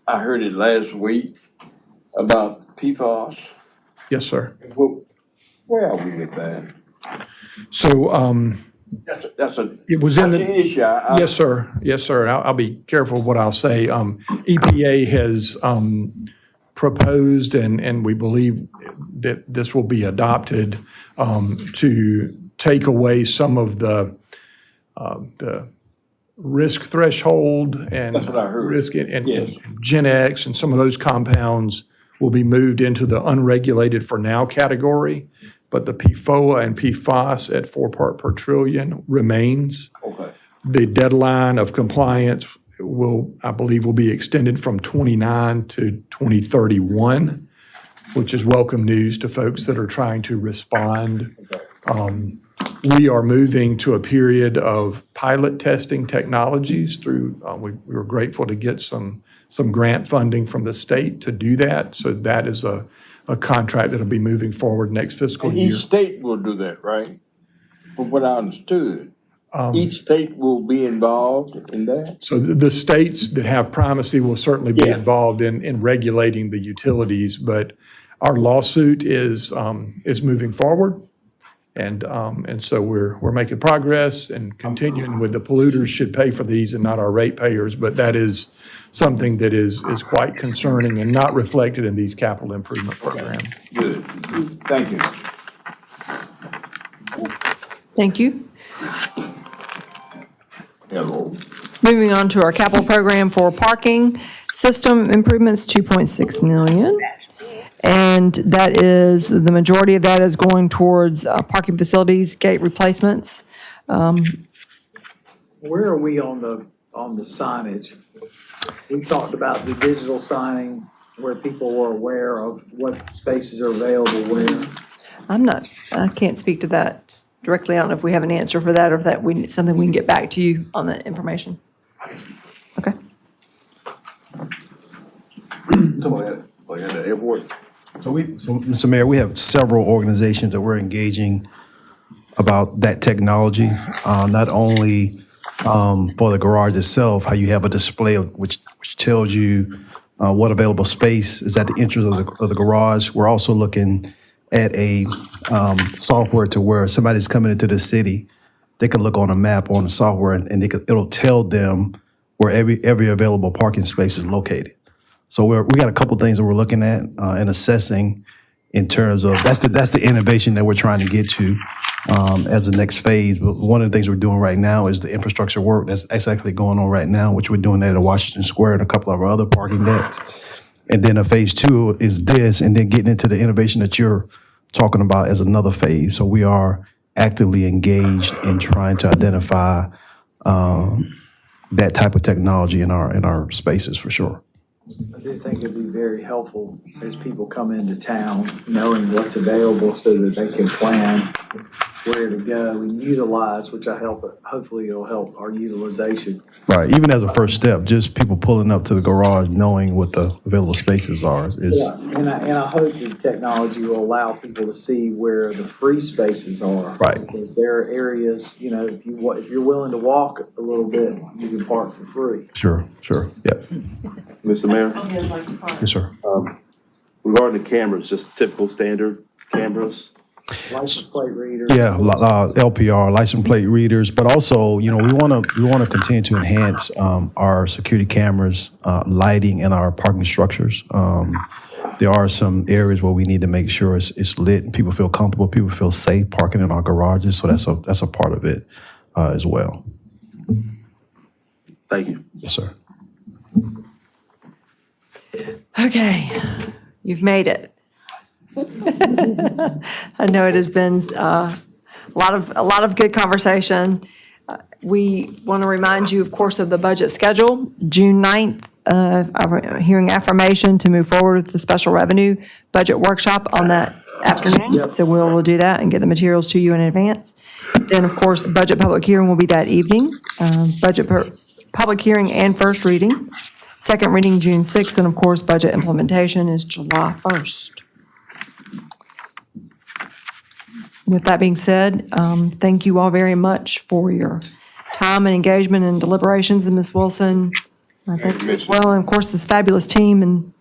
I heard it last week about PFAS.
Yes, sir.
Where are we with that?
So,
That's a
it was in the.
issue.
Yes, sir. Yes, sir. And I'll be careful what I'll say. EPA has proposed, and we believe that this will be adopted, to take away some of the risk threshold and
That's what I heard.
risk and
Yes.
Gen X and some of those compounds will be moved into the unregulated for now category. But the PFOA and PFAS at 4 part per trillion remains.
Okay.
The deadline of compliance I believe, will be extended from 29 to 2031, which is welcome news to folks that are trying to respond. We are moving to a period of pilot testing technologies through, we were grateful to get some grant funding from the state to do that. So that is a contract that'll be moving forward next fiscal
And
year.
each state will do that, right? From what I understood. Each state will be involved in that?
So the states that have primacy will certainly be
Yeah.
involved in regulating the utilities, but our lawsuit is moving forward. And so we're making progress and continuing with the polluters should pay for these and not our ratepayers. But that is something that is quite concerning and not reflected in these capital improvement programs.
Good. Thank you.
Thank you.
Hello.
Moving on to our capital program for parking system improvements, 2.6 million. And that is, the majority of that is going towards parking facilities, gate replacements.
Where are we on the signage? We talked about the digital signing where people were aware of what spaces are available where.
I can't speak to that directly. I don't know if we have an answer for that or if that something we can get back to you on that information. Okay.
Talking about that, like at the airport.
So Mr. Mayor, we have several organizations that we're engaging about that technology, not only for the garage itself, how you have a display which tells you what available space is at the entrance of the garage. We're also looking at a software to where somebody's coming into the city, they can look on a map on the software and it'll tell them where every available parking space is located. So we got a couple things that we're looking at and assessing in terms of that's the innovation that we're trying to get to as the next phase. But one of the things we're doing right now is the infrastructure work that's actually going on right now, which we're doing at Washington Square and a couple of our other parking decks. And then a phase 2 is this, and then getting into the innovation that you're talking about as another phase. So we are actively engaged in trying to identify that type of technology in our spaces for sure.
I do think it'd be very helpful as people come into town, knowing what's available so that they can plan where to go and utilize, which hopefully it'll help our utilization.
Right, even as a first step, just people pulling up to the garage, knowing what the available spaces are is,
Yeah, and I hope the technology will allow people to see where the free spaces are.
Right.
Because there are areas, you know, if you're willing to walk a little bit, you can park for free.
sure, yep,
Mr. Mayor,
yes, sir.
regarding the cameras, just typical standard cameras.
License plate readers.
Yeah, LPR, license plate readers, but also, you know, we want to continue to enhance our security cameras, lighting in our parking structures. There are some areas where we need to make sure it's lit and people feel comfortable, people feel safe parking in our garages. So that's a part of it as well.
Thank you.
Yes, sir.
Okay, you've made it. I know it has been a lot of good conversation. We want to remind you, of course, of the budget schedule, June 9th, our hearing affirmation to move forward with the special revenue budget workshop on that afternoon. So we'll do that and get the materials to you in advance. Then, of course, the budget public hearing will be that evening. Public hearing and first reading. Second reading, June 6th, and of course, budget implementation is July 1st. With that being said, thank you all very much for your time and engagement and deliberations, and Ms. Wilson, I thank you as well, and of course, this fabulous team, and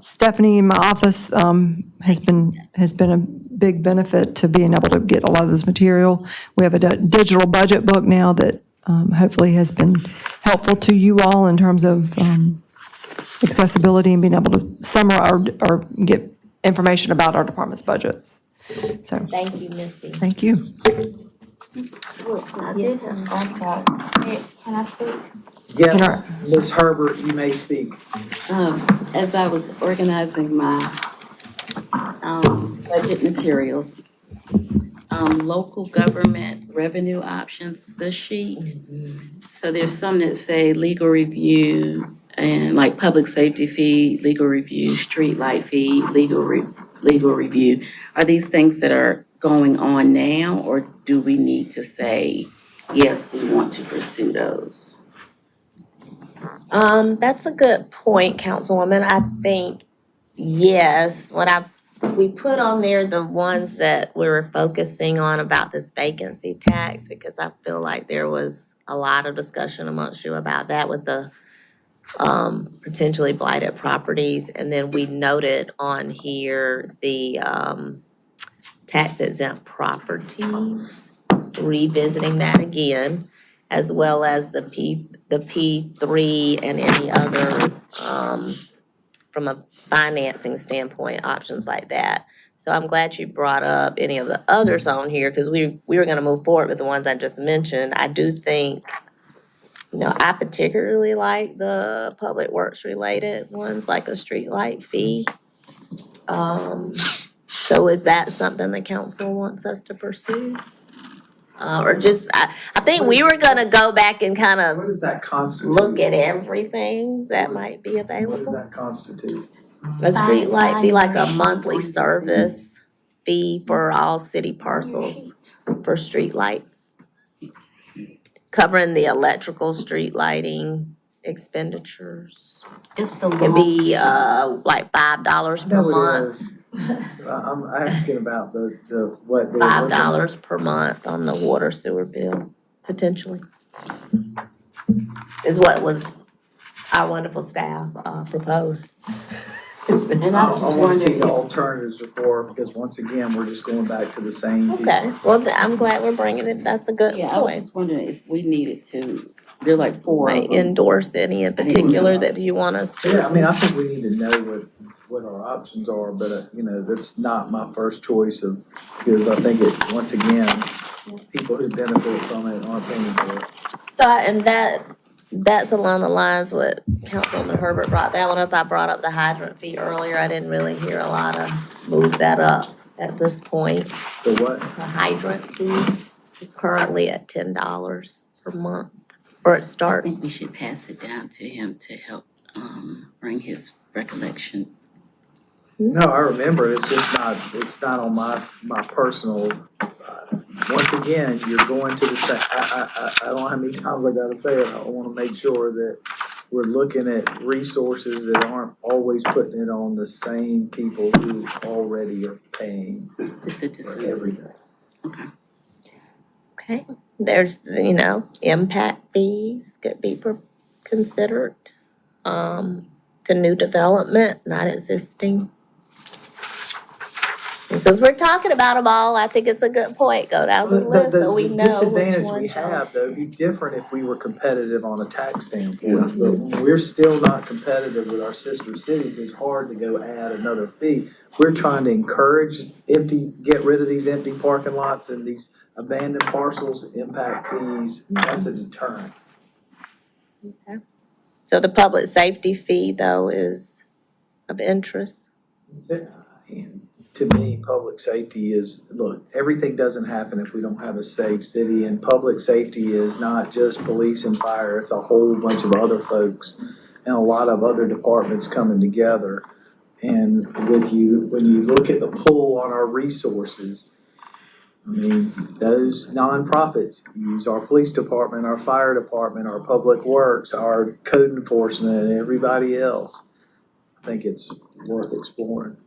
Stephanie in my office has been a big benefit to being able to get a lot of this material. We have a digital budget book now that hopefully has been helpful to you all in terms of accessibility and being able to summarize or get information about our department's budgets. So,
Thank you, Missy.
thank you.
Yes,
Can I speak?
Yes, Ms. Herbert, you may speak.
As I was organizing my budget materials, local government revenue options, this sheet. So there's some that say legal review and like public safety fee, legal review, street light fee, legal review. Are these things that are going on now, or do we need to say, yes, we want to pursue those?
That's a good point, Councilwoman. I think, yes, we put on there the ones that we were focusing on about this vacancy tax, because I feel like there was a lot of discussion amongst you about that with the potentially blighted properties. And then we noted on here the tax exempt properties, revisiting that again, as well as the P3 and any other, from a financing standpoint, options like that. So I'm glad you brought up any of the others on here, because we were gonna move forward with the ones I just mentioned. I do think, I particularly like the public works related ones, like a street light fee. So is that something the council wants us to pursue? Or just, I think we were gonna go back and kind
What
of
does that constitute?
look at everything that might be
What does
available.
that constitute?
A street light be like a monthly service fee for all city parcels for street lights. Covering the electrical street lighting expenditures.
It's the
It'd be like $5 per
No, it
month.
is. I'm asking about the what. they're looking-
$5 per month on the water sewer bill, potentially. Is what was our wonderful staff proposed.
And
I
I was just
want to see the
wondering,
alternatives before, because once again, we're just going back to the same people.
Okay, well, I'm glad we're bringing it, that's a good
yeah, I was
point.
just wondering if we needed to, they're like four
Might
of them.
endorse any in particular that you want us to.
Yeah, I mean, I think we need to know what our options are, but, that's not my first choice because I think once again, people who benefit from it aren't paying for it.
So, and that's along the lines what Councilwoman Herbert brought that one up. I brought up the hydrant fee earlier. I didn't really hear a lot of move that up at this point.
The what?
The hydrant fee is currently at $10 per month, or it
I
starts.
think we should pass it down to him to help bring his recollection.
No, I remember, it's just not, it's not on my personal, once again, you're going to the same, I don't know how many times I gotta say it, I wanna make sure that we're looking at resources that aren't always putting it on the same people who already are paying
The
for
citizens.
everything.
Okay.
Okay, there's, impact fees could be considered. The new development, not existing. And since we're talking about them all, I think it's a good point, go down the list so we know which
disadvantage we
ones are.
have, though, it'd be different if we were competitive on a tax standpoint, but when we're still not competitive with our sister cities, it's hard to go add another fee. We're trying to encourage get rid of these empty parking lots and these abandoned parcels, impact fees, that's a deterrent.
So the public safety fee though is of interest.
And to me, public safety is, look, everything doesn't happen if we don't have a safe city, and public safety is not just police and fire, it's a whole bunch of other folks and a lot of other departments coming together. And when you look at the pull on our resources, I mean, those nonprofits use our police department, our fire department, our public works, our code enforcement, and everybody else. I think it's worth exploring.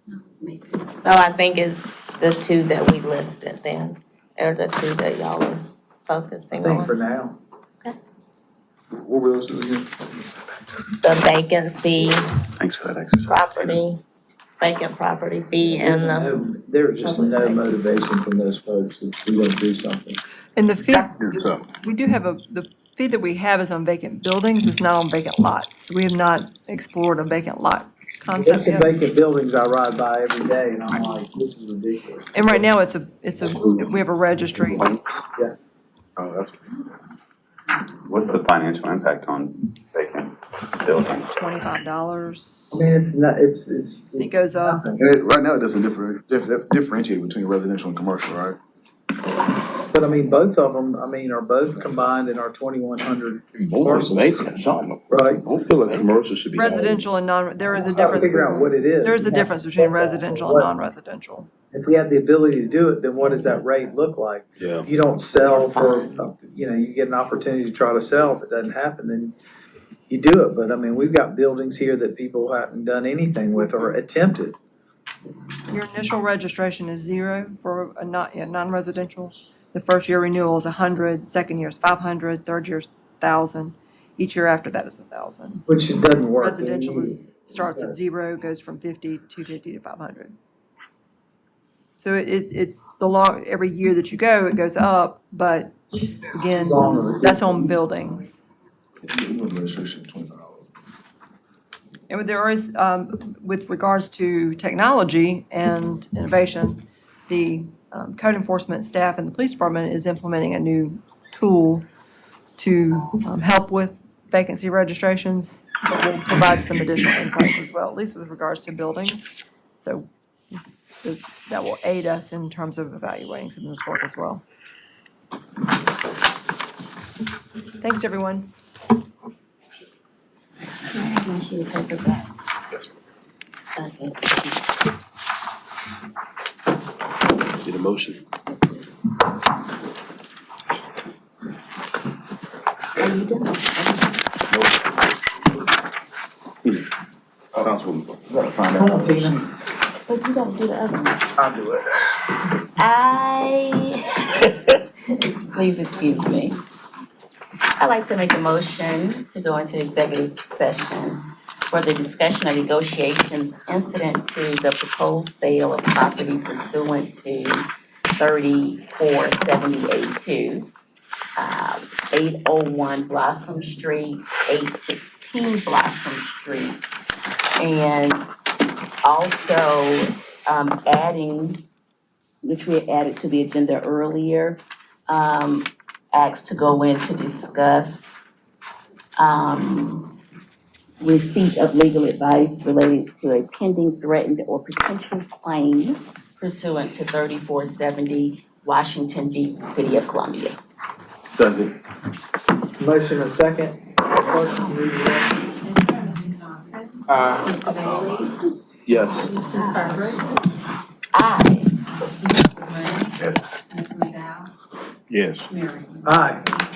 So I think it's the two that we listed then. They're the two that y'all are focusing
I think
on.
for now.
What were those two again?
The vacancy,
Thanks for that exercise.
vacant property fee and the,
There's just
public
no
safety.
motivation from those folks if we don't do something.
And the fee,
So,
we do have the fee that we have is on vacant buildings, it's not on vacant lots. We have not explored a vacant lot
There's
concept
some
yet.
vacant buildings I ride by every day and I'm like, this is ridiculous.
And right now, we have a registry.
Yeah.
Oh, that's.
What's the financial impact on vacant buildings?
$25.
I mean, it's not, it's.
It goes up.
nothing.
And right now, it doesn't differentiate between residential and commercial, right?
But I mean, both of them, are both combined in our 2,100
both is making something.
Right.
I don't feel like commercial should be.
Residential and there is a
We'll have to
difference.
figure out what it is.
There is a
We have
difference
to
between
set that.
residential and
What-
non-residential.
If we have the ability to do it, then what does that rate look like?
Yeah.
You don't sell for, you get an opportunity to try to sell. If it doesn't happen, then you do it. But I mean, we've got buildings here that people haven't done anything with or attempted.
Your initial registration is $0 for a non-residential. The first year renewal is $100, second year is $500, third year is $1,000. Each year after that is $1,000.
Which it doesn't work.
Residential starts at 0, goes from 50, 250 to 500. So it's every year that you go, it goes up, but again, that's on buildings.
Registration, $25.
And there is, with regards to technology and innovation, the code enforcement staff and the police department is implementing a new tool to help with vacancy registrations that will provide some additional insights as well, at least with regards to buildings. So that will aid us in terms of evaluating some of this work as well. Thanks, everyone.
Need a motion.
Councilwoman, you gotta find
Come on,
out.
Tina.
But you gotta do the other one.
I'll do it.
Please excuse me. I'd like to make a motion to go into executive session for the discussion of negotiations incident to the proposed sale of property pursuant to 3470A2, 801 Blossom Street, 816 Blossom Street, and also adding, which we had added to the agenda earlier, asked to go in to discuss receipt of legal advice related to a pending, threatened, or potential claim pursuant to 3470 Washington Beach, City of Columbia.
Second.
Motion and second. Clerk, can you read the rest?
Mr. Bailey?
Yes.
Ms. Herbert?
Aye.
Mr. Glenn?
Yes.
Ms. McDowell?
Yes.
Mayor Raymond?
Aye.